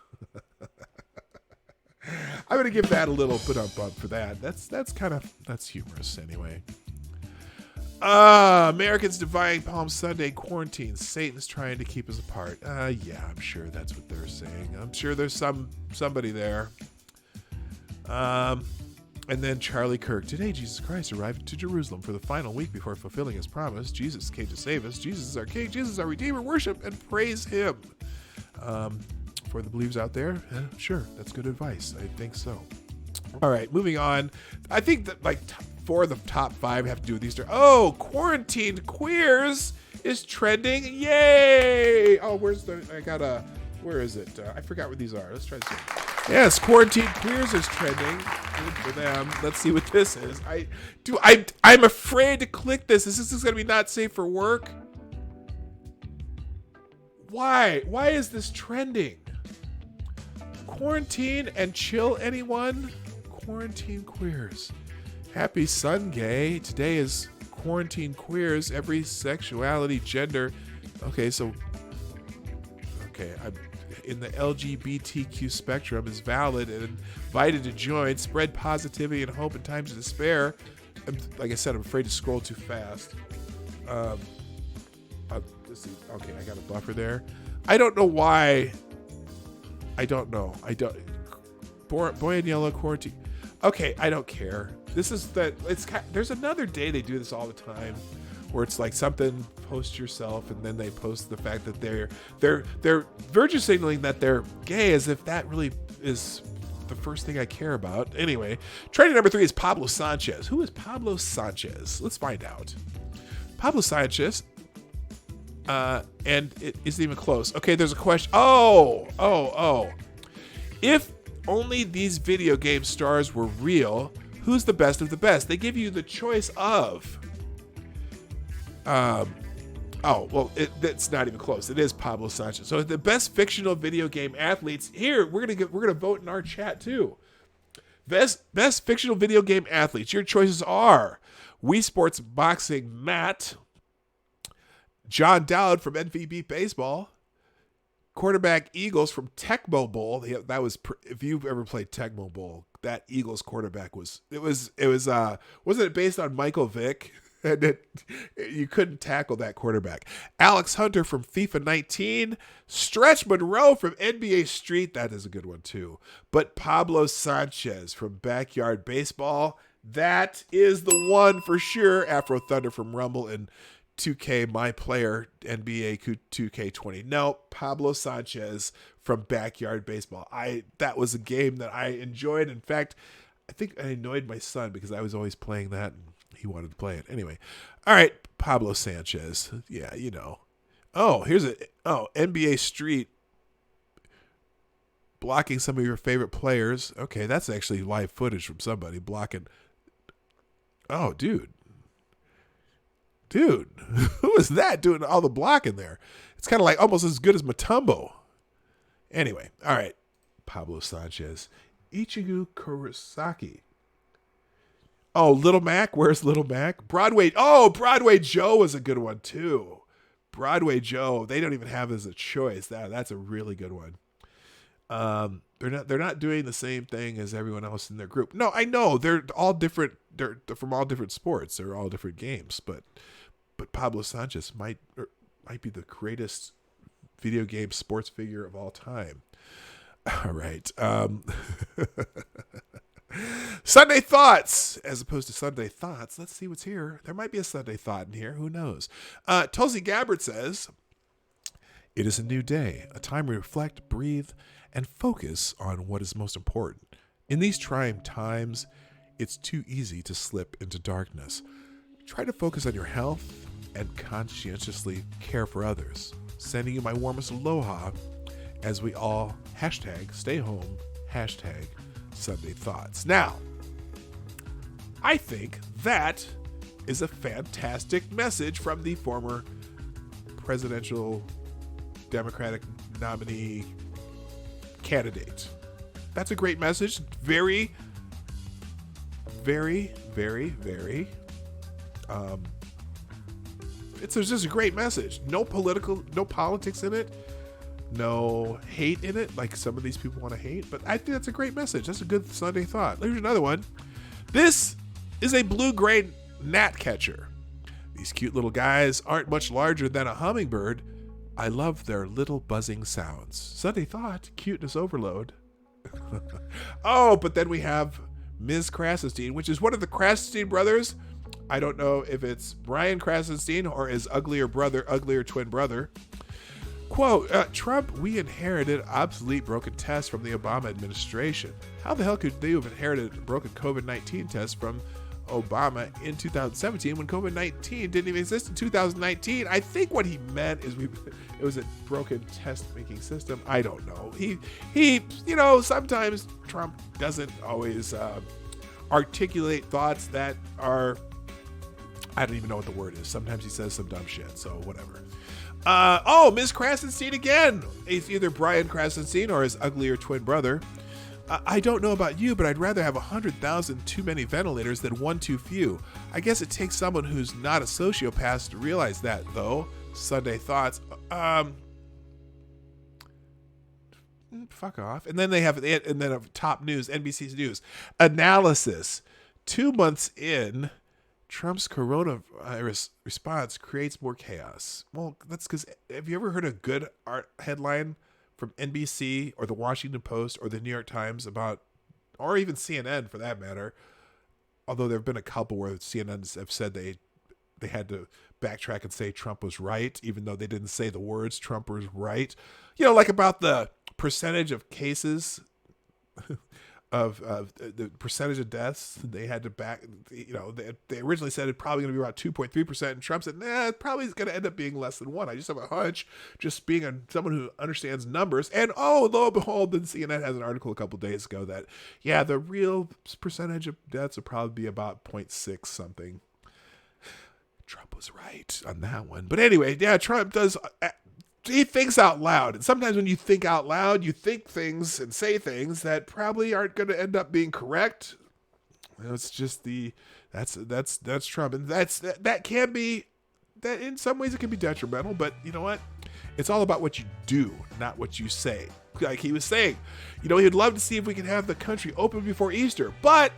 I'm going to give that a little bump for that. That's humorous anyway. Americans defying Palm Sunday quarantine. Satan's trying to keep us apart. Yeah, I'm sure that's what they're saying. I'm sure there's somebody there. And then Charlie Kirk. Today, Jesus Christ arrived to Jerusalem for the final week before fulfilling his promise. Jesus came to save us. Jesus is our King. Jesus is our Redeemer. Worship and praise him. For the believers out there, sure, that's good advice. I think so. All right, moving on. I think that like 4 of the top 5 have to do with Easter. Oh, quarantined queers is trending. Yay! Oh, where is it? I forgot what these are. Let's try this. Yes, quarantined queers is trending. Good for them. Let's see what this is. I'm afraid to click this. Is this going to be not safe for work? Why? Why is this trending? Quarantine and chill, anyone? Quarantine queers. Happy Sunday. Today is quarantine queers. Every sexuality, gender. Okay, in the LGBTQ spectrum is valid and invited to join, spread positivity and hope in times of despair. Like I said, I'm afraid to scroll too fast. I got a buffer there. I don't know why. Boy in yellow quarantine. Okay, I don't care. There's another day they do this all the time, where it's like something, post yourself, and then they post the fact that they're virtue signaling that they're gay, as if that really is the first thing I care about. Anyway, trending number 3 is Pablo Sanchez. Who is Pablo Sanchez? Let's find out. Pablo Sanchez, and it isn't even close. Okay, there's a question. Oh. If only these video game stars were real, who's the best of the best? They give you the choice of... it's not even close. It is Pablo Sanchez. So the best fictional video game athletes here. We're gonna vote in our chat too. Best fictional video game athletes. Your choices are Wii Sports Boxing Matt, John Dowd from NVB Baseball, quarterback Eagles from Tecmo Bowl. That was if you've ever played Tecmo Bowl, that Eagles quarterback wasn't it based on Michael Vick? And you couldn't tackle that quarterback. Alex Hunter from FIFA 19. Stretch Monroe from NBA Street. That is a good one too. But Pablo Sanchez from Backyard Baseball. That is the one for sure. Afro Thunder from Rumble and 2K My Player NBA 2K20. No, Pablo Sanchez from Backyard Baseball. That was a game that I enjoyed. In fact, I think I annoyed my son because I was always playing that. He wanted to play it. Anyway. All right. Pablo Sanchez. Yeah, you know. Oh, NBA Street blocking some of your favorite players. Okay, that's actually live footage from somebody blocking. Oh, dude. Who is that doing all the blocking there? It's kind of like almost as good as Mutombo. Anyway. All right. Pablo Sanchez. Ichigo Kurosaki. Oh, Little Mac. Where's Little Mac? Broadway. Oh, Broadway Joe was a good one too. Broadway Joe. They don't even have it as a choice. That's a really good one. They're not doing the same thing as everyone else in their group. No, I know they're all different. They're from all different sports. They're all different games. But Pablo Sanchez might be the greatest video game sports figure of all time. All right. Sunday thoughts as opposed to Sunday thoughts. Let's see what's here. There might be a Sunday thought in here. Who knows? Tulsi Gabbard says, "It is a new day, a time to reflect, breathe, and focus on what is most important. In these trying times, it's too easy to slip into darkness. Try to focus on your health and conscientiously care for others. Sending you my warmest aloha as we all #stay home, #Sunday thoughts." Now, I think that is a fantastic message from the former presidential Democratic nominee candidate. That's a great message. Very, very, very, very. It's just a great message. No politics in it. No hate in it, like some of these people want to hate. But I think that's a great message. That's a good Sunday thought. Here's another one. This is a blue-gray gnat catcher. These cute little guys aren't much larger than a hummingbird. I love their little buzzing sounds. Sunday thought, cuteness overload. Oh, but then we have Ms. Krasenstein, which is one of the Krasenstein brothers. I don't know if it's Brian Krasenstein or his uglier twin brother. Quote, Trump, we inherited obsolete broken tests from the Obama administration. How the hell could they have inherited a broken COVID-19 test from Obama in 2017 when COVID-19 didn't even exist in 2019? I think what he meant is it was a broken test-making system. I don't know. He sometimes Trump doesn't always articulate thoughts that are, I don't even know what the word is. Sometimes he says some dumb shit, so whatever. Ms. Krasenstein again. It's either Brian Krasenstein or his uglier twin brother. I don't know about you, but I'd rather have 100,000 too many ventilators than one too few. I guess it takes someone who's not a sociopath to realize that, though. Sunday thoughts. Fuck off. And then they have top news, NBC's news. Analysis. 2 months in, Trump's coronavirus response creates more chaos. Well, that's because, have you ever heard a good art headline from NBC or the Washington Post or the New York Times about, or even CNN for that matter, although there have been a couple where CNN have said they had to backtrack and say Trump was right, even though they didn't say the words Trump was right. Like about the percentage of cases of the percentage of deaths, they had to back, they originally said it probably going to be about 2.3%, and Trump said, it probably is going to end up being less than 1. I just have a hunch, just being someone who understands numbers. And lo and behold, then CNN has an article a couple days ago that, the real percentage of deaths will probably be about 0.6 something. Trump was right on that one. But anyway, Trump does... He thinks out loud, and sometimes when you think out loud, you think things and say things that probably aren't going to end up being correct. It's just that's Trump, and that can be, that in some ways it can be detrimental. But you know what? It's all about what you do, not what you say. Like he was saying, he'd love to see if we can have the country open before Easter, but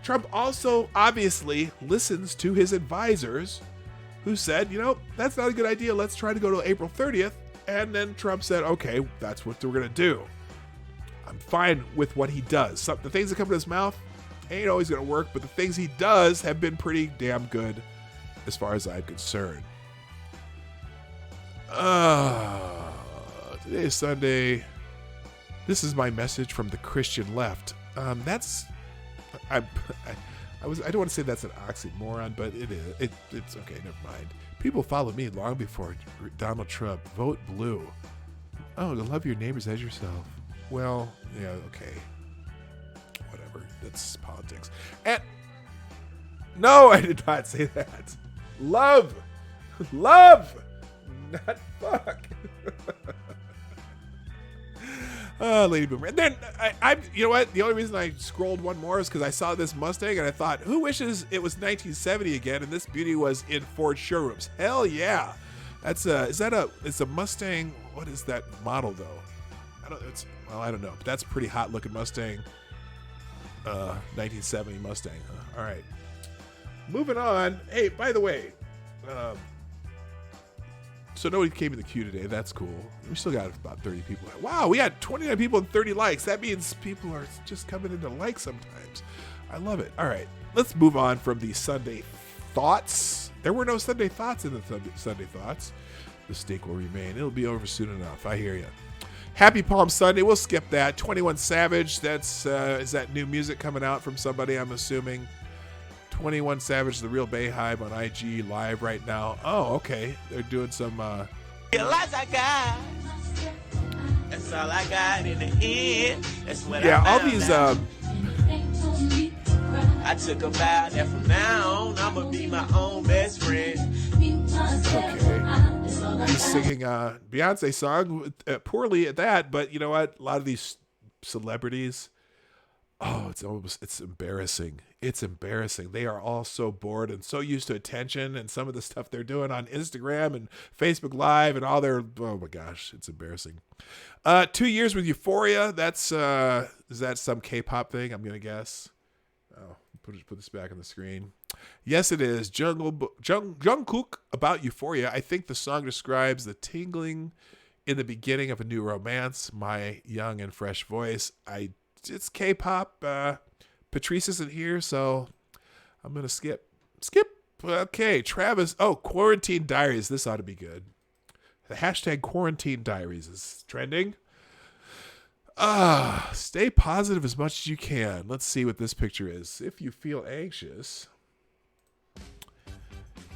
Trump also obviously listens to his advisors, who said, that's not a good idea. Let's try to go to April 30th. And then Trump said, okay, that's what we're going to do. I'm fine with what he does. The things that come to his mouth ain't always going to work, but the things he does have been pretty damn good as far as I'm concerned. Today is Sunday. This is my message from the Christian left. I don't want to say that's an oxymoron, but it is. It's okay, never mind. People followed me long before Donald Trump. Vote blue. Oh, to love your neighbors as yourself. Well, yeah, okay. Whatever. That's politics. And no, I did not say that. Love, not fuck. Lady Boomer. And then I you know what? The only reason I scrolled one more is because I saw this Mustang and I thought, who wishes it was 1970 again and this beauty was in Ford showrooms? Hell yeah! That's it's a Mustang. What is that model though? I don't know. But that's a pretty hot looking Mustang. 1970 Mustang. All right. Moving on. Hey, by the way, so nobody came in the queue today. That's cool. We still got about 30 people. Wow, we had 29 people and 30 likes. That means people are just coming in to like sometimes. I love it. All right, let's move on from the Sunday thoughts. There were no Sunday thoughts in the Sunday thoughts. The stink will remain. It'll be over soon enough. I hear you. Happy Palm Sunday. We'll skip that. 21 Savage. That's is that new music coming out from somebody? I'm assuming. 21 Savage, the real Bayhive on IG live right now. Oh, okay. They're doing some. Realize I got. That's all I got in the end. That's what yeah, I all found these. out. I took a vow that from now on I'ma be my own best friend. Okay. He's singing Beyonce song poorly at that, but you know what? A lot of these celebrities. Oh, it's embarrassing. It's embarrassing. They are all so bored and so used to attention and some of the stuff they're doing on Instagram and Facebook Live and all their, oh my gosh, it's embarrassing. 2 years with Euphoria. That's, is that some K-pop thing? I'm going to guess. Oh, put this back on the screen. Yes, it is. Jungkook about Euphoria. I think the song describes the tingling in the beginning of a new romance. My young and fresh voice. It's K-pop. Patrice isn't here, so I'm going to skip. Okay, Travis. Oh, Quarantine Diaries. This ought to be good. The hashtag Quarantine Diaries is trending. Stay positive as much as you can. Let's see what this picture is. If you feel anxious,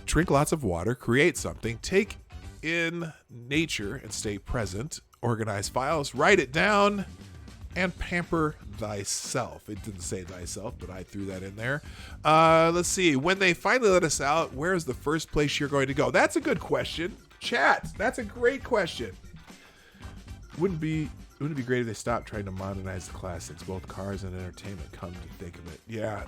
drink lots of water, create something, take in nature and stay present, organize files, write it down, and pamper thyself. It didn't say thyself, but I threw that in there. Let's see. When they finally let us out, where is the first place you're going to go? That's a good question. Chat, that's a great question. Wouldn't it be great if they stopped trying to modernize the classics, both cars and entertainment, come to think of it? Yeah.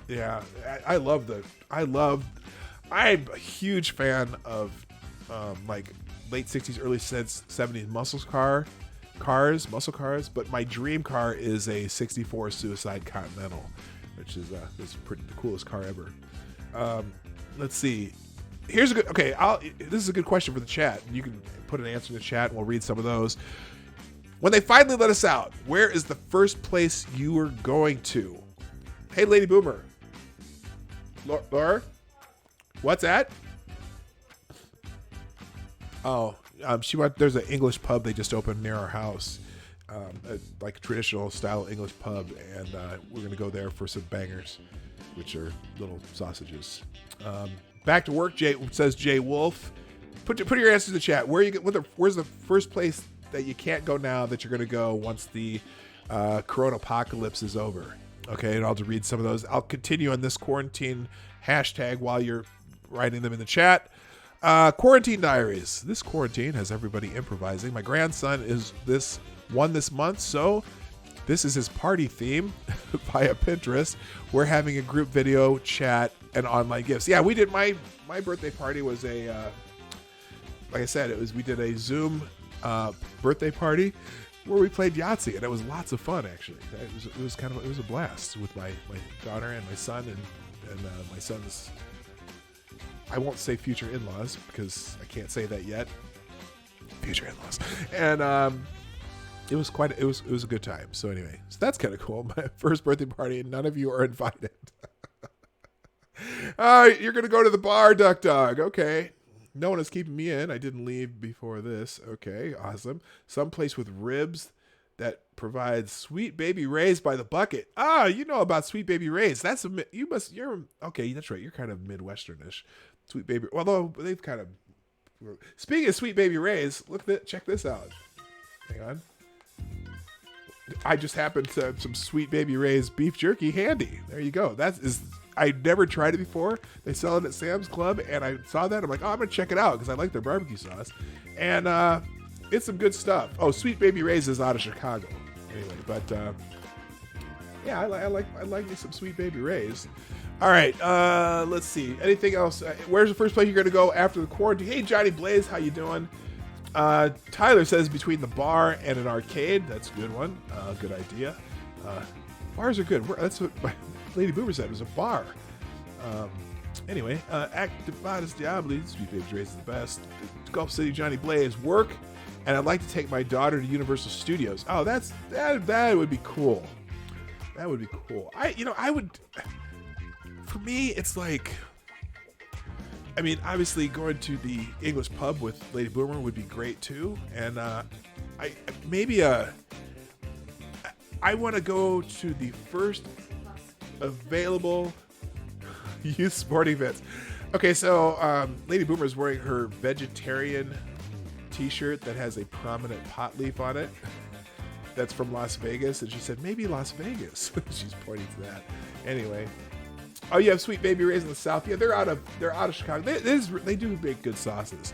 I'm a huge fan of like late 60s, early 70s muscle cars, but my dream car is a 64 Suicide Continental, which is pretty the coolest car ever. Let's see. Here's a good, okay, this is a good question for the chat. You can put an answer in the chat and we'll read some of those. When they finally let us out, where is the first place you are going to? Hey, Lady Boomer. Laura? What's that? Oh, there's an English pub they just opened near our house, like a traditional style English pub, and we're going to go there for some bangers, which are little sausages. Back to work, says Jay Wolf. Put your answers in the chat. Where's the first place that you can't go now that you're going to go once the Corona apocalypse is over? Okay, and I'll just read some of those. I'll continue on this quarantine hashtag while you're writing them in the chat. Quarantine Diaries. This quarantine has everybody improvising. My grandson is this month, so this is his party theme via Pinterest. We're having a group video chat and online gifts. Yeah, we did my birthday party was a like I said, we did a Zoom birthday party where we played Yahtzee, and it was lots of fun actually. It was a blast with my daughter and my son and my son's, I won't say future in-laws because I can't say that yet. Future in-laws. And it was a good time. So anyway, so that's kind of cool. My first birthday party and none of you are invited. All right, you're going to go to the bar, Duck Dog. Okay. No one is keeping me in. I didn't leave before this. Okay, awesome. Someplace with ribs that provides Sweet Baby Ray's by the bucket. You know about Sweet Baby Ray's. You're okay, that's right. You're kind of Midwesternish. Sweet Baby, although they've kind of, speaking of Sweet Baby Ray's, check this out. Hang on. I just happened to have some Sweet Baby Ray's beef jerky handy. There you go. I never tried it before. They sell it at Sam's Club, and I saw that. I'm like, I'm going to check it out because I like their barbecue sauce. And it's some good stuff. Oh, Sweet Baby Ray's is out of Chicago. Anyway, but yeah, I like me some Sweet Baby Ray's. All right, let's see. Anything else? Where's the first place you're gonna go after the quarantine? Hey, Johnny Blaze, how you doing? Tyler says between the bar and an arcade. That's a good one. Good idea. Bars are good. That's what Lady Boomer said. It was a bar. Anyway, Activatus Diabli, Sweet Baby Ray's is the best. Gulf City Johnny Blaze, work, and I'd like to take my daughter to Universal Studios. Oh, that would be cool. That would be cool. I would. For me, it's like, I mean, obviously going to the English pub with Lady Boomer would be great too, and I want to go to the first available youth sporting events. Okay, so Lady Boomer is wearing her vegetarian t-shirt that has a prominent pot leaf on it. That's from Las Vegas, and she said maybe Las Vegas. She's pointing to that. Anyway, oh, you have Sweet Baby Ray's in the South. Yeah, they're out of Chicago. They do make good sauces.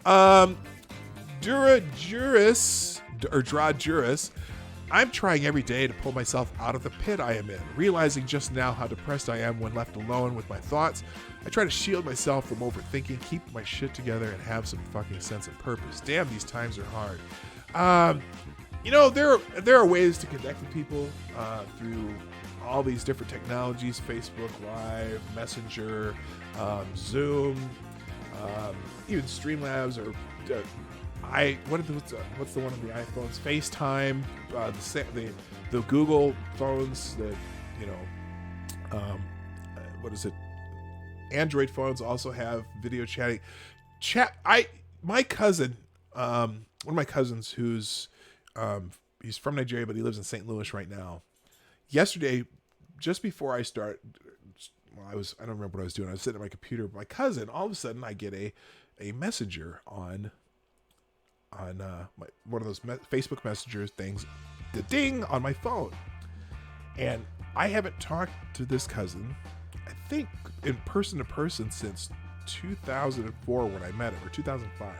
Dra Juris. I'm trying every day to pull myself out of the pit I am in, realizing just now how depressed I am when left alone with my thoughts. I try to shield myself from overthinking, keep my shit together, and have some fucking sense of purpose. Damn, these times are hard. There are ways to connect with people through all these different technologies: Facebook Live, Messenger, Zoom, even Streamlabs, or what's the one on the iPhones? FaceTime, the Google phones, Android phones also have video chatting. My cousin, one of my cousins, who's he's from Nigeria, but he lives in St. Louis right now. Yesterday, just before I start, I don't remember what I was doing. I was sitting at my computer. My cousin, all of a sudden, I get a messenger on one of those Facebook Messenger things, the ding on my phone, and I haven't talked to this cousin, I think, in person to person since 2004 when I met him, or 2005,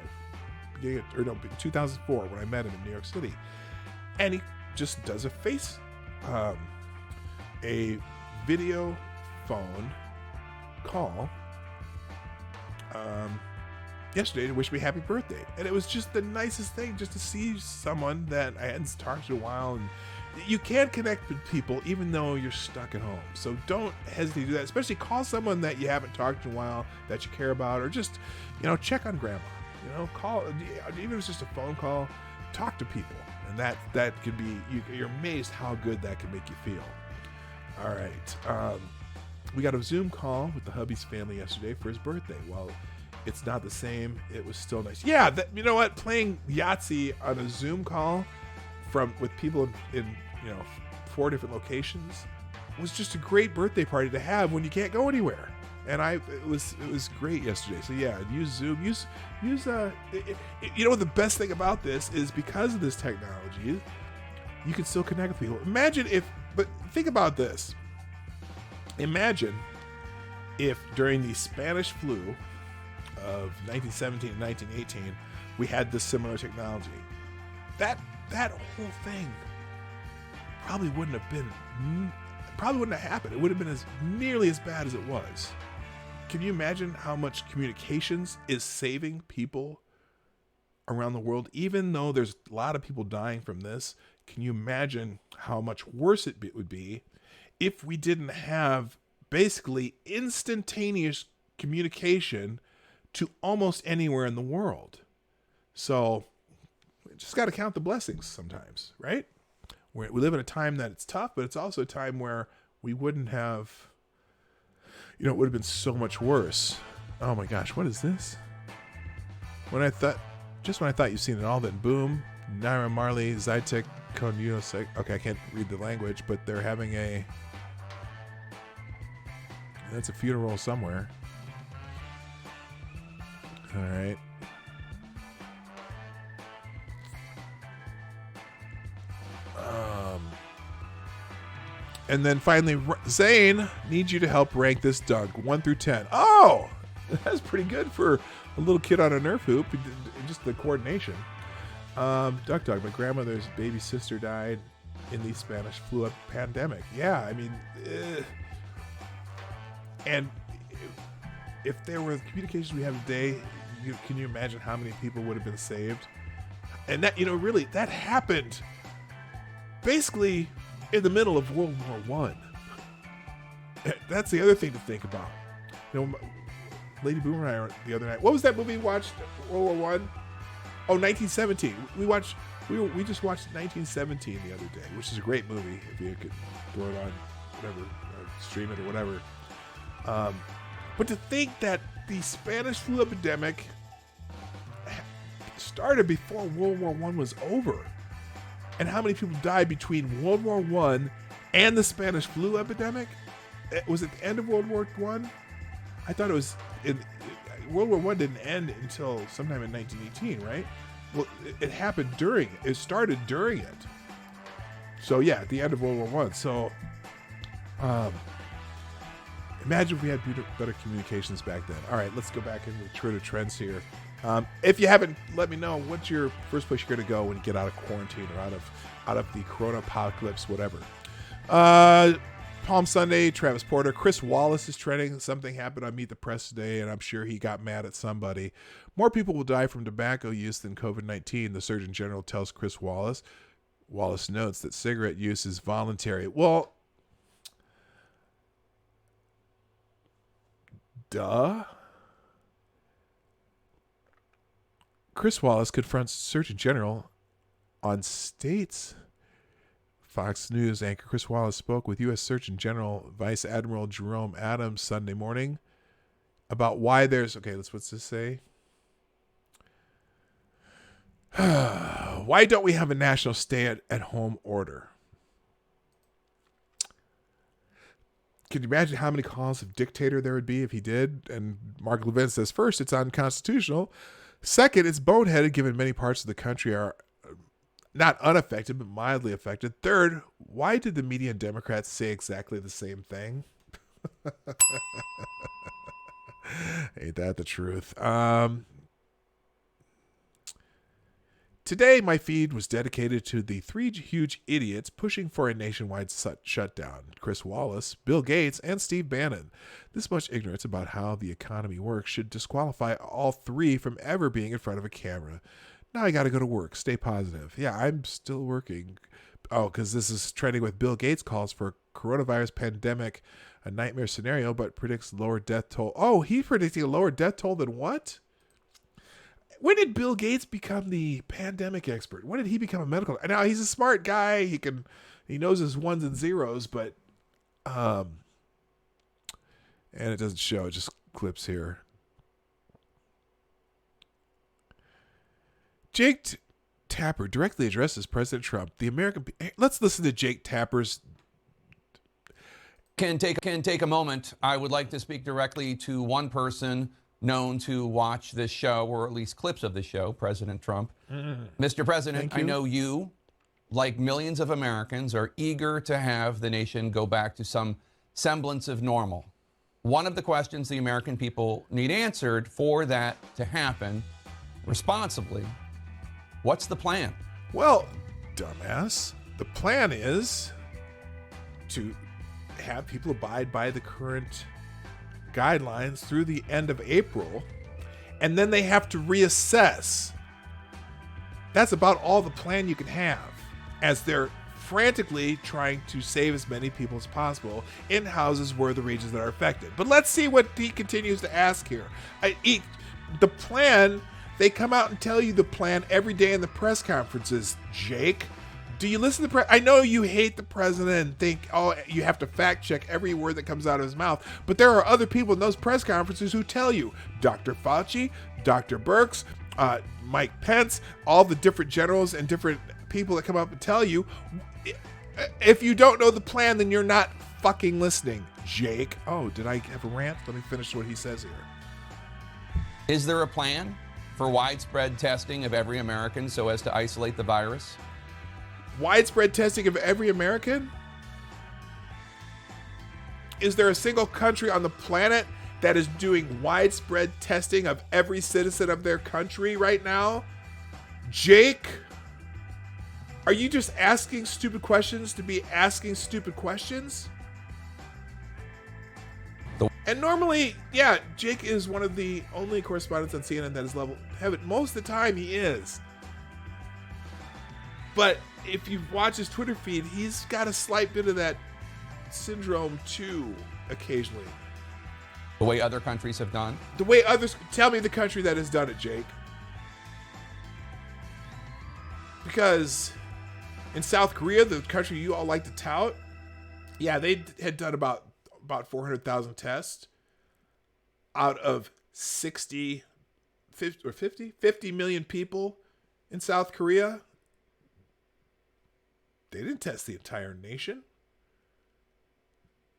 2004 when I met him in New York City, and he just does a video phone call yesterday to wish me happy birthday, and it was just the nicest thing, just to see someone that I hadn't talked to in a while. And you can connect with people even though you're stuck at home, so don't hesitate to do that. Especially call someone that you haven't talked to in a while that you care about, or just check on grandma. Call, even if it's just a phone call. Talk to people, and that could be, you're amazed how good that can make you feel. All right, we got a Zoom call with the hubby's family yesterday for his birthday. Well, it's not the same. It was still nice. Yeah, you know what? Playing Yahtzee on a Zoom call with people in 4 different locations was just a great birthday party to have when you can't go anywhere. And it was great yesterday. So yeah, use Zoom. Use the best thing about this is, because of this technology, you can still connect with people. But think about this. Imagine if during the Spanish flu of 1917 and 1918, we had this similar technology. That whole thing probably wouldn't have happened. It would have been nearly as bad as it was. Can you imagine how much communications is saving people around the world? Even though there's a lot of people dying from this, can you imagine how much worse it would be if we didn't have basically instantaneous communication to almost anywhere in the world? So we just got to count the blessings sometimes, right? We live in a time that it's tough, but it's also a time where we wouldn't have, it would have been so much worse. Oh my gosh, what is this? When I thought you've seen it all, then boom, Naira Marley, Zytek, Konuno. Okay, I can't read the language, but they're having that's a funeral somewhere. All right. And then finally, Zane needs you to help rank this dunk 1 through 10. Oh, that's pretty good for a little kid on a Nerf hoop. Just the coordination. Duck Dog, my grandmother's baby sister died in the Spanish flu pandemic. Yeah, I mean, and if there were the communications we have today, can you imagine how many people would have been saved? And that, really, that happened basically in the middle of World War I. That's the other thing to think about. Lady Boomer and I the other night. What was that movie we watched? World War I? Oh, 1917. We just watched 1917 the other day, which is a great movie if you could throw it on whatever, or stream it or whatever. But to think that the Spanish flu epidemic started before World War I was over, and how many people died between World War I and the Spanish flu epidemic? Was it the end of World War I? I thought it was World War I didn't end until sometime in 1918, right? Well, it happened during it. It started during it. So yeah, at the end of World War I. So imagine if we had better communications back then. All right, let's go back into the Twitter trends here. If you haven't, let me know what's your first place you're going to go when you get out of quarantine or out of the corona apocalypse, whatever. Palm Sunday, Travis Porter. Chris Wallace is trending. Something happened on Meet the Press today, and I'm sure he got mad at somebody. More people will die from tobacco use than COVID-19, the Surgeon General tells Chris Wallace. Wallace notes that cigarette use is voluntary. Well, duh. Chris Wallace confronts Surgeon General on states. Fox News anchor Chris Wallace spoke with U.S. Surgeon General Vice Admiral Jerome Adams Sunday morning about why there's... Okay, what's this say? Why don't we have a national stay-at-home order? Can you imagine how many calls of dictator there would be if he did? And Mark Levin says, first, it's unconstitutional. Second, it's boneheaded given many parts of the country are not unaffected, but mildly affected. Third, why did the media and Democrats say exactly the same thing? Ain't that the truth? Today, my feed was dedicated to the three huge idiots pushing for a nationwide shutdown. Chris Wallace, Bill Gates, and Steve Bannon. This much ignorance about how the economy works should disqualify all three from ever being in front of a camera. Now I got to go to work. Stay positive. Yeah, I'm still working. Oh, because this is trending with Bill Gates calls for coronavirus pandemic a nightmare scenario, but predicts lower death toll. Oh, he's predicting a lower death toll than what? When did Bill Gates become the pandemic expert? When did he become a medical? Now he's a smart guy. He knows his ones and zeros, but and it doesn't show. It just clips here. Jake Tapper directly addresses President Trump. Let's listen to Jake Tapper's. Can take a moment. I would like to speak directly to one person known to watch this show, or at least clips of the show, President Trump. Mr. President, I know you, like millions of Americans, are eager to have the nation go back to some semblance of normal. One of the questions the American people need answered for that to happen responsibly: what's the plan? Well, dumbass, the plan is to have people abide by the current guidelines through the end of April, and then they have to reassess. That's about all the plan you can have, as they're frantically trying to save as many people as possible in houses where the regions that are affected. But let's see what he continues to ask here. The plan, they come out and tell you the plan every day in the press conferences, Jake. Do you listen to I know you hate the president and think, oh, you have to fact check every word that comes out of his mouth, but there are other people in those press conferences who tell you, Dr. Fauci, Dr. Birx, Mike Pence, all the different generals and different people that come up and tell you. If you don't know the plan, then you're not fucking listening, Jake. Oh, did I have a rant? Let me finish what he says here. Is there a plan for widespread testing of every American so as to isolate the virus? Widespread testing of every American? Is there a single country on the planet that is doing widespread testing of every citizen of their country right now? Jake? Are you just asking stupid questions to be asking stupid questions? And normally, yeah, Jake is one of the only correspondents on CNN that is level heaven. Most of the time he is. But if you watch his Twitter feed, he's got a slight bit of that syndrome too, occasionally. The way other countries have done? The way others, tell me the country that has done it, Jake. Because in South Korea, the country you all like to tout, yeah, they had done about 400,000 tests out of 50 million people in South Korea. They didn't test the entire nation.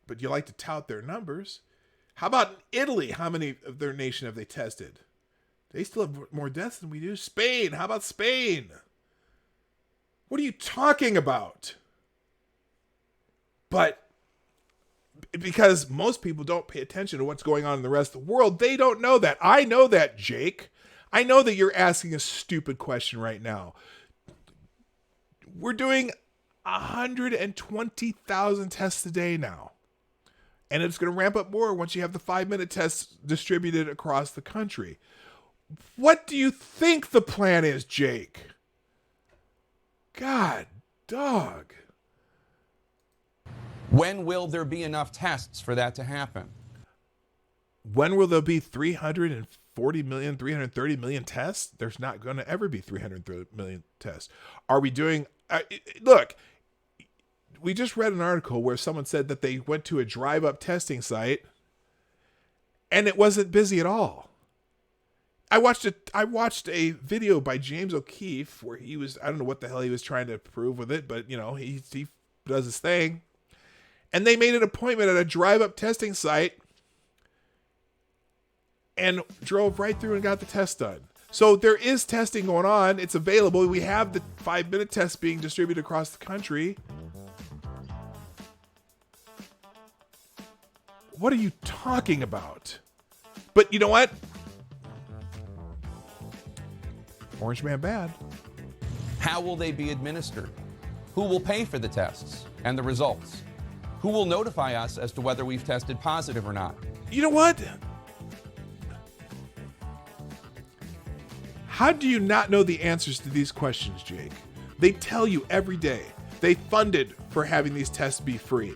But you like to tout their numbers. How about Italy? How many of their nation have they tested? They still have more deaths than we do. Spain. How about Spain? What are you talking about? But because most people don't pay attention to what's going on in the rest of the world, they don't know that. I know that, Jake. I know that you're asking a stupid question right now. We're doing 120,000 tests a day now. And it's going to ramp up more once you have the 5-minute tests distributed across the country. What do you think the plan is, Jake? God, dog. When will there be enough tests for that to happen? When will there be 340 million, 330 million tests? There's not going to ever be 330 million tests. Are we doing... look, we just read an article where someone said that they went to a drive-up testing site and it wasn't busy at all. I watched a video by James O'Keefe where he was, I don't know what the hell he was trying to prove with it, but you know, he does his thing. And they made an appointment at a drive-up testing site and drove right through and got the test done. So there is testing going on. It's available. We have the 5-minute tests being distributed across the country. What are you talking about? But you know what? Orange Man bad. How will they be administered? Who will pay for the tests and the results? Who will notify us as to whether we've tested positive or not? You know what? How do you not know the answers to these questions, Jake? They tell you every day. They funded for having these tests be free.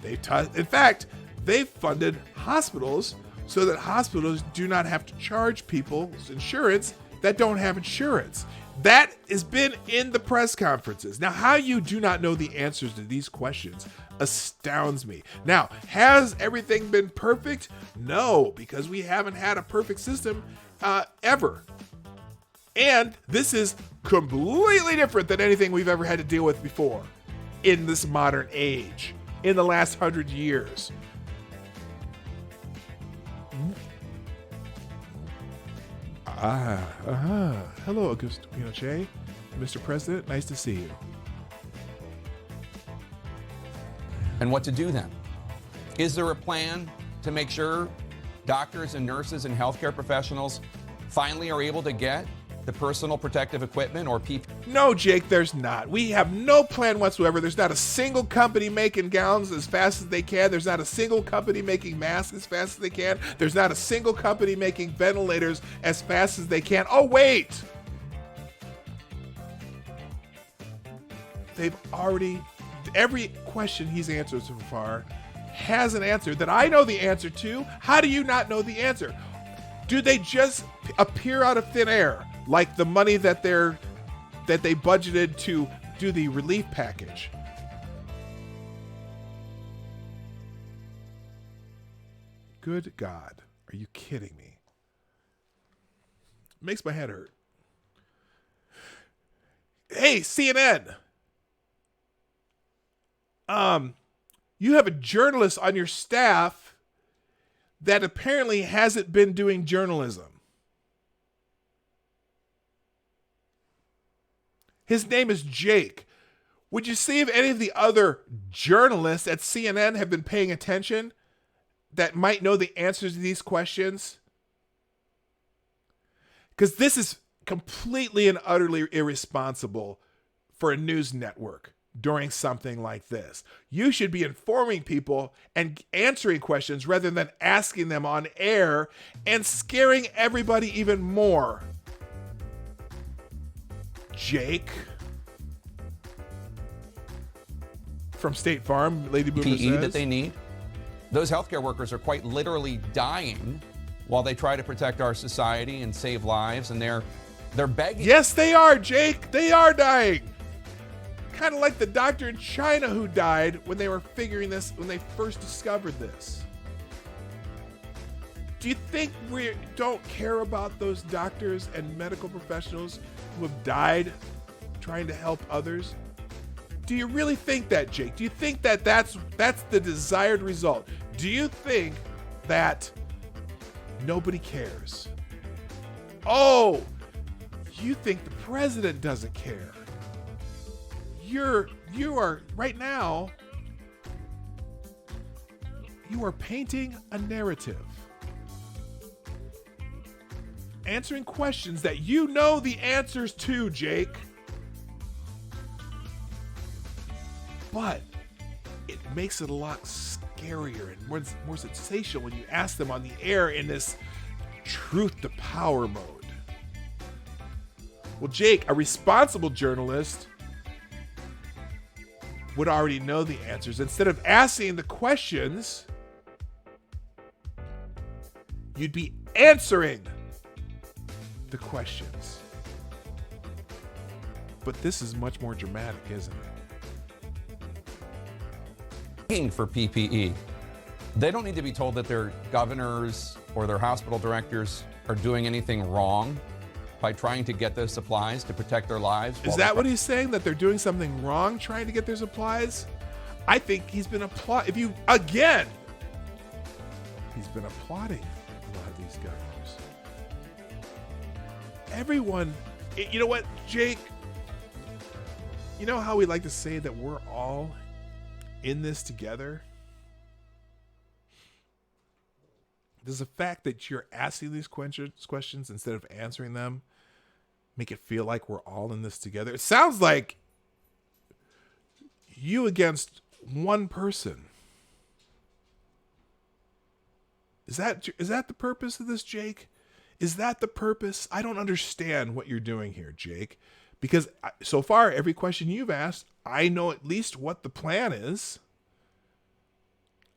In fact, they've funded hospitals so that hospitals do not have to charge people's insurance that don't have insurance. That has been in the press conferences. Now, how you do not know the answers to these questions astounds me. Now, has everything been perfect? No, because we haven't had a perfect system ever. And this is completely different than anything we've ever had to deal with before in this modern age, in the last 100 years. Hello, Augusto Pinochet. Mr. President, nice to see you. And what to do then? Is there a plan to make sure doctors and nurses and healthcare professionals finally are able to get the personal protective equipment or PPE? No, Jake, there's not. We have no plan whatsoever. There's not a single company making gowns as fast as they can. There's not a single company making masks as fast as they can. There's not a single company making ventilators as fast as they can. Oh, wait! They've already... Every question he's answered so far has an answer that I know the answer to. How do you not know the answer? Do they just appear out of thin air? Like the money that they budgeted to do the relief package. Good God. Are you kidding me? It makes my head hurt. Hey, CNN. You have a journalist on your staff that apparently hasn't been doing journalism. His name is Jake. Would you see if any of the other journalists at CNN have been paying attention that might know the answers to these questions? Because this is completely and utterly irresponsible for a news network during something like this. You should be informing people and answering questions rather than asking them on air and scaring everybody even more. Jake from State Farm, Lady Boomer PE says. that they need. Those healthcare workers are quite literally dying while they try to protect our society and save lives, and they're begging. Yes, they are, Jake. They are dying. Kind of like the doctor in China who died when they were figuring this, when they first discovered this. Do you think we don't care about those doctors and medical professionals who have died trying to help others? Do you really think that, Jake? Do you think that that's the desired result? Do you think that nobody cares? Oh, you think the president doesn't care? You are right now, you are painting a narrative. Answering questions that you know the answers to, Jake. But it makes it a lot scarier and more sensational when you ask them on the air in this truth to power mode. Well, Jake, a responsible journalist would already know the answers. Instead of asking the questions, you'd be answering the questions. But this is much more dramatic, isn't it? For PPE. They don't need to be told that their governors or their hospital directors are doing anything wrong by trying to get those supplies to protect their lives. Is that what he's saying? That they're doing something wrong trying to get their supplies? I think he's been applauding. He's been applauding a lot of these governors. Everyone, you know what, Jake? You know how we like to say that we're all in this together? Does the fact that you're asking these questions instead of answering them make it feel like we're all in this together? It sounds like you against one person. Is that the purpose of this, Jake? Is that the purpose? I don't understand what you're doing here, Jake. Because so far, every question you've asked, I know at least what the plan is.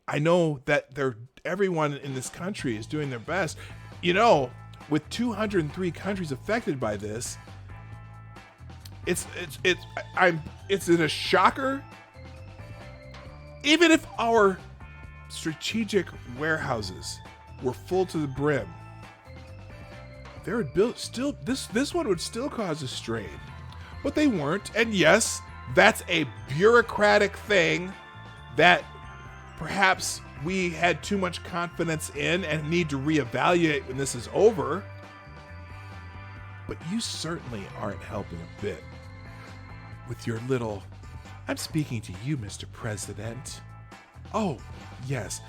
I know that everyone in this country is doing their best. You know, with 203 countries affected by this, it's a shocker. Even if our strategic warehouses were full to the brim, there would this one would still cause a strain. But they weren't. And yes, that's a bureaucratic thing that perhaps we had too much confidence in and need to reevaluate when this is over. But you certainly aren't helping a bit with your little, I'm speaking to you, Mr. President. Oh, yes.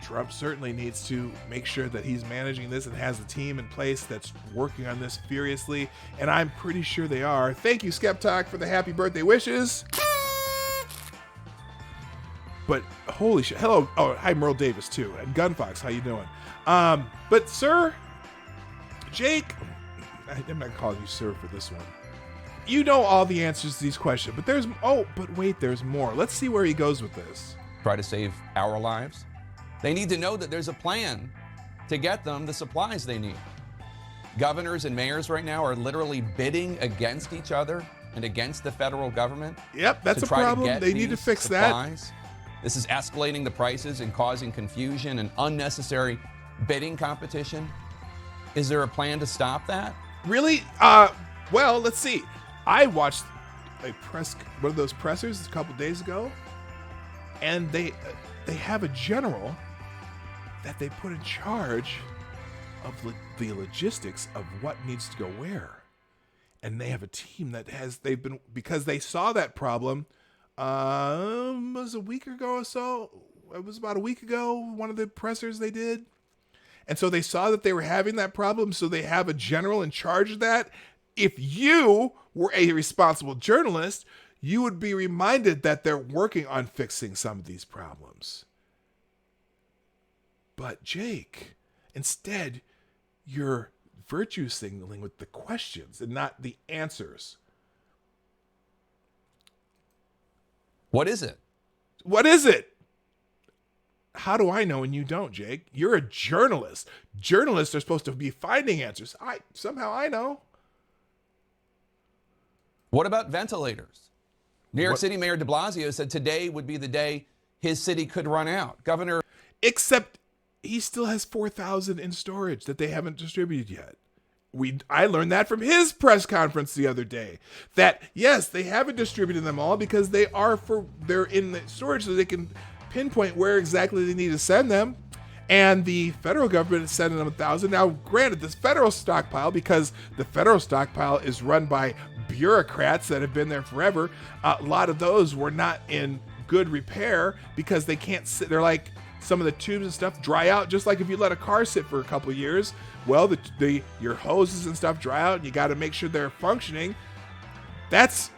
Trump certainly needs to make sure that he's managing this and has a team in place that's working on this furiously. And I'm pretty sure they are. Thank you, Skeptalk, for the happy birthday wishes. But holy shit. Hello. Oh, hi, Merle Davis, too. And Gunfox, how you doing? But, sir, Jake, I'm not calling you sir for this one. You know all the answers to these questions, but there's more. Let's see where he goes with this. Try to save our lives. They need to know that there's a plan to get them the supplies they need. Governors and mayors right now are literally bidding against each other and against the federal government. Yep, that's a problem. They need to fix supplies. This is escalating the prices and causing confusion and unnecessary bidding competition. Is there a plan to stop that? Really? Well, let's see. I watched one of those pressers a couple days ago, and they have a general that they put in charge of the logistics of what needs to go where. And they have a team because they saw that problem, was a week ago or so. It was about a week ago, one of the pressers they did. And so they saw that they were having that problem, so they have a general in charge of that. if you were a responsible journalist, you would be reminded that they're working on fixing some of these problems. But Jake, instead, you're virtue signaling with the questions and not the answers. What is it? What is it? How do I know and you don't, Jake? You're a journalist. Journalists are supposed to be finding answers. Somehow I know. What about ventilators? New York City Mayor de Blasio said today would be the day his city could run out. Governor... Except he still has 4,000 in storage that they haven't distributed yet. I learned that from his press conference the other day. That, yes, they haven't distributed them all because they're in the storage so they can pinpoint where exactly they need to send them. And the federal government is sending them 1,000. Now, granted, this federal stockpile, because the federal stockpile is run by bureaucrats that have been there forever, a lot of those were not in good repair because they can't sit. They're like, some of the tubes and stuff dry out, just like if you let a car sit for a couple of years. Well, your hoses and stuff dry out, and you got to make sure they're functioning. That's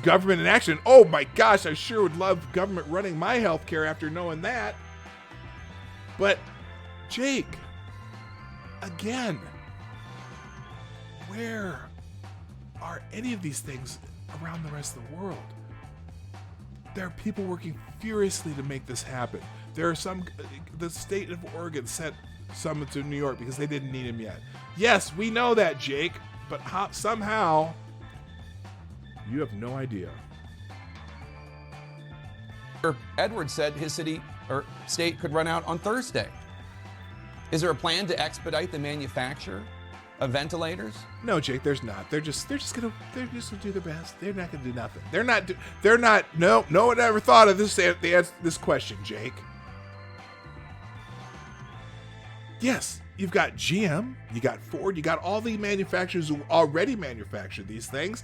government in action. Oh my gosh, I sure would love government running my healthcare after knowing that. But Jake, again, where are any of these things around the rest of the world? There are people working furiously to make this happen. There are the state of Oregon sent some to New York because they didn't need him yet. Yes, we know that, Jake, but somehow you have no idea. Edwards said his city or state could run out on Thursday. Is there a plan to expedite the manufacture of ventilators? No, Jake, there's not. They're just gonna do their best. They're not gonna do nothing. No one ever thought of this question, Jake. Yes, you've got GM, you got Ford, you got all the manufacturers who already manufactured these things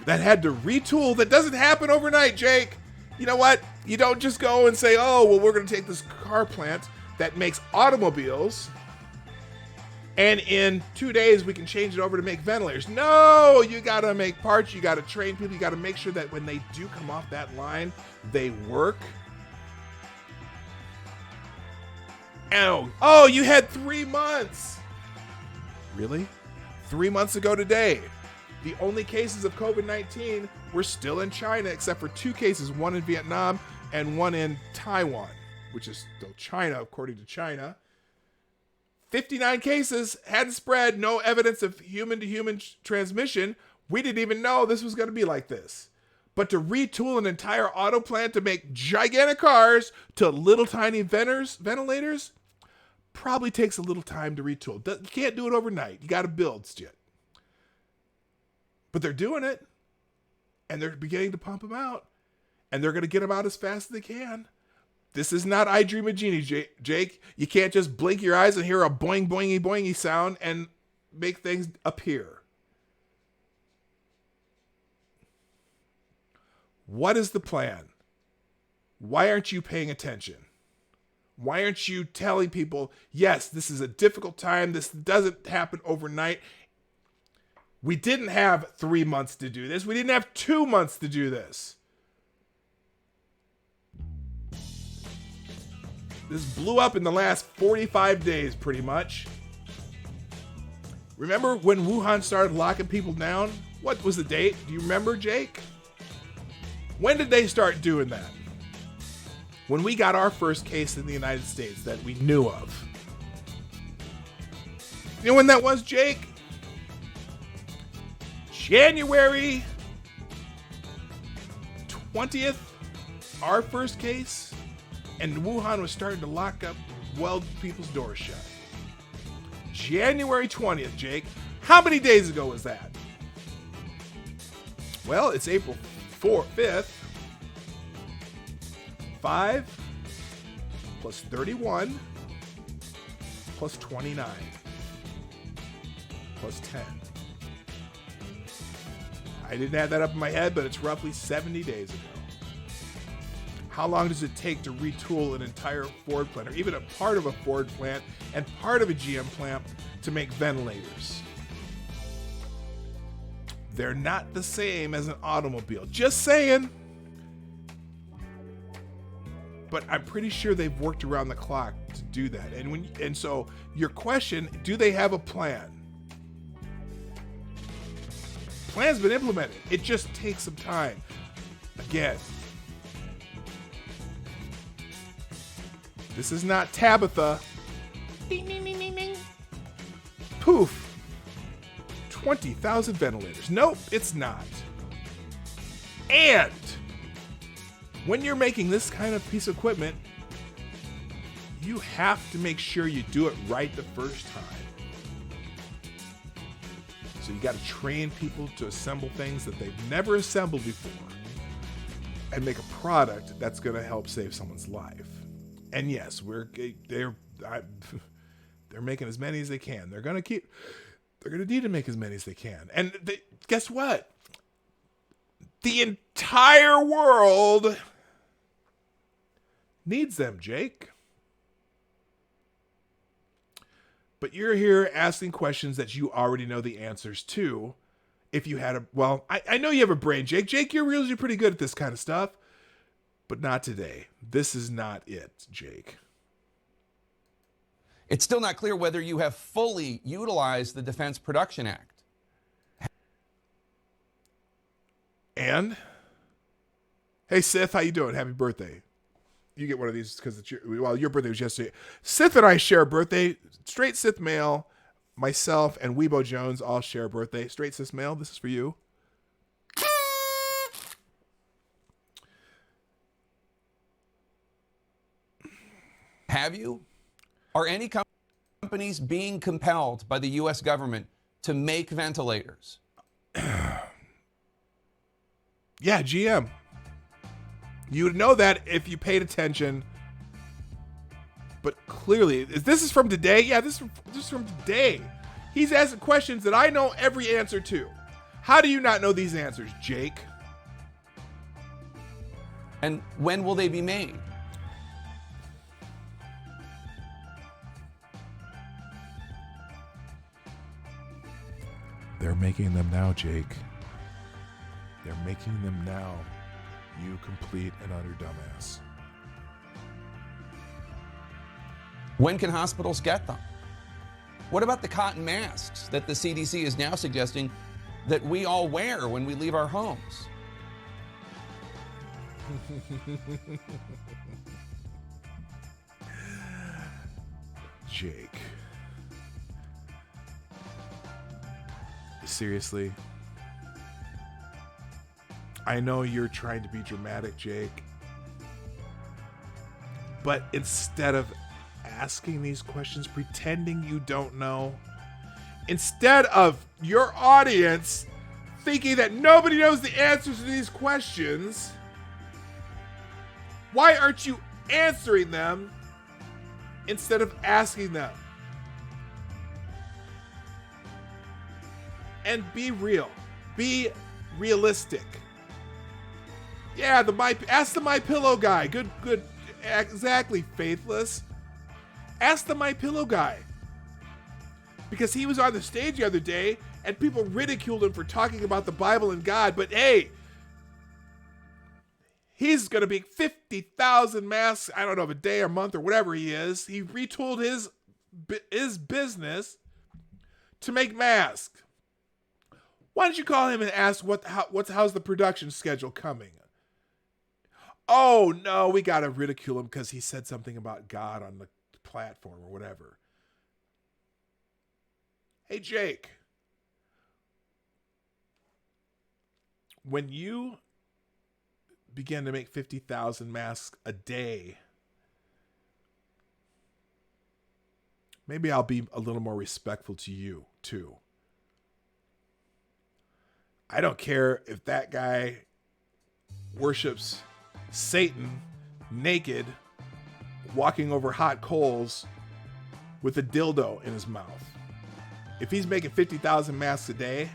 that had to retool. That doesn't happen overnight, Jake. You know what? You don't just go and say, oh, well, we're going to take this car plant that makes automobiles and in 2 days we can change it over to make ventilators. No, you got to make parts. You got to train people. You got to make sure that when they do come off that line, they work. Oh, you had 3 months. Really? 3 months ago today. The only cases of COVID-19 were still in China, except for 2 cases, one in Vietnam and one in Taiwan, which is still China, according to China. 59 cases, hadn't spread, no evidence of human-to-human transmission. We didn't even know this was going to be like this. But to retool an entire auto plant to make gigantic cars to little tiny ventilators probably takes a little time to retool. You can't do it overnight. You got to build shit. But they're doing it, and they're beginning to pump them out, and they're going to get them out as fast as they can. This is not I Dream of Jeannie, Jake. You can't just blink your eyes and hear a boing, boingy, boingy sound and make things appear. What is the plan? Why aren't you paying attention? Why aren't you telling people, yes, this is a difficult time. This doesn't happen overnight. We didn't have 3 months to do this. We didn't have 2 months to do this. This blew up in the last 45 days, pretty much. Remember when Wuhan started locking people down? What was the date? Do you remember, Jake? When did they start doing that? When we got our first case in the United States that we knew of. You know when that was, Jake? January 20th, our first case, and Wuhan was starting to lock up, weld people's doors shut. January 20th, Jake. How many days ago was that? Well, it's April 5th. 5 plus 31 plus 29 plus 10. I didn't add that up in my head, but it's roughly 70 days ago. How long does it take to retool an entire Ford plant, or even a part of a Ford plant and part of a GM plant to make ventilators? They're not the same as an automobile. Just saying. But I'm pretty sure they've worked around the clock to do that. And so your question, do they have a plan? Plan's been implemented. It just takes some time. Again, this is not Tabitha. Ding, ding, ding, ding, ding. Poof. 20,000 ventilators. Nope, it's not. And when you're making this kind of piece of equipment, you have to make sure you do it right the first time. So you got to train people to assemble things that they've never assembled before and make a product that's going to help save someone's life. And yes, they're making as many as they can. They're going to need to make as many as they can. And guess what? The entire world needs them, Jake. But you're here asking questions that you already know the answers to. If you had I know you have a brain, Jake. Jake, you're usually pretty good at this kind of stuff. But not today. This is not it, Jake. It's still not clear whether you have fully utilized the Defense Production Act. And? Hey, Sith, how you doing? Happy birthday. You get one of these because your birthday was yesterday. Sith and I share a birthday. Straight Sith male, myself, and Weebo Jones all share a birthday. Straight Sith male, this is for you. Have you? Are any companies being compelled by the U.S. government to make ventilators? Yeah, GM. You would know that if you paid attention. But clearly, this is from today. Yeah, this is from today. He's asking questions that I know every answer to. How do you not know these answers, Jake? And when will they be made? They're making them now, Jake. They're making them now. You complete and utter dumbass. When can hospitals get them? What about the cotton masks that the CDC is now suggesting that we all wear when we leave our homes? Jake. Seriously? I know you're trying to be dramatic, Jake. But instead of asking these questions, pretending you don't know, instead of your audience thinking that nobody knows the answers to these questions, why aren't you answering them instead of asking them? And be real. Be realistic. Yeah, ask the MyPillow guy. Good. Exactly, Faithless. Ask the MyPillow guy. Because he was on the stage the other day and people ridiculed him for talking about the Bible and God, but hey, he's going to make 50,000 masks, I don't know, if a day or month or whatever he is. He retooled his business to make masks. Why don't you call him and ask how's the production schedule coming? Oh, no, we got to ridicule him because he said something about God on the platform or whatever. Hey, Jake. When you begin to make 50,000 masks a day, maybe I'll be a little more respectful to you, too. I don't care if that guy worships Satan naked, walking over hot coals with a dildo in his mouth. If he's making 50,000 masks a day,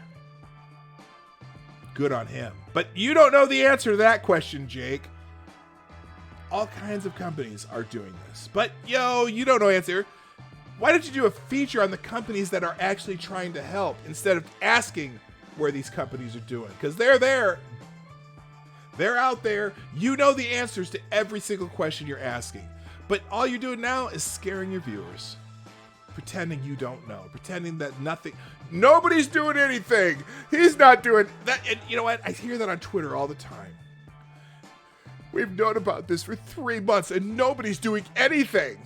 good on him. But you don't know the answer to that question, Jake. All kinds of companies are doing this. But, you don't know the answer. Why don't you do a feature on the companies that are actually trying to help instead of asking where these companies are doing, because they're there. They're out there. You know the answers to every single question you're asking. But all you're doing now is scaring your viewers. Pretending you don't know. Pretending that nobody's doing anything. He's not doing that. And you know what? I hear that on Twitter all the time. We've known about this for 3 months and nobody's doing anything.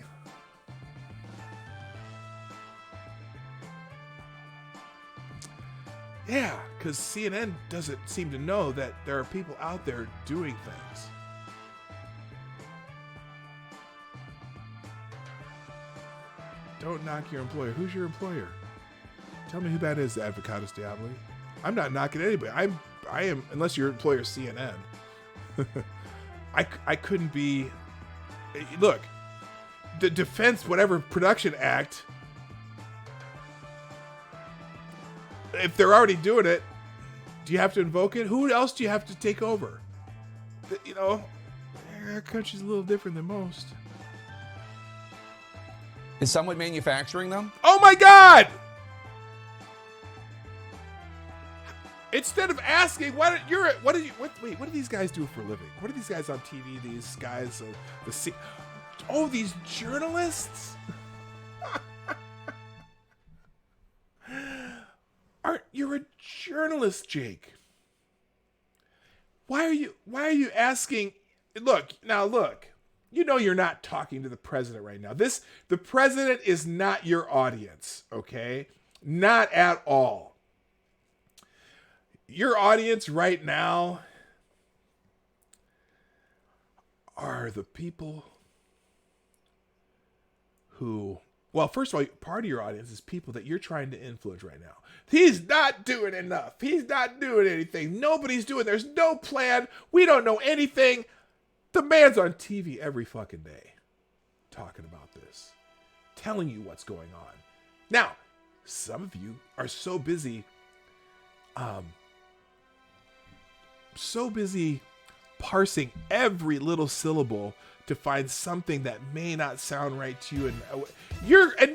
Yeah, because CNN doesn't seem to know that there are people out there doing things. Don't knock your employer. Who's your employer? Tell me who that is, Advocatus Diaboli. I'm not knocking anybody. I am, unless your employer's CNN. I couldn't be. Look, the Defense Whatever Production Act, if they're already doing it, do you have to invoke it? Who else do you have to take over? You know, our country's a little different than most. Is someone manufacturing them? Oh my God! Instead of asking, what do these guys do for a living? What are these guys on TV? These guys, these journalists? You're a journalist, Jake. Why are you asking? Look. You know you're not talking to the president right now. The president is not your audience, okay? Not at all. Your audience right now are the people who, well, first of all, part of your audience is people that you're trying to influence right now. He's not doing enough. He's not doing anything. Nobody's doing. There's no plan. We don't know anything. The man's on TV every fucking day talking about this, telling you what's going on. Now, some of you are so busy parsing every little syllable to find something that may not sound right to you, and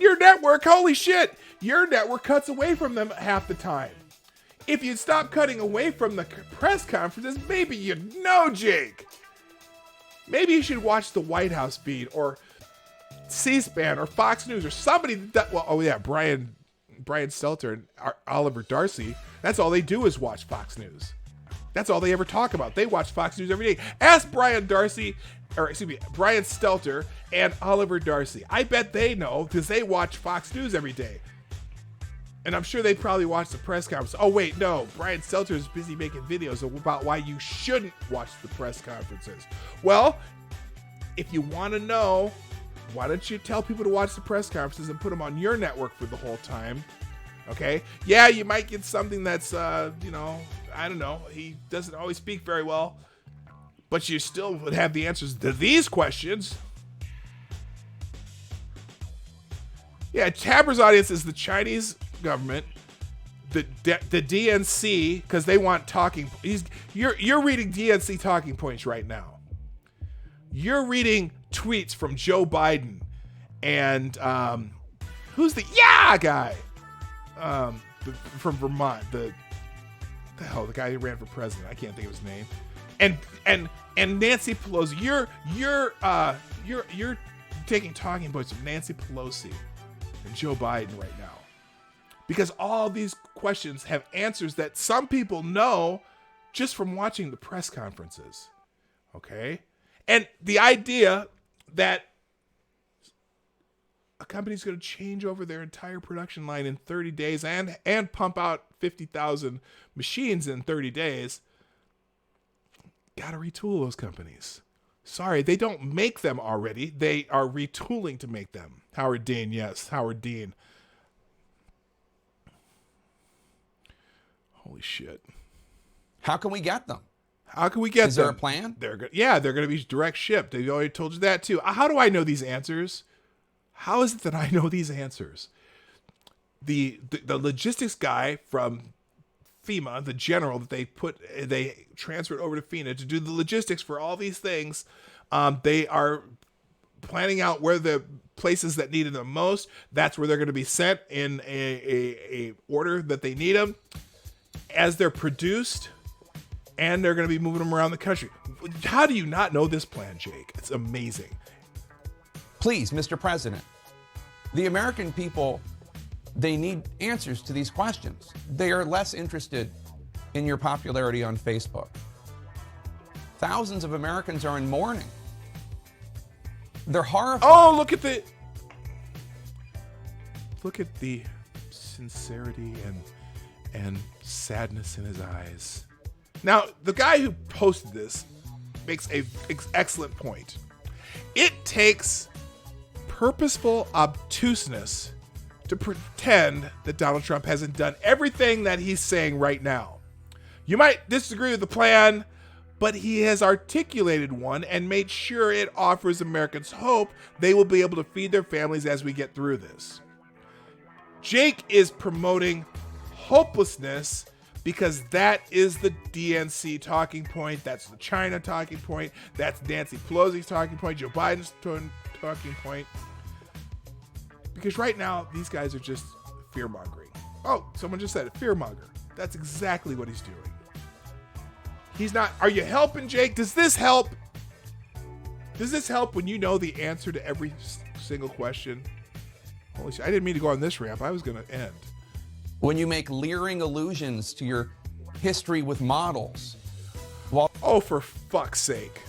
your network, holy shit, your network cuts away from them half the time. If you'd stop cutting away from the press conferences, maybe you'd know, Jake. Maybe you should watch the White House feed or C-SPAN or Fox News or somebody that, Brian Stelter and Oliver Darcy, that's all they do is watch Fox News. That's all they ever talk about. They watch Fox News every day. Ask Brian Stelter and Oliver Darcy. I bet they know because they watch Fox News every day. And I'm sure they probably watch the press conference. Oh, wait, no. Brian Stelter is busy making videos about why you shouldn't watch the press conferences. Well, if you want to know, why don't you tell people to watch the press conferences and put them on your network for the whole time? Okay? Yeah, you might get something that's, I don't know. He doesn't always speak very well. But you still would have the answers to these questions. Yeah, Taber's audience is the Chinese government, the DNC, because they want talking. You're reading DNC talking points right now. You're reading tweets from Joe Biden and who's the guy from Vermont, the guy who ran for president. I can't think of his name. And Nancy Pelosi. You're taking talking points from Nancy Pelosi and Joe Biden right now. Because all these questions have answers that some people know just from watching the press conferences. Okay? And the idea that a company's going to change over their entire production line in 30 days and pump out 50,000 machines in 30 days, got to retool those companies. Sorry, they don't make them already. They are retooling to make them. Howard Dean, yes, Howard Dean. Holy shit. How can we get them? How can we get them? Is there a plan? They're going to be direct shipped. They've already told you that too. How do I know these answers? How is it that I know these answers? The logistics guy from FEMA, the general that they transferred over to FEMA to do the logistics for all these things. They are planning out where the places that needed them most, that's where they're going to be sent in a order that they need them. as they're produced, and they're going to be moving them around the country. How do you not know this plan, Jake? It's amazing. Please, Mr. President, the American people, they need answers to these questions. They are less interested in your popularity on Facebook. Thousands of Americans are in mourning. They're horrified. Oh, look at the sincerity and sadness in his eyes. Now, the guy who posted this makes a excellent point. It takes purposeful obtuseness to pretend that Donald Trump hasn't done everything that he's saying right now. You might disagree with the plan, but he has articulated one and made sure it offers Americans hope they will be able to feed their families as we get through this. Jake is promoting hopelessness because that is the DNC talking point. That's the China talking point. That's Nancy Pelosi's talking point. Joe Biden's talking point. Because right now, these guys are just fear-mongering. Oh, someone just said it, fear-monger. That's exactly what he's doing. He's not, are you helping, Jake? Does this help? Does this help when you know the answer to every single question? Holy shit, I didn't mean to go on this ramp. I was going to end. When you make leering allusions to your history with models. While oh, for fuck's sake.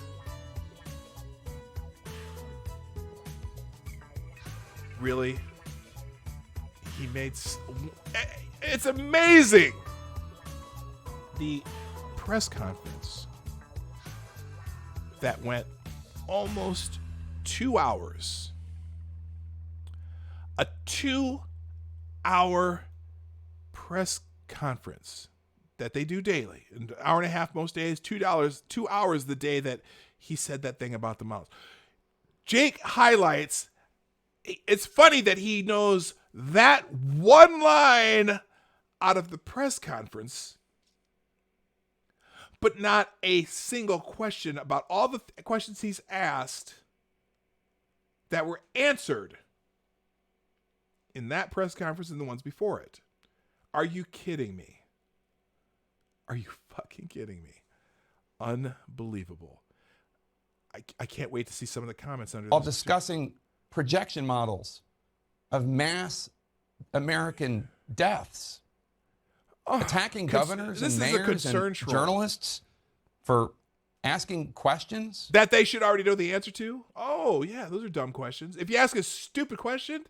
Really? He made... It's amazing! The press conference that went almost 2 hours. A 2-hour press conference that they do daily, an hour and a half most days, $2 hours the day that he said that thing about the models. Jake highlights, it's funny that he knows that one line out of the press conference, but not a single question about all the questions he's asked that were answered in that press conference and the ones before it. Are you kidding me? Are you fucking kidding me? Unbelievable. I can't wait to see some of the comments under while this. discussing projection models of mass American deaths. Attacking governors and mayors and journalists for asking questions that they should already know the answer to. Oh, yeah, those are dumb questions. If you ask a stupid question,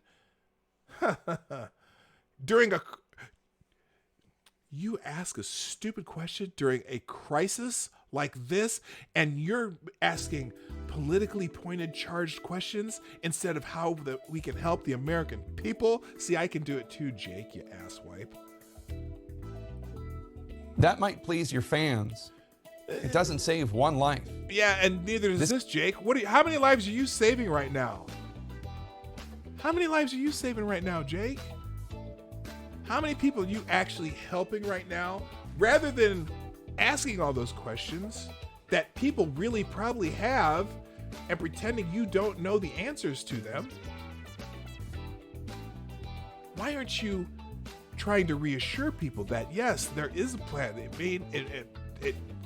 you ask a stupid question during a crisis like this, and you're asking politically pointed, charged questions instead of how we can help the American people. See, I can do it too, Jake, you asswipe. That might please your fans. It doesn't save one life. Yeah, and neither does this, Jake. How many lives are you saving right now? How many lives are you saving right now, Jake? How many people are you actually helping right now? Rather than asking all those questions that people really probably have and pretending you don't know the answers to them, why aren't you trying to reassure people that yes, there is a plan?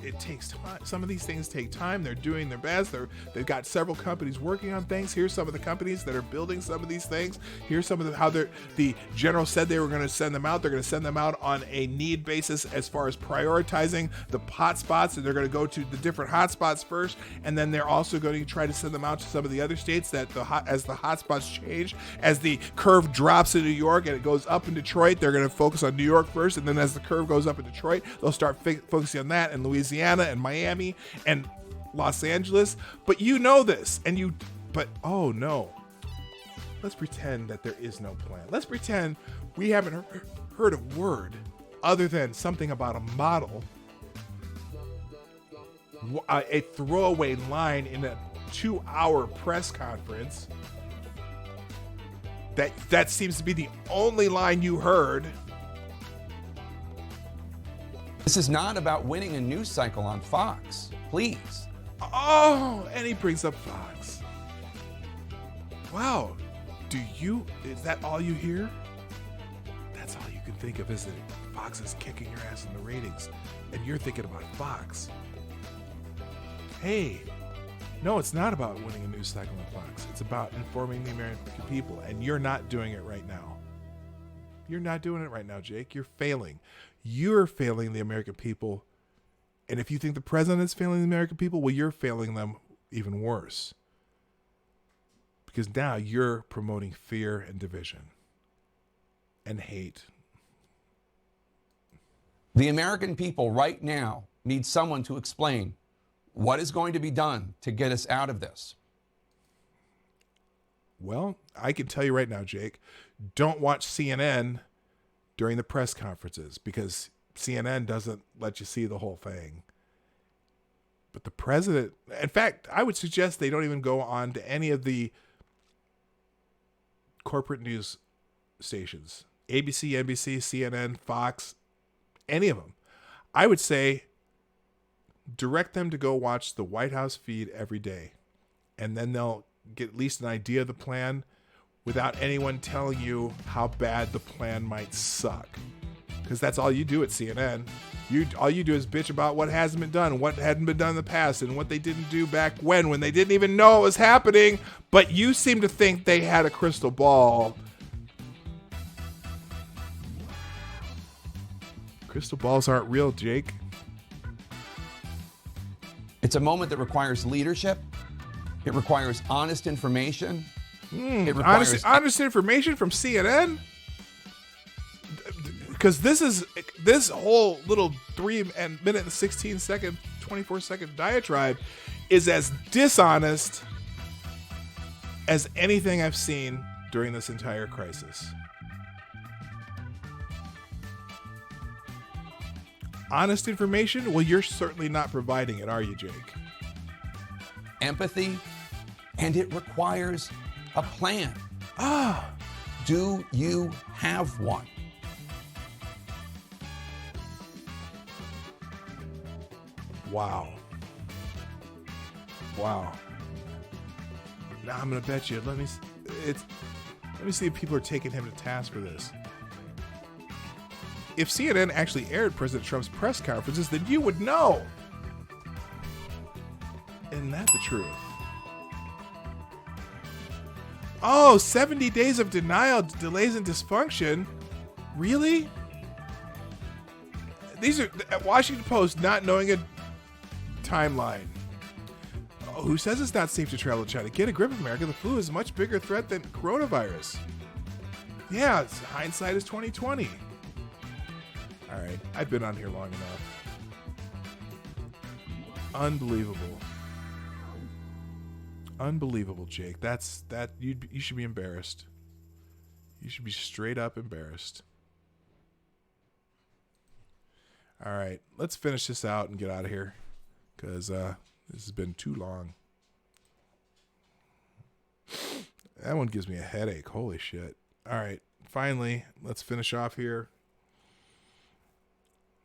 It takes time. Some of these things take time. They're doing their best. They've got several companies working on things. Here's some of the companies that are building some of these things. Here's some of how the general said they were going to send them out. They're going to send them out on a need basis as far as prioritizing the hot spots, and they're going to go to the different hot spots first, and then they're also going to try to send them out to some of the other states that as the hot spots change, as the curve drops in New York and it goes up in Detroit, they're going to focus on New York first, and then as the curve goes up in Detroit, they'll start focusing on that in Louisiana and Miami and Los Angeles. But you know this, but oh no. Let's pretend that there is no plan. Let's pretend we haven't heard a word other than something about a model, a throwaway line in a 2-hour press conference. That seems to be the only line you heard. This is not about winning a news cycle on Fox. Please. Oh, and he brings up Fox. Wow. Is that all you hear? That's all you can think of, isn't it? Fox is kicking your ass in the ratings, and you're thinking about Fox. Hey, no, it's not about winning a news cycle on Fox. It's about informing the American people, and you're not doing it right now. You're not doing it right now, Jake. You're failing. You're failing the American people. And if you think the president is failing the American people, well, you're failing them even worse. Because now you're promoting fear and division and hate. The American people right now need someone to explain what is going to be done to get us out of this. Well, I can tell you right now, Jake, don't watch CNN during the press conferences because CNN doesn't let you see the whole thing. But the president, in fact, I would suggest they don't even go on to any of corporate news stations. ABC, NBC, CNN, Fox, any of them. I would say direct them to go watch the White House feed every day. And then they'll get at least an idea of the plan without anyone telling you how bad the plan might suck. Because that's all you do at CNN. All you do is bitch about what hasn't been done, what hadn't been done in the past, and what they didn't do back when they didn't even know it was happening. But you seem to think they had a crystal ball. Crystal balls aren't real, Jake. It's a moment that requires leadership. It requires honest information. It requires honest information from CNN. Because this whole little 3-minute and 16-second, 24-second diatribe is as dishonest as anything I've seen during this entire crisis. Honest information? Well, you're certainly not providing it, are you, Jake? Empathy, and it requires a plan. Do you have one? Wow. Now I'm gonna bet you. Let me see if people are taking him to task for this. If CNN actually aired President Trump's press conferences, then you would know. Isn't that the truth? Oh, 70 days of denial, delays, and dysfunction. Really? These are Washington Post not knowing a timeline. Oh, who says it's not safe to travel to China? Get a grip, America. The flu is a much bigger threat than coronavirus. Yeah, hindsight is 2020. All right, I've been on here long enough. Unbelievable, Jake. You should be embarrassed. You should be straight up embarrassed. All right, let's finish this out and get out of here because this has been too long. That one gives me a headache. Holy shit. All right, finally, let's finish off here.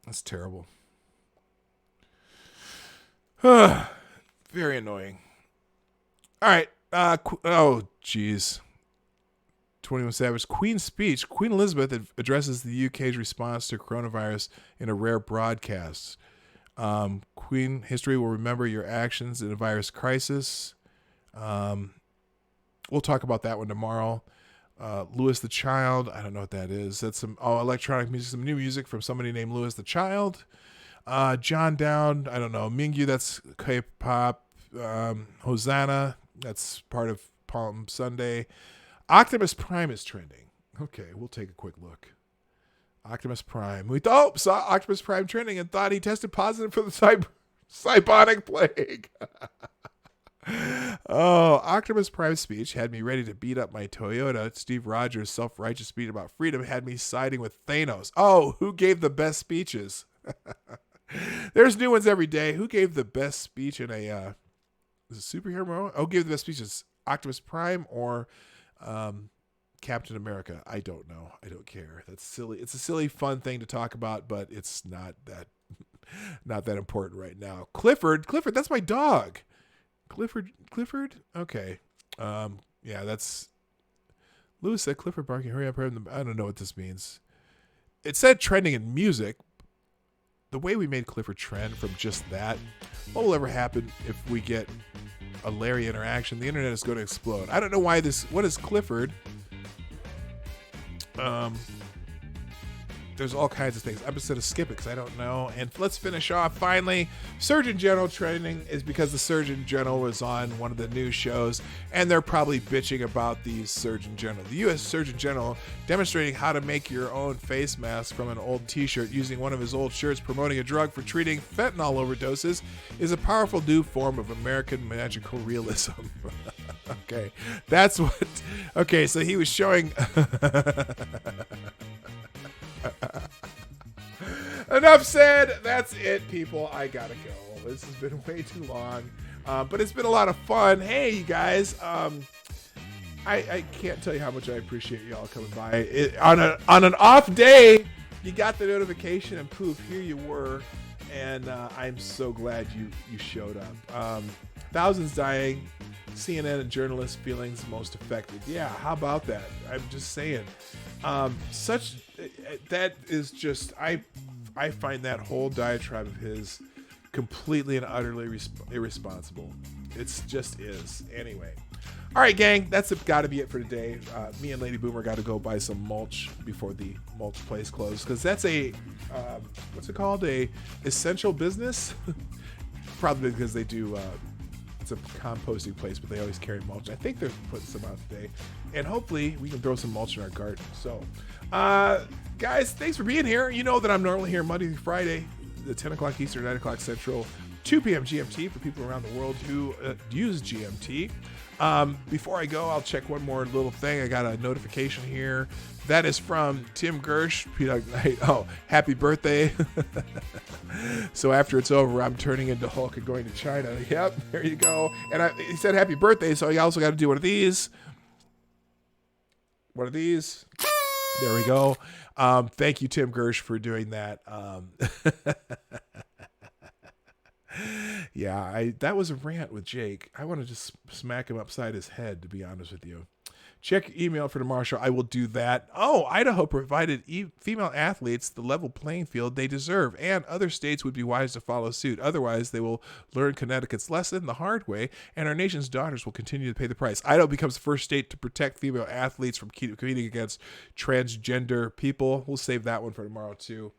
That's terrible. Very annoying. All right. Oh, jeez. 21 Savage. Queen's speech. Queen Elizabeth addresses the UK's response to coronavirus in a rare broadcast. Queen history will remember your actions in a virus crisis. We'll talk about that one tomorrow. Louis the Child. I don't know what that is. That's some electronic music, some new music from somebody named Louis the Child. John Dowd. I don't know. Mingyu. That's K-pop. Hosanna. That's part of Palm Sunday. Optimus Prime is trending. Okay, we'll take a quick look. Optimus Prime. We saw Optimus Prime trending and thought he tested positive for the cybonic plague. Optimus Prime's speech had me ready to beat up my Toyota. Steve Rogers' self-righteous speech about freedom had me siding with Thanos. Oh, who gave the best speeches? There's new ones every day. Who gave the best speech in a superhero? Oh, gave the best speeches? Optimus Prime or Captain America? I don't know. I don't care. That's silly. It's a silly, fun thing to talk about, but it's not that important right now. Clifford, that's my dog. Clifford? Okay. Yeah, that's... Lewis said Clifford barking, hurry up. I don't know what this means. it said trending in music. The way we made Clifford trend from just that, what will ever happen if we get a Larry interaction? The internet is going to explode. I don't know why this. What is Clifford? There's all kinds of things. I'm just going to skip it because I don't know. And let's finish off. Finally, Surgeon General trending is because the Surgeon General was on one of the news shows, and they're probably bitching about the Surgeon General. The U.S. Surgeon General demonstrating how to make your own face mask from an old t-shirt using one of his old shirts promoting a drug for treating fentanyl overdoses is a powerful new form of American magical realism. Okay, that's what... Okay, so he was showing... Enough said. That's it, people. I gotta go. This has been way too long, but it's been a lot of fun. Hey, you guys. I can't tell you how much I appreciate y'all coming by. On an off day, you got the notification, and poof, here you were. And I'm so glad you showed up. Thousands dying. CNN and journalists' feelings most affected. Yeah, how about that? I'm just saying. That is just, I find that whole diatribe of his completely and utterly irresponsible. It's just is. Anyway. All right, gang, that's got to be it for today. Me and Lady Boomer got to go buy some mulch before the mulch place closed, because that's a, what's it called? A essential business? Probably because they do, it's a composting place, but they always carry mulch. I think they're putting some out today. And hopefully we can throw some mulch in our garden. So, guys, thanks for being here. You know that I'm normally here Monday through Friday, the 10 o'clock Eastern, 9 o'clock Central, 2 p.m. GMT for people around the world who use GMT. Before I go, I'll check one more little thing. I got a notification here. That is from Tim Gersh, PDawg Night. Oh, happy birthday. So after it's over, I'm turning into Hulk and going to China. Yep, there you go. And he said happy birthday, so I also got to do one of these. One of these. There we go. Thank you, Tim Gersh, for doing that. Yeah, that was a rant with Jake. I want to just smack him upside his head, to be honest with you. Check your email for tomorrow's show. I will do that. Oh, Idaho provided female athletes the level playing field they deserve, and other states would be wise to follow suit. Otherwise, they will learn Connecticut's lesson the hard way, and our nation's daughters will continue to pay the price. Idaho becomes the first state to protect female athletes from competing against transgender people. We'll save that one for tomorrow, too.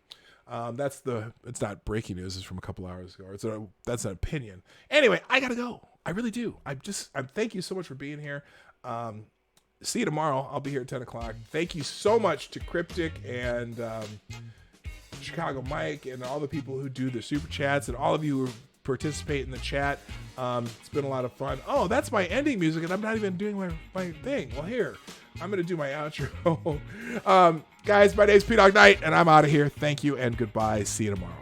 It's not breaking news. It's from a couple hours ago. That's an opinion. Anyway, I gotta go. I really do. Thank you so much for being here. See you tomorrow. I'll be here at 10 o'clock. Thank you so much to Cryptic and Chicago Mike and all the people who do the super chats and all of you who participate in the chat. It's been a lot of fun. Oh, that's my ending music, and I'm not even doing my thing. Well, here, I'm going to do my outro. Guys, my name's PDawg Night, and I'm out of here. Thank you and goodbye. See you tomorrow.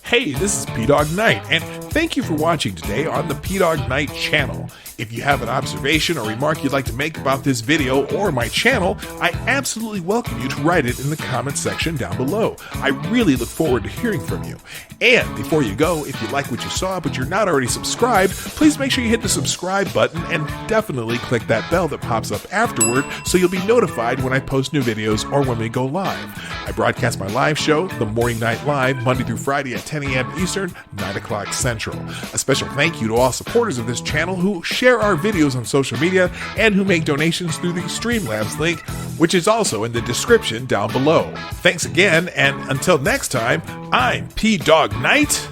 Hey, this is PDawg Night, and thank you for watching today on the PDawg Night channel. If you have an observation or remark you'd like to make about this video or my channel, I absolutely welcome you to write it in the comment section down below. I really look forward to hearing from you. And before you go, if you like what you saw but you're not already subscribed, please make sure you hit the subscribe button and definitely click that bell that pops up afterward so you'll be notified when I post new videos or when we go live. I broadcast my live show, The Morning Night Live, Monday through Friday at 10 a.m. Eastern, 9 o'clock Central. A special thank you to all supporters of this channel who share our videos on social media and who make donations through the Streamlabs link, which is also in the description down below. Thanks again, and until next time, I'm PDawg Night,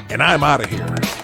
and I'm out of here.